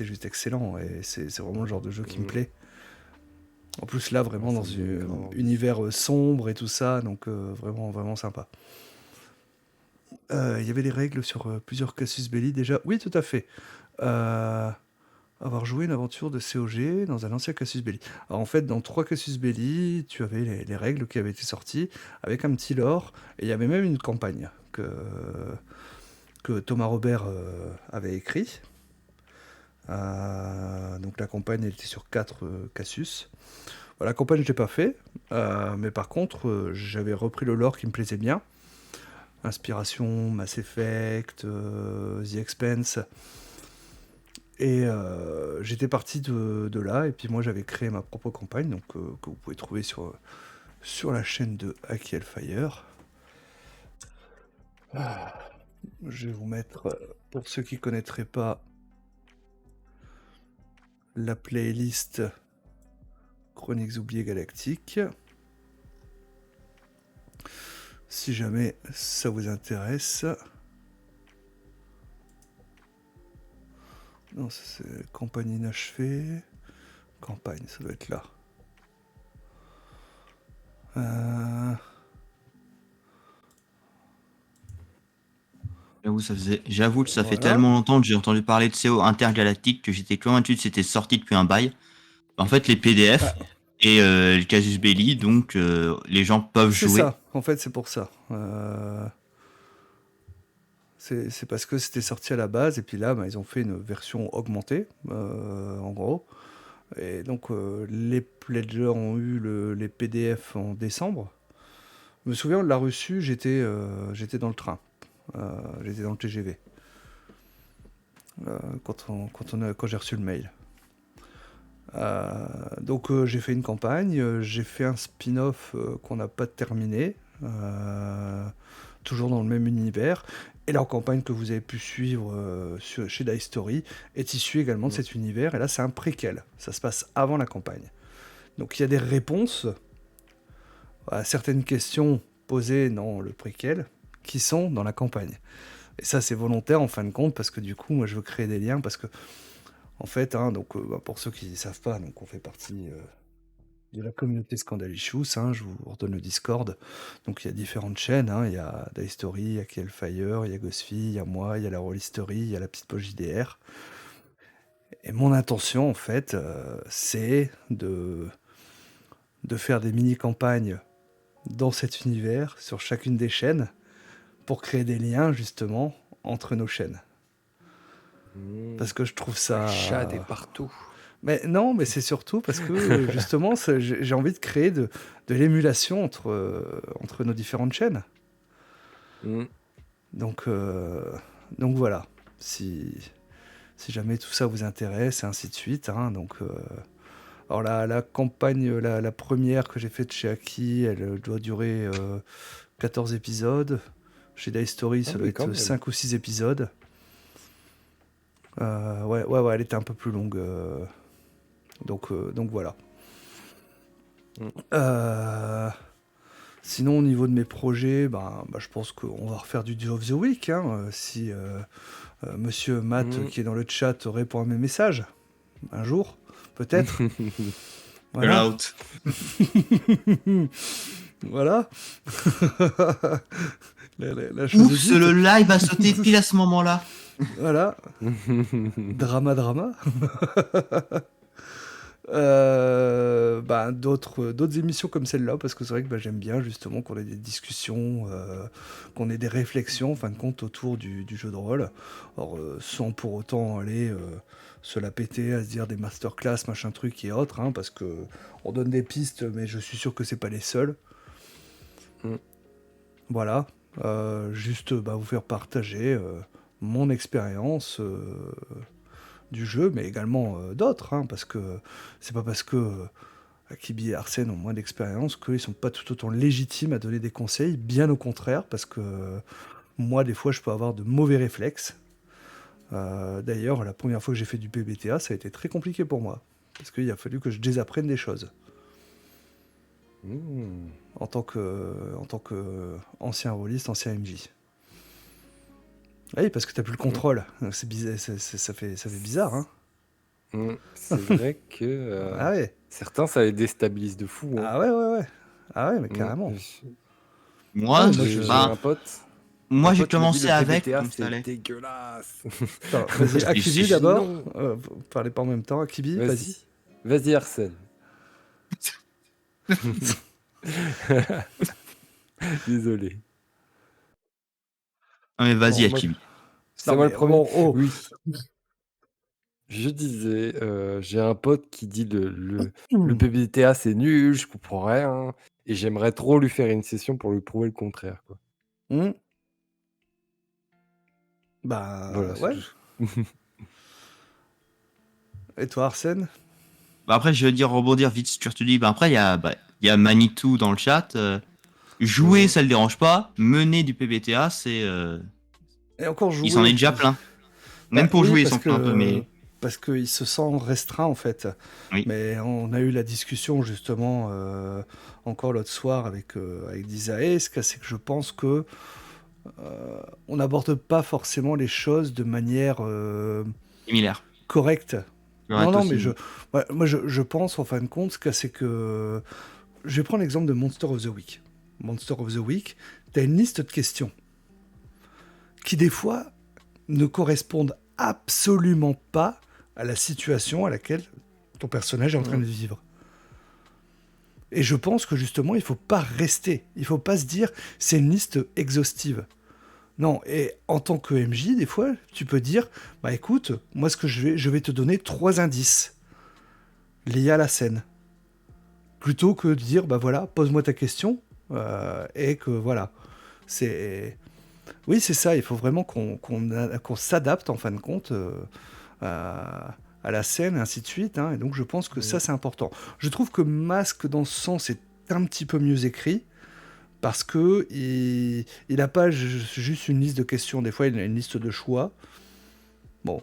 juste excellent et c'est vraiment le genre de jeu qui me plaît. En plus, là, vraiment Ouais, dans ça me donne un grave envie. univers sombre et tout ça, donc vraiment, vraiment sympa. Il y avait les règles sur plusieurs Casus Belli déjà. Oui, tout à fait. Avoir joué une aventure de COG dans un ancien Casus Belli. Alors en fait, dans 3 Casus Belli, tu avais les règles qui avaient été sorties avec un petit lore, et il y avait même une campagne que Thomas Robert avait écrit. Donc la campagne elle était sur 4 Casus. Voilà, la campagne je l'ai pas fait, mais par contre j'avais repris le lore qui me plaisait bien. Inspiration, Mass Effect, The Expanse. Et j'étais parti de là, et puis moi j'avais créé ma propre campagne, donc que vous pouvez trouver sur la chaîne de Hacky Hellfire. Je vais vous mettre, pour ceux qui ne connaîtraient pas, la playlist Chroniques Oubliées Galactiques. Si jamais ça vous intéresse. Non, ça c'est campagne inachevée. Campagne, ça doit être là. J'avoue que ça fait Voilà. tellement longtemps que j'ai entendu parler de CO intergalactique que j'étais convaincu que c'était sorti depuis un bail. En fait, les PDF et le Casus Belli, donc les gens peuvent C'est jouer. ça, en fait c'est pour ça. C'est parce que c'était sorti à la base, et puis là, ils ont fait une version augmentée, en gros. Et donc, les pledgers ont eu les PDF en décembre. Je me souviens, on l'a reçu, j'étais dans le train. J'étais dans le TGV. Quand j'ai reçu le mail. Donc, j'ai fait une campagne, j'ai fait un spin-off qu'on n'a pas terminé. Toujours dans le même univers. Et la campagne que vous avez pu suivre chez Die Story est issue également de cet univers. Et là, c'est un préquel. Ça se passe avant la campagne. Donc, il y a des réponses à certaines questions posées dans le préquel qui sont dans la campagne. Et ça, c'est volontaire en fin de compte parce que du coup, moi, je veux créer des liens parce que, en fait, donc, pour ceux qui ne savent pas, donc on fait partie de la communauté Scandalicious, hein, je vous redonne le Discord. Donc il y a différentes chaînes, hein, il y a Daistory, il y a Killfire, il y a Ghostfy, il y a moi, il y a la Rollistery, il y a la petite poche JDR. Et mon intention, en fait, c'est de faire des mini-campagnes dans cet univers, sur chacune des chaînes, pour créer des liens, justement, entre nos chaînes. Parce que je trouve Le chat est ça... partout. Mais non, mais c'est surtout parce que, justement, j'ai envie de créer de l'émulation entre nos différentes chaînes. Mm. Donc voilà. Si jamais tout ça vous intéresse, et ainsi de suite. Hein, donc, alors la campagne, la première que j'ai faite chez Aki, elle doit durer 14 épisodes. Chez Daistory, ça Ah doit oui, quand être même. 5 ou 6 épisodes. Ouais, elle était un peu plus longue. Donc voilà. Mm. Sinon, au niveau de mes projets, je pense qu'on va refaire du Duo of the Week. Hein, si Monsieur Matt, Mm. qui est dans le chat, répond à mes messages. Un jour, peut-être. Voilà. Out. Voilà. La chose est Oups, dite. le live a sauté pile à ce moment-là. Voilà. Drama. D'autres émissions comme celle-là, parce que c'est vrai que j'aime bien justement qu'on ait des discussions, qu'on ait des réflexions en fin de compte autour du jeu de rôle. Alors, sans pour autant aller se la péter à se dire des masterclass, machin truc et autres, hein, parce que on donne des pistes, mais je suis sûr que c'est pas les seuls. Mm. Voilà. Juste vous faire partager mon expérience du jeu, mais également d'autres, hein, parce que c'est pas parce que Akibi et Arsène ont moins d'expérience qu'ils sont pas tout autant légitimes à donner des conseils, bien au contraire, parce que moi, des fois, je peux avoir de mauvais réflexes. D'ailleurs, la première fois que j'ai fait du PBTA, ça a été très compliqué pour moi, parce qu'il a fallu que je désapprenne des choses. Mm. En tant que ancien rôliste, ancien MJ. Oui, parce que t'as plus le contrôle. C'est bizarre, ça fait bizarre, hein. Mm. C'est vrai que Ah ouais. certains, ça les déstabilise de fou. Hein. Ah ouais. Ah ouais, mais Mm. carrément. Moi, Ah, moi, J'ai je- j'ai bah, un pote. moi un j'ai pote, il m'a dit, commencé le avec, PBTA, donc ça c'est allait. dégueulasse. Attends, vas-y, Je Akibi suis- d'abord. Non. Parlez pas en même temps. Akibi, vas-y. Vas-y, Arsène. Désolé. Ah, mais vas-y, Bon, moi, Akibi. c'est Non, moi mais le premier. bon, oh. Oui. Je disais, j'ai un pote qui dit le PBTA c'est nul, je comprends rien, et j'aimerais trop lui faire une session pour lui prouver le contraire, quoi. Hmm. Voilà, c'est Ouais. tout. Et toi, Arsène? Bah, après, je veux dire, rebondir vite sur tu dis. Bah, après, il y a Manitou dans le chat. Jouer, ça le dérange pas. Mener du PBTA, Et encore jouer. il s'en est déjà plein. Même pour oui, jouer, ils parce s'en plaint un peu, mais. parce qu'il se sent restreint en fait. Oui. Mais on a eu la discussion justement encore l'autre soir avec Disae, c'est que je pense que on n'aborde pas forcément les choses de manière Similaire. correcte. Correct Non, aussi. mais moi je pense en fin de compte c'est que je vais prendre l'exemple de Monster of the Week. Monster of the Week, tu as une liste de questions qui des fois ne correspondent absolument pas à la situation à laquelle ton personnage est en train de vivre. Et je pense que justement, il faut pas rester. Il faut pas se dire c'est une liste exhaustive. Non, et en tant que MJ, des fois, tu peux dire écoute, moi ce que je vais te donner 3 indices liés à la scène. Plutôt que de dire voilà, pose-moi ta question et que voilà. Oui, c'est ça, il faut vraiment qu'on s'adapte en fin de compte à la scène, et ainsi de suite. Hein, et donc je pense que ça, c'est important. Je trouve que Masque, dans ce sens, est un petit peu mieux écrit, parce que il n'a pas juste une liste de questions. Des fois, il a une liste de choix. Bon,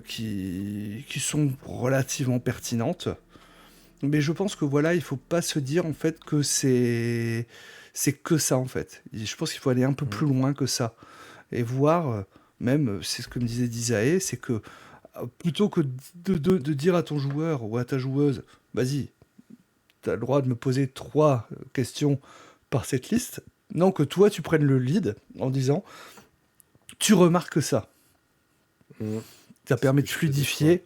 qui sont relativement pertinentes. Mais je pense que voilà, il faut pas se dire en fait que c'est que ça en fait. Je pense qu'il faut aller un peu plus loin que ça et voir même, c'est ce que me disait Disae, c'est que plutôt que de dire à ton joueur ou à ta joueuse vas-y, tu as le droit de me poser 3 questions par cette liste. Non, que toi, tu prennes le lead en disant, tu remarques ça. Mm. Ça C'est permet ce de que je faisais, fluidifier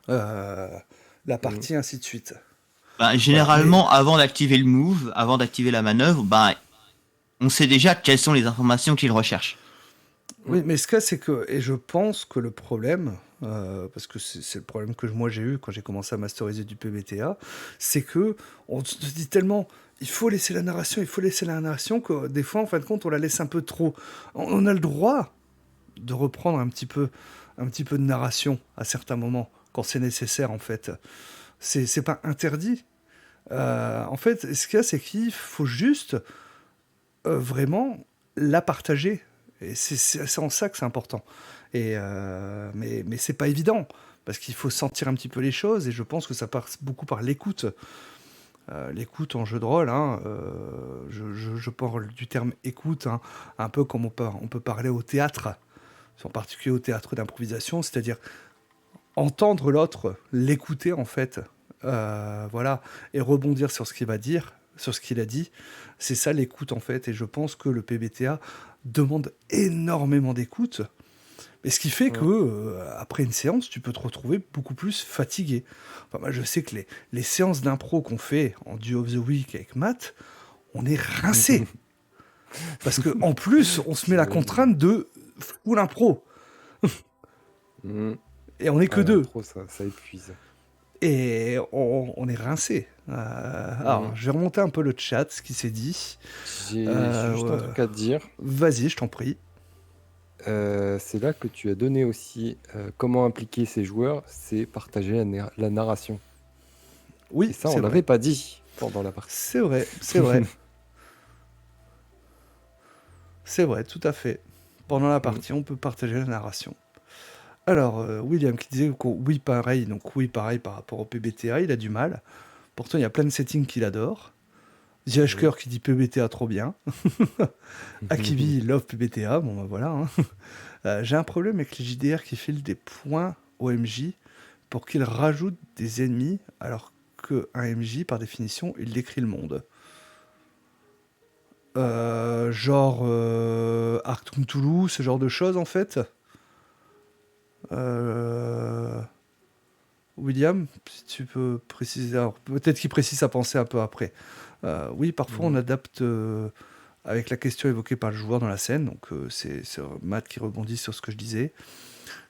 la partie, ainsi de suite. Bah, Voilà. généralement, avant d'activer le move, avant d'activer la manœuvre, bah, on sait déjà quelles sont les informations qu'il recherche. Oui, mais ce cas, c'est que, et je pense que le problème, parce que c'est le problème que moi j'ai eu quand j'ai commencé à masteriser du PBTA, c'est que on se dit tellement, il faut laisser la narration, que des fois, en fin de compte, on la laisse un peu trop. On a le droit de reprendre un petit peu de narration à certains moments, quand c'est nécessaire, en fait. C'est pas interdit. En fait, ce qu'il y a, c'est qu'il faut juste vraiment la partager. Et c'est en ça que c'est important. Mais c'est pas évident, parce qu'il faut sentir un petit peu les choses, et je pense que ça passe beaucoup par l'écoute. L'écoute en jeu de rôle, hein, je parle du terme écoute, hein, un peu comme on peut parler au théâtre, en particulier au théâtre d'improvisation, c'est-à-dire entendre l'autre, l'écouter en fait, voilà, et rebondir sur ce qu'il va dire, sur ce qu'il a dit. C'est ça l'écoute en fait, et je pense que le PBTA demande énormément d'écoute. Et ce qui fait que après une séance, tu peux te retrouver beaucoup plus fatigué. Enfin, moi, je sais que les séances d'impro qu'on fait en Duo of the Week avec Matt, on est rincé. Parce que en plus, on se met la contrainte de full impro. Mm. Et on est que Ah, deux. trop, ça épuise. Et on est rincé. Alors, je vais remonter un peu le chat, ce qui s'est dit. J'ai juste un Ouais. truc à te dire. Vas-y, je t'en prie. C'est là que tu as donné aussi comment impliquer ces joueurs, c'est partager la narration. Et Oui, ça, on c'est l'avait vrai. pas dit pendant la partie. C'est vrai, c'est vrai. C'est vrai, tout à fait. Pendant la partie, on peut partager la narration. Alors, William qui disait que oui, pareil, donc oui, pareil par rapport au PBTA, il a du mal. Pourtant, il y a plein de settings qu'il adore. JHker qui dit PBTA trop bien. Akibi love PBTA, bon ben voilà. Hein. J'ai un problème avec les JDR qui filent des points au MJ pour qu'ils rajoutent des ennemis, alors qu'un MJ, par définition, il décrit le monde. Genre Arctum Toulouse, ce genre de choses en fait. William, si tu peux préciser, alors, peut-être qu'il précise sa pensée un peu après. Oui, parfois on adapte avec la question évoquée par le joueur dans la scène, donc c'est Matt qui rebondit sur ce que je disais.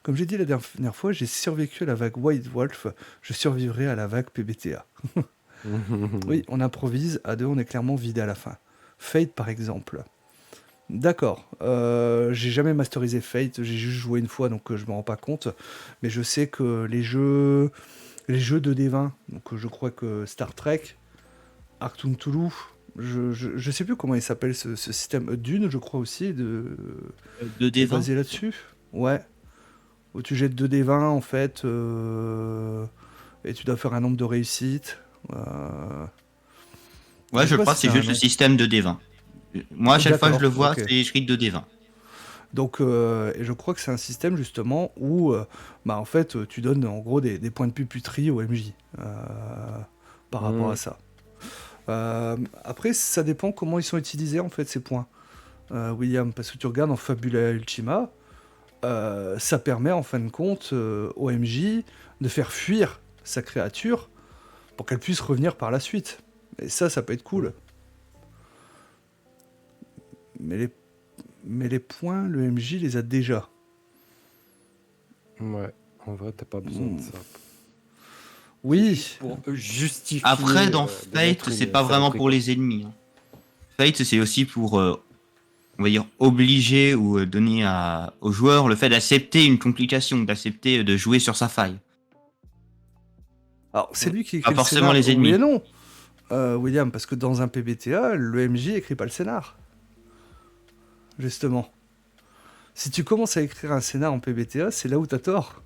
Comme j'ai dit la dernière fois, j'ai survécu à la vague White Wolf, je survivrai à la vague PBTA. Oui, on improvise, à deux on est clairement vidé à la fin. Fate par exemple. D'accord. J'ai jamais masterisé Fate, j'ai juste joué une fois, donc je me rends pas compte. Mais je sais que les jeux 2D20, donc je crois que Star Trek, Arctum Toulouse, je sais plus comment il s'appelle ce système. Dune, je crois aussi, est 2D20. basé là-dessus. Ouais. Où tu jettes 2D20 en fait, et tu dois faire un nombre de réussites. Ouais, sais je pas crois si que c'est un juste le nom. système de D20. Moi, à chaque fois que je le vois, ok. c'est écrit 2D20. Donc, et je crois que c'est un système justement où, en fait, tu donnes en gros des points de puputerie au MJ par rapport à ça. Après, ça dépend comment ils sont utilisés en fait ces points, William, parce que tu regardes en Fabula Ultima, ça permet en fin de compte au MJ de faire fuir sa créature pour qu'elle puisse revenir par la suite. Et ça peut être cool. Mais les points, le MJ les a déjà. Ouais, en vrai, t'as pas besoin de ça. Oui, Pour justifier. Après, dans de Fate, mettre c'est une pas vraiment saloperie, pour quoi. les ennemis. Hein. Fate, c'est aussi pour, on va dire, obliger ou donner au joueur le fait d'accepter une complication, d'accepter de jouer sur sa faille. alors c'est lui qui Pas écrit le forcément scénar, les oui et ennemis. non, William, parce que dans un PBTA, le MJ écrit pas le scénar, justement. Si tu commences à écrire un scénar en PBTA, c'est là où t'as tort.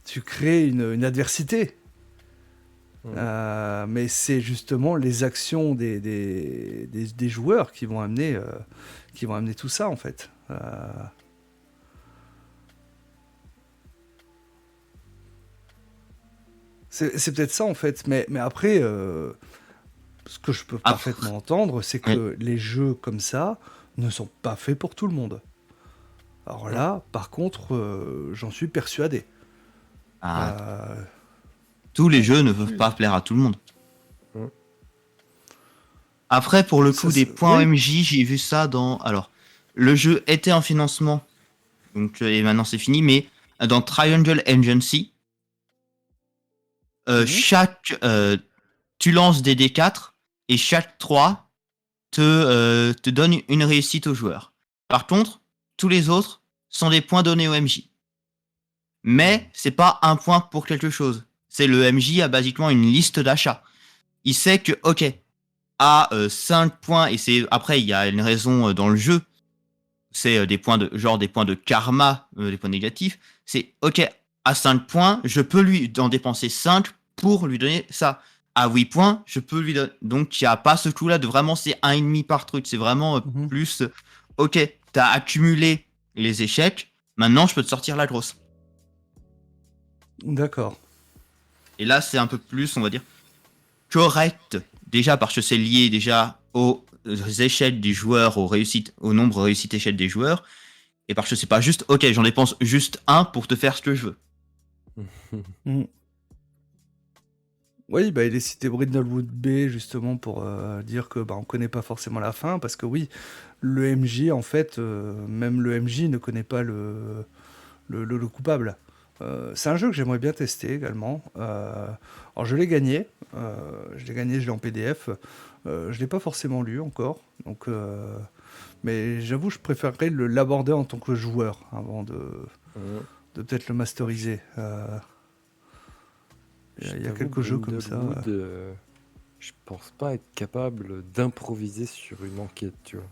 Tu crées une adversité. Mais c'est justement les actions des joueurs qui vont amener tout ça en fait. C'est peut-être ça en fait, mais après, ce que je peux Après- parfaitement entendre, c'est que les jeux comme ça ne sont pas faits pour tout le monde. Alors là, par contre, j'en suis persuadé. Ah, Euh, tous les jeux ne peuvent pas plaire à tout le monde. Mm. Après, pour le Ça, coup des c'est- points oui. OMJ, j'ai vu ça dans... Alors, le jeu était en financement, donc et maintenant c'est fini, mais dans Triangle Agency, Mhm. tu lances des D4 et chaque 3 te donne une réussite au joueur. Par contre, tous les autres sont des points donnés au MJ. Mais c'est pas un point pour quelque chose. C'est le MJ a basiquement une liste d'achats. Il sait que, ok, à 5 points, et c'est après il y a une raison dans le jeu, c'est des points de genre des points de karma, des points négatifs. C'est ok, à 5 points, je peux lui en dépenser 5 pour lui donner ça. À 8 points, je peux lui donner. Donc il n'y a pas ce coup-là de vraiment c'est 1,5 par truc. C'est vraiment Mhm. plus ok, t'as accumulé les échecs, maintenant je peux te sortir la grosse. D'accord. Et là c'est un peu plus, on va dire, correct. Déjà parce que c'est lié déjà aux échecs des joueurs, au nombre de réussites échecs des joueurs. Et parce que c'est pas juste, ok, j'en dépense juste un pour te faire ce que je veux. Mhm. Oui, bah, il est cité Brindlewood Bay justement pour dire que on connaît pas forcément la fin, parce que oui, le MJ, en fait, même le MJ ne connaît pas le coupable. C'est un jeu que j'aimerais bien tester également. Alors je l'ai gagné, je l'ai en PDF. Je l'ai pas forcément lu encore, donc, mais j'avoue, je préférerais l'aborder en tant que joueur avant de peut-être le masteriser. Il y a Je quelques t'avoue, jeux comme ça. Brindlewood, je pense pas être capable d'improviser sur une enquête, tu vois.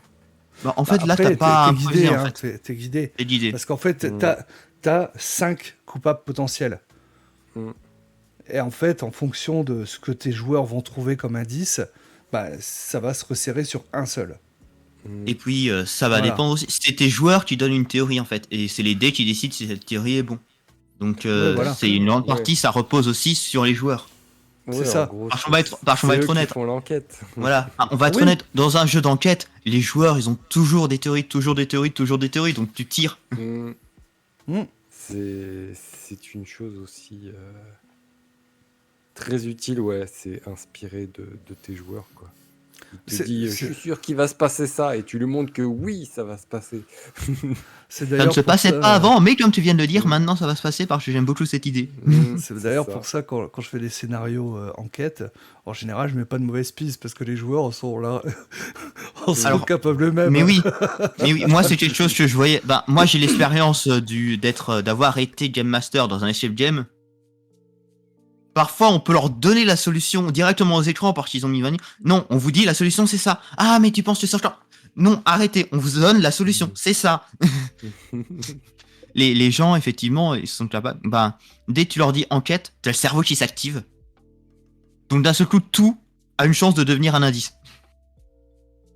Bah, en Bah, fait, là, après, t'as pas t'es improvisé, guidé, en hein, fait. t'es guidé. C'est l'idée. Parce qu'en fait, Mm. t'as 5 coupables potentiels. Mm. Et en fait, en fonction de ce que tes joueurs vont trouver comme indice, bah, ça va se resserrer sur un seul. Mm. Et puis, ça va Voilà. dépendre aussi. C'est tes joueurs qui donnent une théorie, en fait. Et c'est les dés qui décident si cette théorie est bon. Donc, Ouais, voilà. c'est une grande Ouais. partie, ça repose aussi sur les joueurs. C'est Ouais, ça. en gros, Parce qu'on va c'est être eux qui honnête. font l'enquête. Voilà. Ah, on va être Oui. honnête. Dans un jeu d'enquête, les joueurs, ils ont toujours des théories, toujours des théories, toujours des théories. Donc, tu tires. Mm. Mm. C'est une chose aussi très utile, ouais, c'est inspiré de tes joueurs, quoi. Il te C'est- dit, je c'est- suis sûr qu'il va se passer ça, et tu lui montres que oui, ça va se passer. C'est Ça ne d'ailleurs se pour passait ça. pas avant, mais comme tu viens de le dire, Mm. maintenant ça va se passer parce que j'aime beaucoup cette idée. C'est d'ailleurs pour ça quand je fais des scénarios enquête, en général, je mets pas de mauvaises pistes parce que les joueurs sont là, en sont Alors, capables eux-mêmes. Mais oui, moi c'est quelque chose que je voyais. Ben, moi j'ai l'expérience d'avoir été Game Master dans un escape game. Parfois on peut leur donner la solution directement aux écrans parce qu'ils ont mis vanille. Non, on vous dit la solution c'est ça. Ah mais tu penses que ça change. Non, arrêtez, on vous donne la solution, c'est ça. Les gens effectivement ils sont capables. Ben, dès que tu leur dis enquête, t'as le cerveau qui s'active. Donc d'un seul coup tout a une chance de devenir un indice.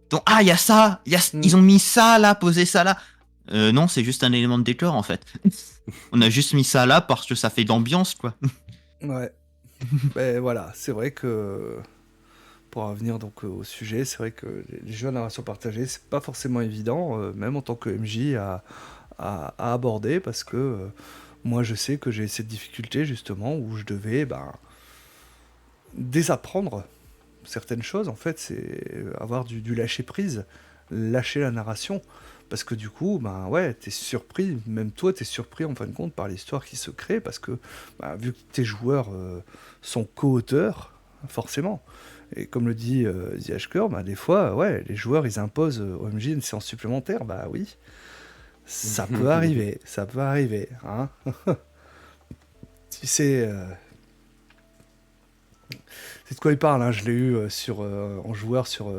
Donc, ah, il y a ça, ils ont mis ça là, posé ça là. Non, c'est juste un élément de décor en fait. On a juste mis ça là parce que ça fait d'ambiance quoi. Ouais. Ben voilà, c'est vrai que pour en revenir donc au sujet, c'est vrai que les jeux à narration partagée, c'est pas forcément évident, même en tant que MJ à aborder, parce que moi je sais que j'ai cette difficulté justement où je devais désapprendre certaines choses. En fait, c'est avoir du lâcher prise, lâcher la narration. Parce que du coup, ouais, t'es surpris, même toi, t'es surpris en fin de compte par l'histoire qui se crée, parce que vu que tes joueurs sont co-auteurs, forcément. Et comme le dit The Ashker, des fois, ouais, les joueurs, ils imposent au MJ une séance supplémentaire. Bah oui, ça peut arriver, ça peut arriver. Hein. Tu sais, c'est de quoi il parle, hein, je l'ai eu en joueur sur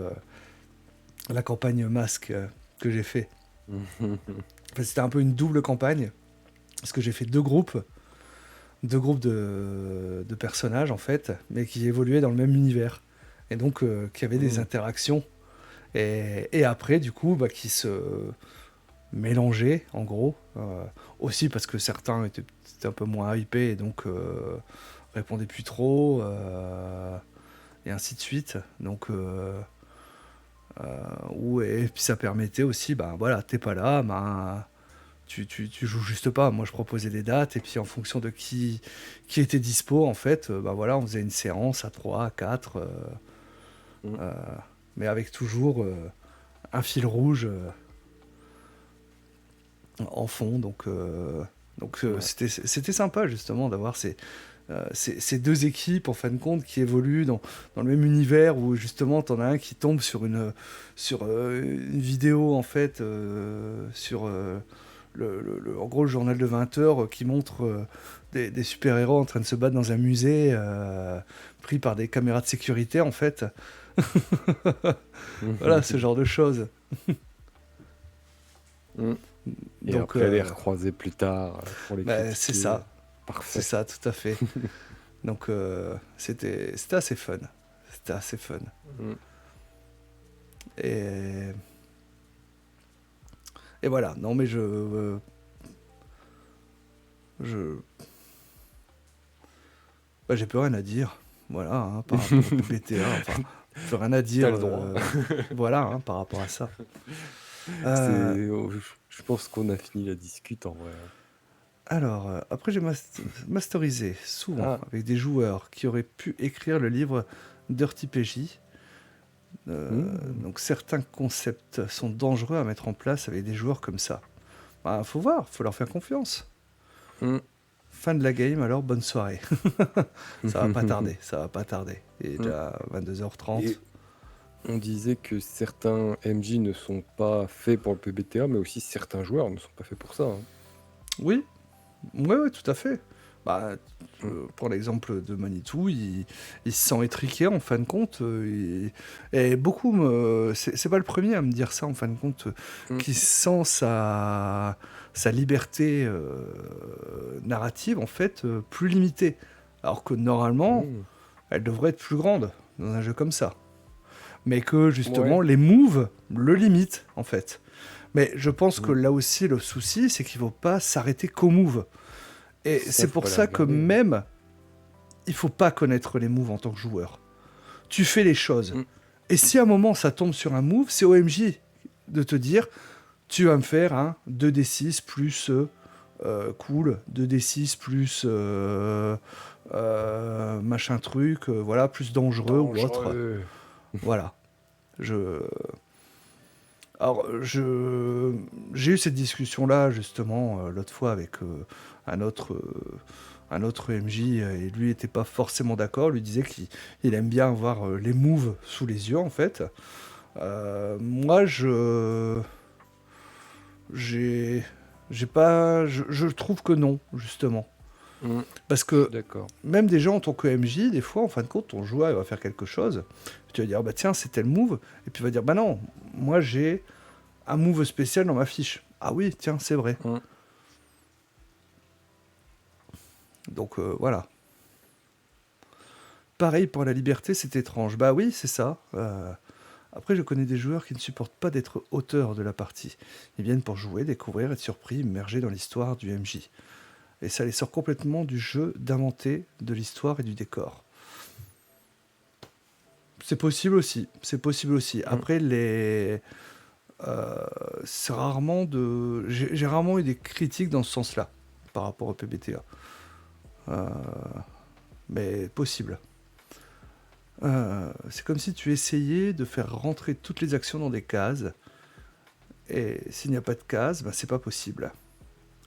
la campagne Masque que j'ai fait. Enfin, c'était un peu une double campagne, parce que j'ai fait deux groupes de personnages en fait, mais qui évoluaient dans le même univers, et donc qui avaient des interactions, et après du coup qui se mélangés, en gros. Aussi parce que certains étaient un peu moins hypés et donc répondaient plus trop, et ainsi de suite. Donc, et puis ça permettait aussi, ben voilà, t'es pas là, ben, tu joues juste pas. Moi, je proposais des dates, et puis en fonction de qui était dispo, en fait, ben voilà, on faisait une séance à 3, à 4, Mm. mais avec toujours un fil rouge en fond. Donc Ouais. c'était sympa, justement, d'avoir ces deux équipes, en fin de compte, qui évoluent dans le même univers, où justement t'en as un qui tombe sur une vidéo, en fait, sur en gros le journal de 20 heures, qui montre des super-héros en train de se battre dans un musée, pris par des caméras de sécurité, en fait. Voilà, ce genre de choses. Mm. Et Donc, après les recroiser plus tard pour les bah, c'est critiquer. ça, c'est Parfait. ça, tout à fait. Donc c'était assez fun. C'était assez fun. Mm. Et, et voilà, non mais j'ai plus rien à dire. Voilà, hein, par rapport au PBTA. Enfin, plus rien à dire. T'as le droit. Voilà, hein, par rapport à ça. Euh, Je pense qu'on a fini la discute en vrai. alors, après j'ai masterisé souvent Ah. avec des joueurs qui auraient pu écrire le livre Dirty PJ. Donc certains concepts sont dangereux à mettre en place avec des joueurs comme ça. Bah, faut voir, faut leur faire confiance. Mm. Fin de la game, alors bonne soirée. Ça va pas tarder, ça va pas tarder. Il est déjà 22h30. Et on disait que certains MJ ne sont pas faits pour le PBTA, mais aussi certains joueurs ne sont pas faits pour ça. Hein. Oui, ouais, tout à fait. Bah, pour l'exemple de Manitou, il se sent étriqué en fin de compte. Et beaucoup c'est pas le premier à me dire ça en fin de compte, qui sent sa liberté narrative en fait plus limitée. Alors que normalement, elle devrait être plus grande dans un jeu comme ça. Mais que justement, Ouais. les moves le limitent en fait. Mais je pense que là aussi, le souci, c'est qu'il ne faut pas s'arrêter qu'aux moves. Et Ça, c'est faut pour pas les ça que regarder. même, il faut pas connaître les moves en tant que joueur. Tu fais les choses. Mm. Et si à un moment ça tombe sur un move, c'est au MJ de te dire, tu vas me faire un 2d6 plus cool, 2d6 plus machin truc, voilà, plus dangereux ou autre. Dangereux. Voilà. Alors, j'ai eu cette discussion-là, justement, l'autre fois avec un autre MJ, et lui n'était pas forcément d'accord. Lui disait qu'il aime bien avoir les moves sous les yeux, en fait. Moi, je trouve que non, justement. Parce Je que suis d'accord. même des gens en tant que MJ, des fois, en fin de compte, ton joueur il va faire quelque chose. Tu vas dire, bah tiens, c'est tel move. Et puis il va dire, bah non, moi j'ai un move spécial dans ma fiche. Ah oui, tiens, c'est vrai. Donc voilà. Pareil pour la liberté, c'est étrange. Bah oui, c'est ça. Après, je connais des joueurs qui ne supportent pas d'être auteurs de la partie. Ils viennent pour jouer, découvrir, être surpris, immergés dans l'histoire du MJ. Et ça les sort complètement du jeu d'inventer de l'histoire et du décor. C'est possible aussi. C'est possible aussi. Après, c'est rarement j'ai rarement eu des critiques dans ce sens-là par rapport au PBTA. Mais possible. C'est comme si tu essayais de faire rentrer toutes les actions dans des cases. Et s'il n'y a pas de cases, bah, c'est pas possible.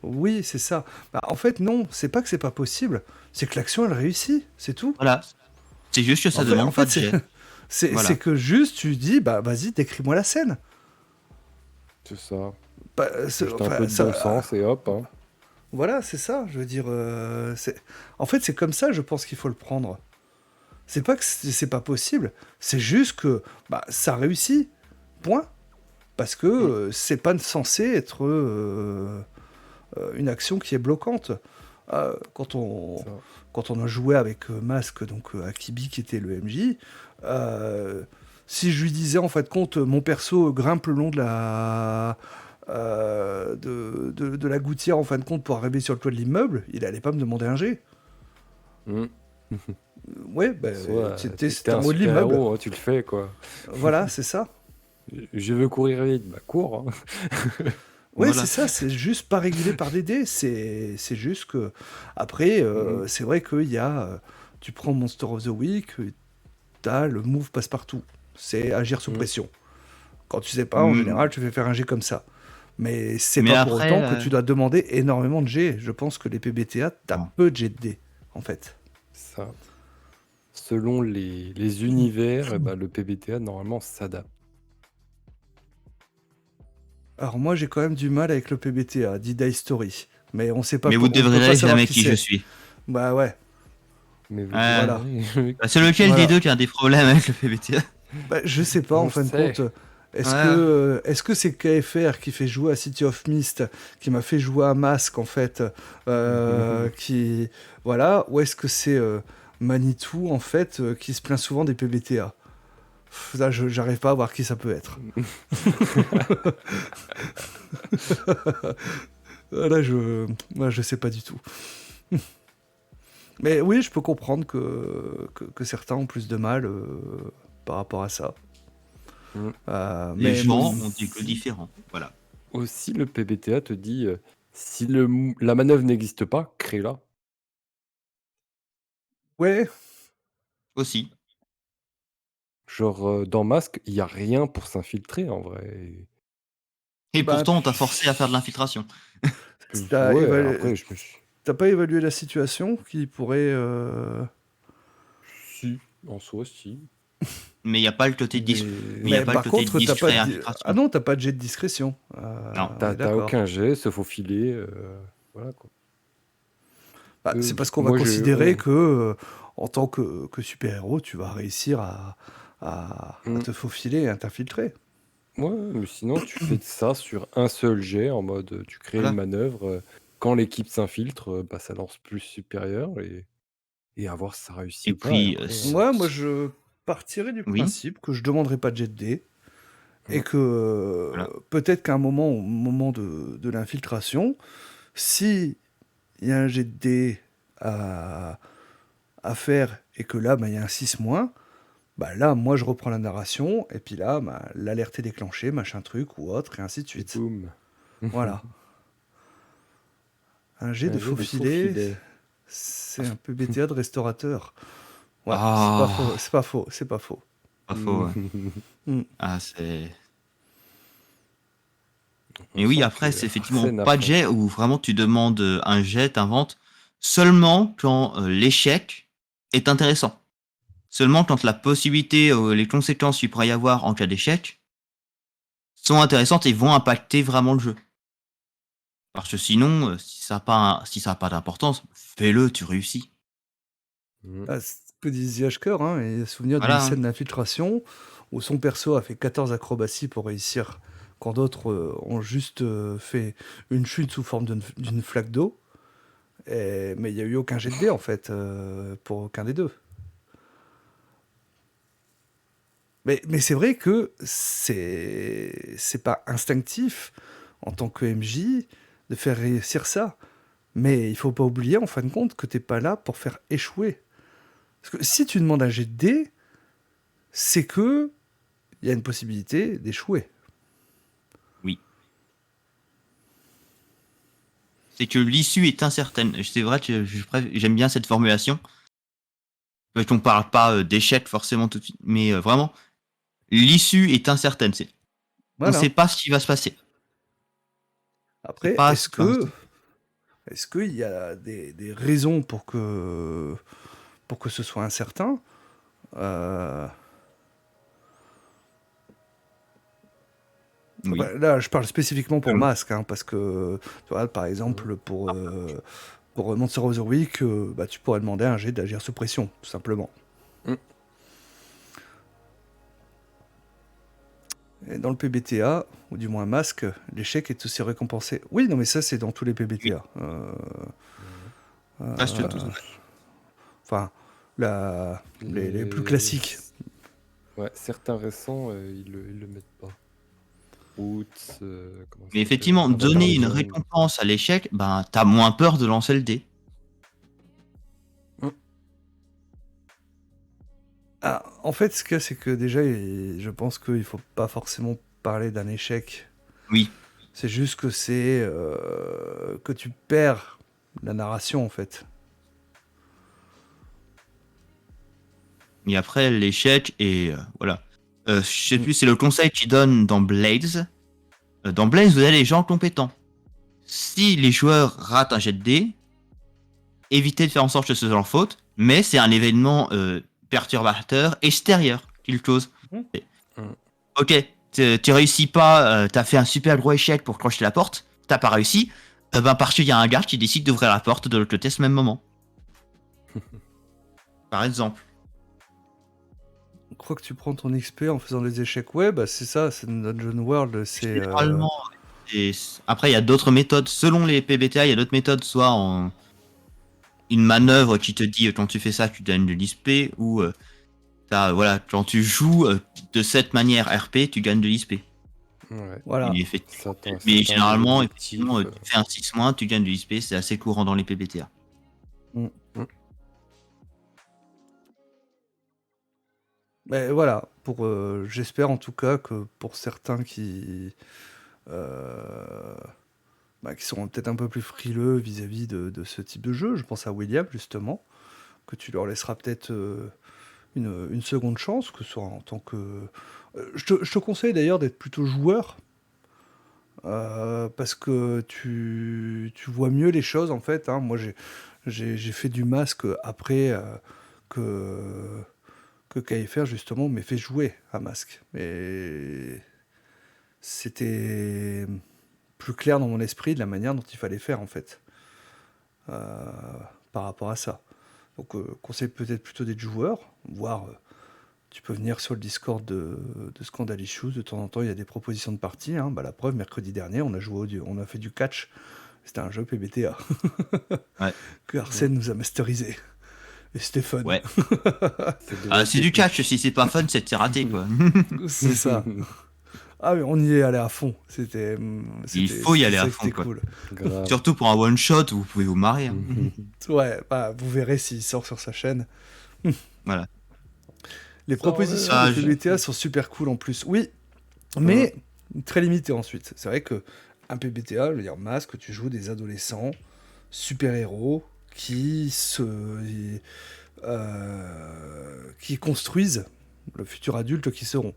Oui, c'est ça. Bah, en fait, non, c'est pas que c'est pas possible, c'est que l'action elle réussit, c'est tout. Voilà. C'est juste que ça demande pas de jet. c'est Voilà. que juste tu dis, bah vas-y, décris-moi la scène. C'est ça. Bah, Juste un peu de bon sens et hop. Hein. Voilà, c'est ça, je veux dire. En fait, c'est comme ça, je pense qu'il faut le prendre. C'est pas que c'est pas possible, c'est juste que bah, ça réussit, point. Parce que c'est pas censé être une action qui est bloquante. Quand on a joué avec Masque, donc Akibi qui était le MJ, si je lui disais en fait compte, mon perso grimpe le long de de la gouttière en fin de compte pour arriver sur le toit de l'immeuble, il allait pas me demander un G. Mm. Ouais, ben, Soit c'était t'es en un haut de l'immeuble. super-héros, hein, tu le fais, quoi. Voilà, c'est ça. Je veux courir vite, bah cours, hein. Ouais, Voilà. c'est ça, c'est juste pas régulé par des dés, c'est juste que... Après, c'est vrai qu'il y a... tu prends Monster of the Week, t'as le move passe-partout. C'est agir sous Mm. pression. Quand tu sais pas, en Mm. général, tu fais faire un G comme ça. Mais c'est Mais pas pour après, autant que tu dois demander énormément de G. Je pense que les PBTA, t'as Non. peu de G de dés, en fait. Ça. Selon les univers, eh ben, le PBTA, normalement, s'adapte. Alors moi, j'ai quand même du mal avec le PBTA, D-Die Story. Mais on sait pas, mais vous on peut pas devrez savoir jamais qui qui je c'est. suis. Bah ouais, Mais vous voilà. devrez- Bah, c'est lequel Voilà. des deux qui a des problèmes avec le PBTA? Bah, je sais pas, On en fin de sait. compte. Ouais. Est-ce que c'est KFR qui fait jouer à City of Mist, qui m'a fait jouer à Mask, en fait, qui... Voilà, ou est-ce que c'est Manitou, en fait, qui se plaint souvent des PBTA? Là, j'arrive pas à voir qui ça peut être. Là, je sais pas du tout. Mais oui, je peux comprendre que certains ont plus de mal par rapport à ça. Mm. Les Mais gens bon, ont des que différents. Voilà. Aussi, le PBTA te dit, si la manœuvre n'existe pas, crée-la. ouais, Aussi. Genre, dans Mask, il n'y a rien pour s'infiltrer, en vrai. Et bah, pourtant, on t'a forcé à faire de l'infiltration. t'as Ouais, évalué- après, je me suis... t'as pas évalué la situation qui pourrait... Si, en soi, si. Mais il n'y a pas le côté Mais, mais y a Mais pas le par côté contre, t'as pas discret de... infiltration. Ah non, t'as pas de jet de discrétion. Non. On est t'as d'accord. aucun jet, se faufiler, voilà, quoi. Bah, c'est parce qu'on va Moi, considérer que, en tant que super-héros, tu vas réussir à Mm. te faufiler et à t'infiltrer. Ouais, mais sinon, tu fais ça sur un seul jet, en mode, tu crées Voilà. une manœuvre, quand l'équipe s'infiltre, bah, ça lance plus supérieur, et à voir si ça réussit Et ou pas. puis, Et après, Ouais, moi, je partirais du oui, principe que je demanderai pas de jet de dés et Mm. que voilà. peut-être qu'à un moment, au moment de l'infiltration, si il y a un jet de dés à faire et que là, bah, il y a un 6 moins, bah là, moi, je reprends la narration et puis là, bah, l'alerte est déclenchée, machin truc ou autre, et ainsi de et suite. boum. Voilà. Un jet Un de jet de faufilet, faufilet. c'est un peu BTA de restaurateur. Ouais, c'est Ah, pas faux, c'est pas faux, c'est pas faux. pas faux. Ouais. Mm. Ah, c'est. On Et oui, sent après, que c'est effectivement Arsène pas de apprend. jet où vraiment tu demandes un jet, t'inventes seulement quand l'échec est intéressant. Seulement quand la possibilité, les conséquences qu'il pourrait y avoir en cas d'échec sont intéressantes et vont impacter vraiment le jeu. Parce que sinon, si ça a pas d'importance, fais-le, tu réussis. Mm. Ah, c'est ce que disait Ashker, hein, et souvenir d'une Voilà. scène d'infiltration où son perso a fait 14 acrobaties pour réussir, quand d'autres ont juste fait une chute sous forme d'une flaque d'eau. Mais il n'y a eu aucun jet de dés, en fait, pour aucun des deux. Mais c'est vrai que c'est pas instinctif en tant que MJ de faire réussir ça. Mais il faut pas oublier en fin de compte que t'es pas là pour faire échouer. Parce que si tu demandes un jet de dés, c'est que il y a une possibilité d'échouer. Oui. C'est que l'issue est incertaine. C'est vrai que j'aime bien cette formulation. Parce qu'on parle pas d'échec forcément tout de suite, mais vraiment, l'issue est incertaine. On ne Voilà. sait pas ce qui va se passer. C'est Après, pas. est-ce qu'il y a des raisons pour que ce soit incertain? Oui. Bah, là, je parle spécifiquement pour Euh. Mask, hein, parce que, tu vois, par exemple, pour Monster of the Week, bah, tu pourrais demander un jet d'agir sous pression, tout simplement. Mm. Et dans le PBTA, ou du moins Mask, l'échec est aussi récompensé. Oui, non, mais ça, c'est dans tous les PBTA. Ah, je te tout. Enfin, les plus classiques. Ouais, certains récents, ils le mettent pas. Roots, comment ça Mais s'appelle? effectivement, Avatar donner une Legend. récompense à l'échec, ben, t'as moins peur de lancer le dé. Ah, en fait, ce qu'il y a, c'est que déjà, je pense qu'il faut pas forcément parler d'un échec. Oui. C'est juste que c'est que tu perds la narration, en fait. Et après, l'échec, et voilà. Je sais plus, c'est le conseil qu'ils donnent dans Blades. Dans Blades, vous avez les gens compétents. Si les joueurs ratent un jet de dés, évitez de faire en sorte que ce soit leur faute, mais c'est un événement perturbateur extérieur qu'il cause. Mhm. Ok, tu réussis pas, t'as fait un super gros échec pour crocheter la porte, t'as pas réussi, ben parce qu'il y a un garde qui décide d'ouvrir la porte de l'autre côté à ce même moment. Par exemple. Je crois que tu prends ton XP en faisant des échecs. Ouais, bah c'est ça, c'est Dungeon World, c'est... Généralement, et après il y a d'autres méthodes, selon les PBTA, il y a d'autres méthodes, soit en une manœuvre qui te dit quand tu fais ça tu gagnes de l'XP, ou voilà, quand tu joues de cette manière RP, tu gagnes de l'XP. Ouais. Voilà. Mais, effectivement, Certains- mais certains généralement, objectifs, effectivement, tu fais un 6-, tu gagnes de l'XP, c'est assez courant dans les PBTA. Mais voilà, j'espère en tout cas que pour certains qui sont peut-être un peu plus frileux vis-à-vis de ce type de jeu, je pense à William justement, que tu leur laisseras peut-être une seconde chance, que ce soit en tant que... je te conseille d'ailleurs d'être plutôt joueur, parce que tu vois mieux les choses en fait, hein. Moi j'ai fait du masque après que KFR justement m'ait fait jouer à masque. Et c'était plus clair dans mon esprit de la manière dont il fallait faire en fait, par rapport à ça. Donc conseil peut-être plutôt d'être joueur, voire tu peux venir sur le Discord de Scandal Issues, de temps en temps il y a des propositions de partie, hein. Bah, la preuve, mercredi dernier on a fait du catch, c'était un jeu PBTA Ouais. que Arsène nous a masterisé. Et c'était fun. Ouais. devait C'est être du catch, épique. si c'est pas fun, c'est raté quoi. C'est ça. Ah mais on y est allé à fond. Il faut y aller à ça que fond, c'était quoi. cool. Grave. Surtout pour un one shot, vous pouvez vous marrer. Hein. Ouais, bah, vous verrez s'il sort sur sa chaîne. Voilà. Les propositions Ah, de PBTA sont super cool en plus. Oui, mais très limitées ensuite. C'est vrai que un PBTA, je veux dire masque, tu joues des adolescents super-héros qui construisent le futur adulte qui seront.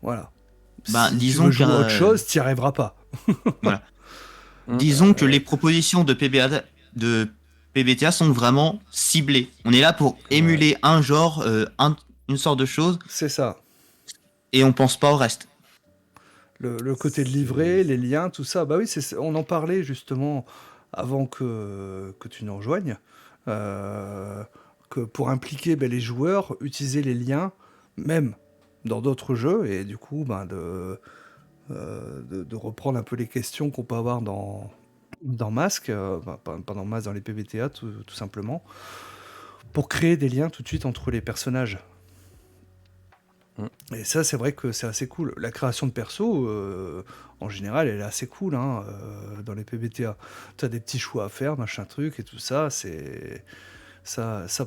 Voilà. Ben, si disons tu veux jouer que- autre chose, t'y arriveras pas. Disons que les propositions de PBTA sont vraiment ciblées. On est là pour émuler un genre, une sorte de chose, C'est ça. et on pense pas au reste. Le côté de livret, les liens, tout ça. Bah oui, on en parlait justement avant que tu nous rejoignes. Que pour impliquer les joueurs, utiliser les liens, même dans d'autres jeux, et du coup, de reprendre un peu les questions qu'on peut avoir dans Mask, pas dans Mask, dans les PBTA, tout simplement, pour créer des liens tout de suite entre les personnages. Et ça, c'est vrai que c'est assez cool. La création de perso, en général, elle est assez cool, hein, dans les PBTA. Tu as des petits choix à faire, machin truc, et tout ça, c'est...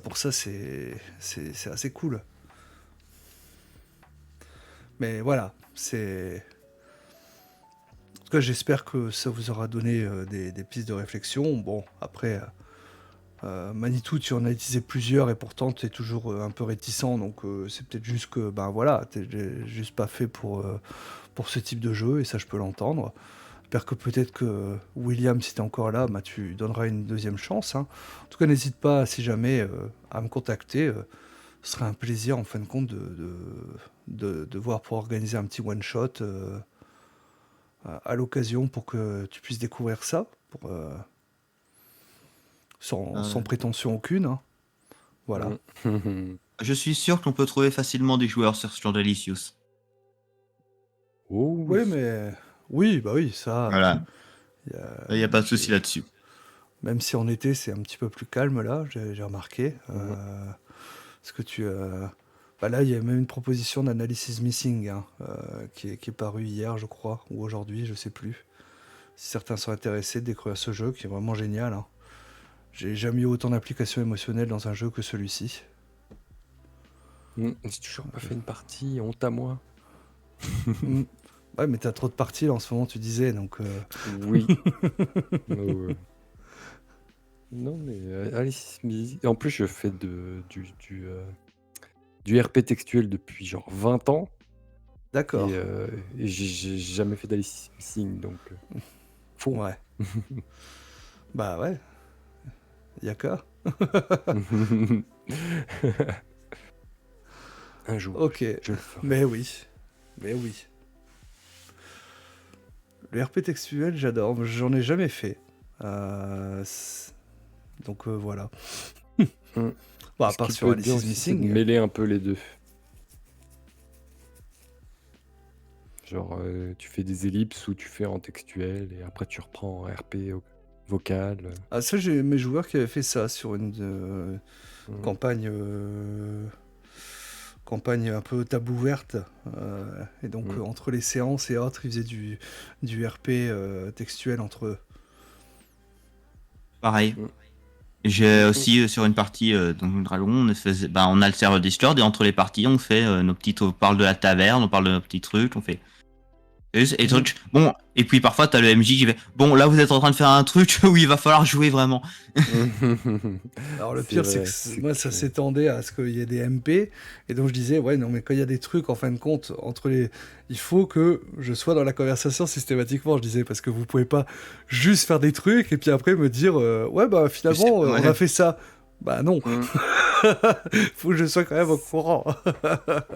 Pour ça, c'est assez cool. Mais voilà, c'est... En tout cas, j'espère que ça vous aura donné des pistes de réflexion. Bon, après... Manitou, tu en as utilisé plusieurs et pourtant tu es toujours un peu réticent, donc c'est peut-être juste que t'es juste pas fait pour ce type de jeu, et ça je peux l'entendre. J'espère que peut-être que William, si t'es encore là, tu donneras une deuxième chance, hein. En tout cas, n'hésite pas, si jamais, à me contacter. Ce serait un plaisir en fin de compte de voir pour organiser un petit one shot à l'occasion pour que tu puisses découvrir ça. Sans prétention aucune, hein. Voilà. Je suis sûr qu'on peut trouver facilement des joueurs sur Scandalicious. Oh, Oui, mais... Oui, bah oui, ça... Voilà, y a- il n'y a pas de souci là-dessus. Même si en été, c'est un petit peu plus calme, là, j'ai remarqué. Parce que Bah là, il y a même une proposition d'analysis missing hein, qui est parue hier, je crois, ou aujourd'hui, je sais plus. Si certains sont intéressés de découvrir ce jeu, qui est vraiment génial. Hein. J'ai jamais eu autant d'implication émotionnelle dans un jeu que celui-ci. J'ai toujours pas fait une partie, honte à moi. Mm. Ouais, mais t'as trop de parties là, en ce moment, tu disais, donc... Oui. Non, mais Alice Smith. En plus, je fais du RP textuel depuis genre 20 ans D'accord. et j'ai jamais fait d'Alice Missing, donc faut. Ouais. Bah ouais. Y'a qu'à. Un jour, Ok. je le ferai. Mais oui. Mais oui. Le RP textuel, j'adore. J'en ai jamais fait. Donc voilà. Bon, à Ce part qui sur peut être bien Alice aussi, c'est de Missing. mêler un peu les deux. Genre, tu fais des ellipses ou tu fais en textuel et après tu reprends en RP vocal. Ah, ça, j'ai mes joueurs qui avaient fait ça sur une campagne un peu table ouverte. Et donc, entre les séances et autres, ils faisaient du RP textuel entre eux. Pareil. J'ai aussi sur une partie Donjons et Dragons, on a le serveur Discord et entre les parties, on fait on parle de la taverne, on parle de nos petits trucs, on fait. Et trucs. Bon, et puis parfois t'as le MJ qui fait bon là vous êtes en train de faire un truc où il va falloir jouer vraiment. Alors le pire, c'est que moi, ça s'étendait à ce qu'il y ait des MP, et donc je disais, ouais, non, mais quand il y a des trucs, en fin de compte, il faut que je sois dans la conversation systématiquement, je disais, parce que vous pouvez pas juste faire des trucs, et puis après me dire, ouais, bah finalement, on a fait ça. Bah non. Faut que je sois quand même au courant.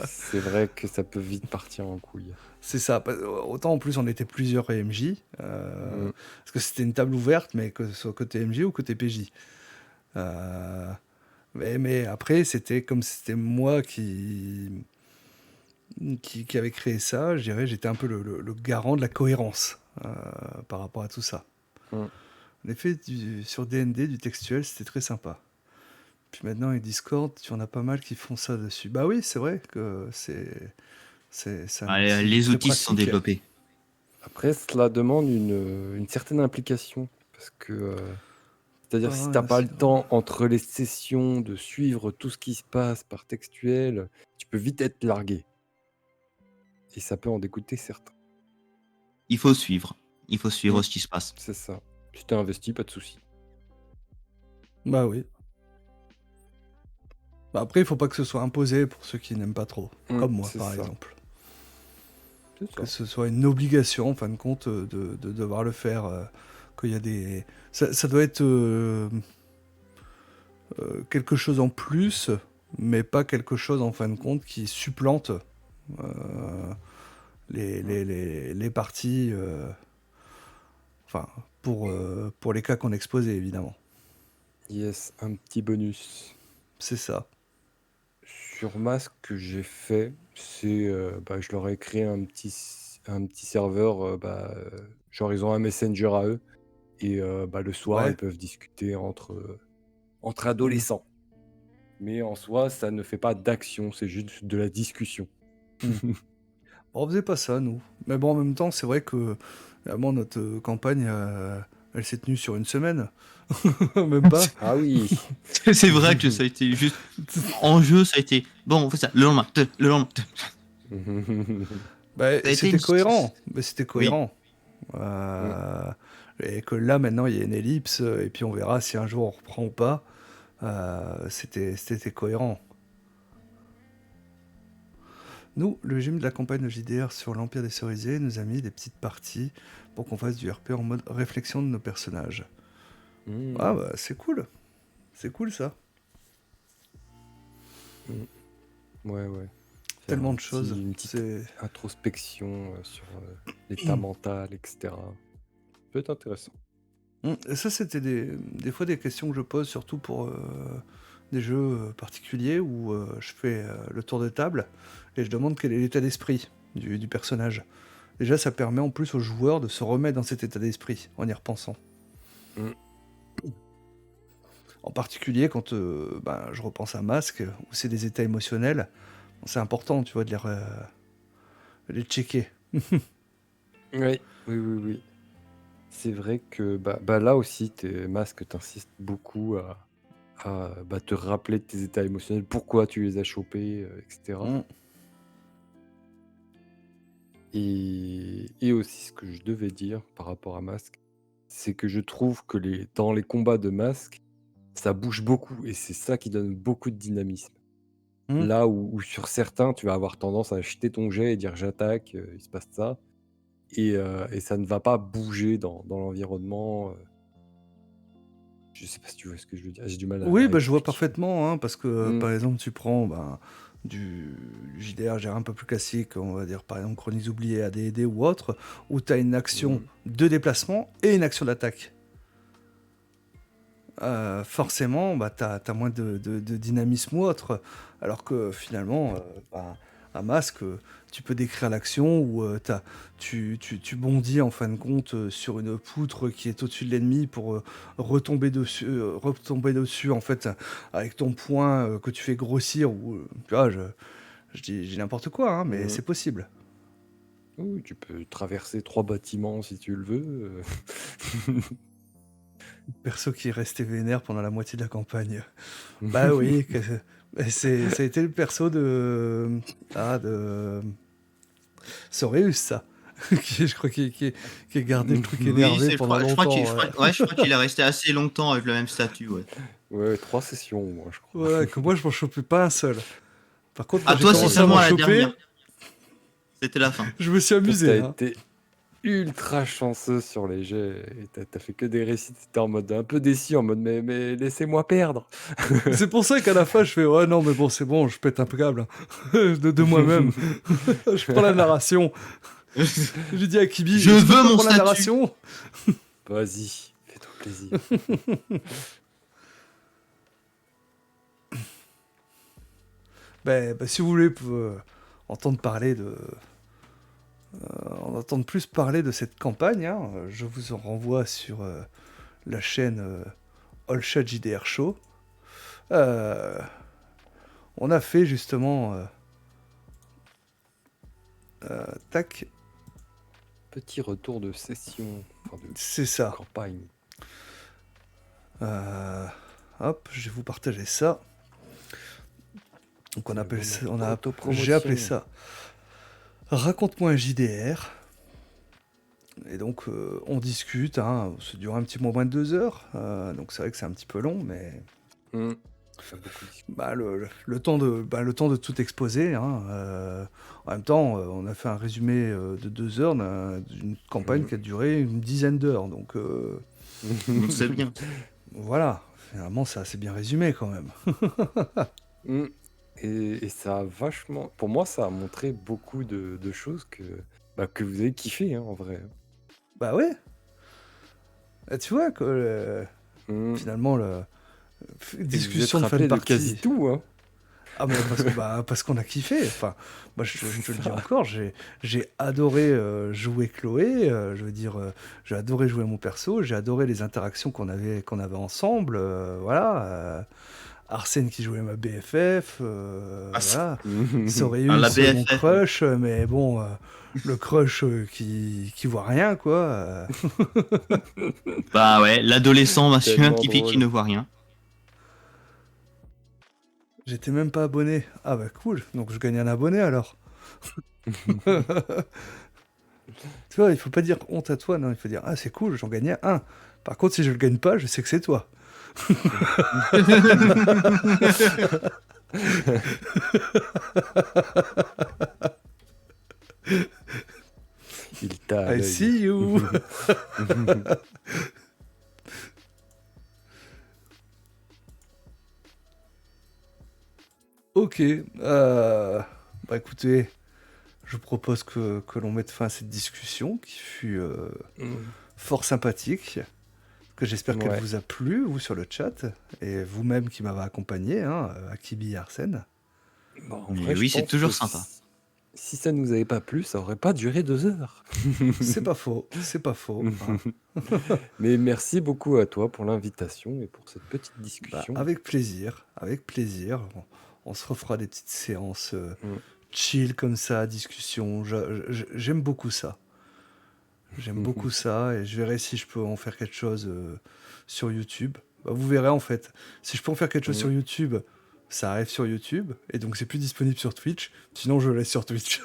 C'est vrai que ça peut vite partir en couille. C'est ça. Autant en plus on était plusieurs MJ, parce que c'était une table ouverte, mais que ce soit côté MJ ou côté PJ. Mais après, c'était comme si c'était moi qui avait créé ça. Je dirais, j'étais un peu le garant de la cohérence par rapport à tout ça. En effet, sur DND, du textuel, c'était très sympa. Puis maintenant, avec Discord, tu en as pas mal qui font ça dessus. Bah oui, c'est vrai que c'est Les outils se sont développés. Après, cela demande une certaine implication. Parce que, c'est-à-dire, si t'as pas le temps entre les sessions de suivre tout ce qui se passe par textuel, tu peux vite être largué. Et ça peut en dégoûter certains. Il faut suivre. Il faut suivre ce qui se passe. C'est ça. Si t'es investi, pas de souci. Bah oui. Bah après, il faut pas que ce soit imposé pour ceux qui n'aiment pas trop. Comme moi, par exemple. Que ce soit une obligation, en fin de compte, de devoir le faire. Qu'il y a des... Ça doit être quelque chose en plus, mais pas quelque chose, en fin de compte, qui supplante les parties... Enfin, pour les cas qu'on exposait, évidemment. Yes, un petit bonus. C'est ça. Sur Mask, que j'ai fait, c'est je leur ai créé un petit serveur, genre ils ont un messenger à eux, et le soir ils peuvent discuter entre adolescents. Mais en soi, ça ne fait pas d'action, c'est juste de la discussion. On faisait pas ça, nous. Mais bon, en même temps, c'est vrai que vraiment, notre campagne, elle s'est tenue sur une semaine. Même pas. Ah oui. C'est vrai que ça a été juste... En jeu, ça a été... Bon, on fait ça. Le lendemain. C'était cohérent. Mais c'était cohérent. Et que là, maintenant, il y a une ellipse, et puis on verra si un jour on reprend ou pas. C'était cohérent. Nous, le régime de la campagne de JDR sur l'Empire des Cerisés nous a mis des petites parties pour qu'on fasse du RP en mode réflexion de nos personnages. Ah bah c'est cool. C'est cool ça. Ouais. Tellement de choses. Une petite introspection sur l'état mental, etc. Ça peut être intéressant. Et ça, c'était des fois des questions que je pose, surtout pour des jeux particuliers où je fais le tour de table et je demande quel est l'état d'esprit du personnage. Déjà, ça permet en plus aux joueurs de se remettre dans cet état d'esprit en y repensant. En particulier quand je repense à Masque, où c'est des états émotionnels. C'est important, tu vois, de les checker. Oui, oui. C'est vrai que là aussi, tes masques, t'insistes beaucoup à te rappeler de tes états émotionnels, pourquoi tu les as chopés, etc. Mm. Et aussi, ce que je devais dire par rapport à masque, c'est que je trouve que dans les combats de masque, ça bouge beaucoup et c'est ça qui donne beaucoup de dynamisme. Mm. Là où sur certains, tu vas avoir tendance à jeter ton jet et dire j'attaque, il se passe ça, et ça ne va pas bouger dans l'environnement. Je sais pas si tu vois ce que je veux dire. J'ai du mal Oui, à bah, je vois expliquer. parfaitement, hein, parce que Mm, par exemple, tu prends du JDR, un peu plus classique, on va dire par exemple Chroniques oubliées, AD&D ou autre, où tu as une action mm, de déplacement et une action d'attaque. Forcément, bah, tu as moins de dynamisme ou autre. Alors que finalement, un masque, tu peux décrire l'action où tu bondis en fin de compte sur une poutre qui est au-dessus de l'ennemi pour retomber dessus en fait avec ton poing que tu fais grossir. Ou, tu vois, je dis n'importe quoi, hein, mais mm. c'est possible. Oui, tu peux traverser 3 bâtiments si tu le veux. Perso qui est resté vénère pendant la moitié de la campagne. Bah oui, ça a été le perso de Soreus, ça. Je crois qu'il a gardé le truc Oui, énervé pendant longtemps. Ouais. je crois qu'il est resté assez longtemps avec le même statut, ouais. Ouais, 3 sessions, moi, je crois. Voilà, que moi je m'en chopais pas un seul. Par contre, quand Ah, j'ai toi, c'est commencé à seulement m'en à la choper, dernière. C'était la fin. je me suis Toi, amusé. t'as Hein. été ultra chanceux sur les jets et t'as fait que des récits. T'étais en mode un peu déçu, en mode mais laissez-moi perdre. C'est pour ça qu'à la fin, je fais ouais, non, mais bon, c'est bon, je pète un câble hein. de moi-même. Je prends la narration. J'ai dit à Kibi, Je est-ce que je veux peux mon prendre la statut. narration? Vas-y, fais-toi plaisir. Ben, si vous voulez entendre entendre plus parler de cette campagne, hein, je vous en renvoie sur la chaîne All Shot JDR Show. Euh, on a fait justement tac, Petit retour de session, enfin de c'est ça. campagne. Hop, je vais vous partager ça. Donc C'est le moment j'ai d'autopromotion. appelé ça Raconte-moi un JDR. Et donc on discute, hein, ça dure un petit moins de 2 heures, donc c'est vrai que c'est un petit peu long, mais Ça a beaucoup discuté. le temps de tout exposer. Hein, en même temps, on a fait un résumé de 2 heures d'une campagne qui a duré une dizaine d'heures, donc Donc c'est bien. voilà, finalement c'est assez bien résumé quand même. Mm. Et ça a vachement, pour moi, ça a montré beaucoup de choses que vous avez kiffé, hein, en vrai. Bah ouais. Et tu vois que Mm. finalement Et discussion vous de êtes fin de rappelé de partie. quasi tout, hein. Ah mais parce qu'on a kiffé. Enfin, moi je te le dis encore, j'ai adoré jouer Chloé. Je veux dire, j'ai adoré jouer mon perso. J'ai adoré les interactions qu'on avait ensemble. Voilà. Arsène qui jouait ma BFF. Ah, Voilà. Mm. Soreus, Ah, la mon BFF. crush. Mais bon, le crush qui voit rien quoi. Bah ouais, l'adolescent masculin Tellement typique qui drôle. ne voit rien. J'étais même pas abonné. Ah bah cool. Donc je gagne un abonné alors. Tu vois, il faut pas dire honte à toi, non, il faut dire ah c'est cool, j'en gagnais un. Par contre, si je le gagne pas, je sais que c'est toi. Il t'a à I l'œil. see you. Ok. Bah écoutez, je vous propose que l'on mette fin à cette discussion qui fut Mm. fort sympathique. Que j'espère qu'elle Ouais. vous a plu, vous sur le chat, et vous-même qui m'avez accompagné, hein, Akibi et Arsène. Bon, en Mais vrai, oui, je c'est pense toujours que sympa. si ça nous avait pas plu, ça aurait pas duré 2 heures. C'est pas faux, c'est pas faux. Hein. Mais merci beaucoup à toi pour l'invitation et pour cette petite Bah, discussion. avec plaisir, avec plaisir. On se refera des petites séances Mm. chill comme ça, discussion. J'aime beaucoup ça. J'aime beaucoup ça et je verrai si je peux en faire quelque chose sur YouTube. Bah, vous verrez en fait. Si je peux en faire quelque chose sur Mm. YouTube, ça arrive sur YouTube et donc c'est plus disponible sur Twitch. Sinon, je le laisse sur Twitch.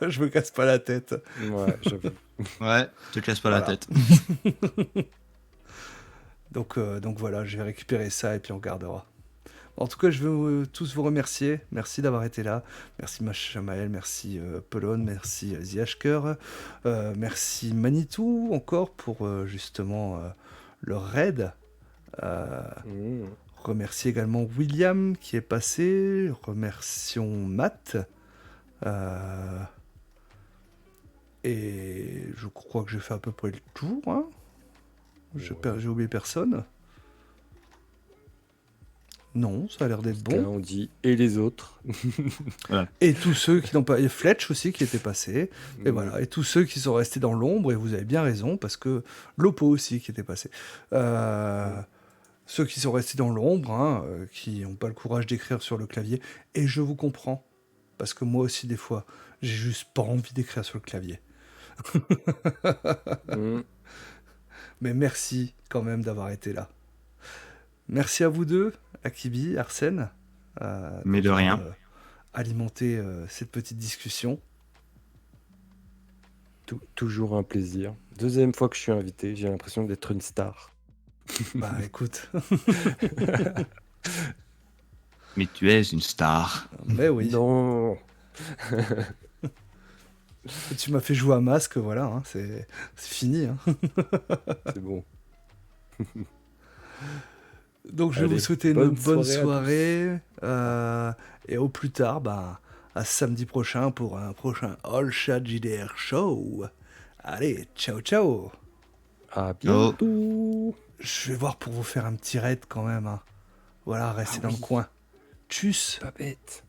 Je me casse pas la tête. Ouais, j'avoue. Ouais, te casse pas la Voilà. tête. Donc voilà, je vais récupérer ça et puis on gardera. En tout cas, je veux tous vous remercier. Merci d'avoir été là. Merci Machamael, merci Polon, merci Ziashker, merci Manitou encore pour justement le raid. Mm. Remercie également William qui est passé. Remercions Matt. Et je crois que j'ai fait à peu près le tour. Hein. J'ai oublié personne. Non, ça a l'air d'être Là, bon. on dit et les autres. Et tous ceux qui n'ont pas... Et Fletch aussi qui était passé. Et Mm. voilà. Et tous ceux qui sont restés dans l'ombre. Et vous avez bien raison parce que Lopo aussi qui était passé. Ceux qui sont restés dans l'ombre, hein, qui n'ont pas le courage d'écrire sur le clavier. Et je vous comprends. Parce que moi aussi, des fois, j'ai juste pas envie d'écrire sur le clavier. Mm. Mais merci quand même d'avoir été là. Merci à vous deux, Akibi, Arsène. Mais de d'avoir, rien. Alimenter cette petite discussion. Toujours un plaisir. Deuxième fois que je suis invité, j'ai l'impression d'être une star. Bah écoute, Mais tu es une star. mais oui. Non. Tu m'as fait jouer à masque, voilà, hein, c'est fini. Hein. C'est bon. Donc je vais Allez, vous souhaiter une bonne bonne soirée à soirée. Et au plus tard, bah, à samedi prochain pour un prochain All Chat JDR Show. Allez, ciao ciao. À Ciao. bientôt. Je vais voir pour vous faire un petit raid quand même. Hein. Voilà, restez Ah dans oui. le coin. Tchuss. Pas bête.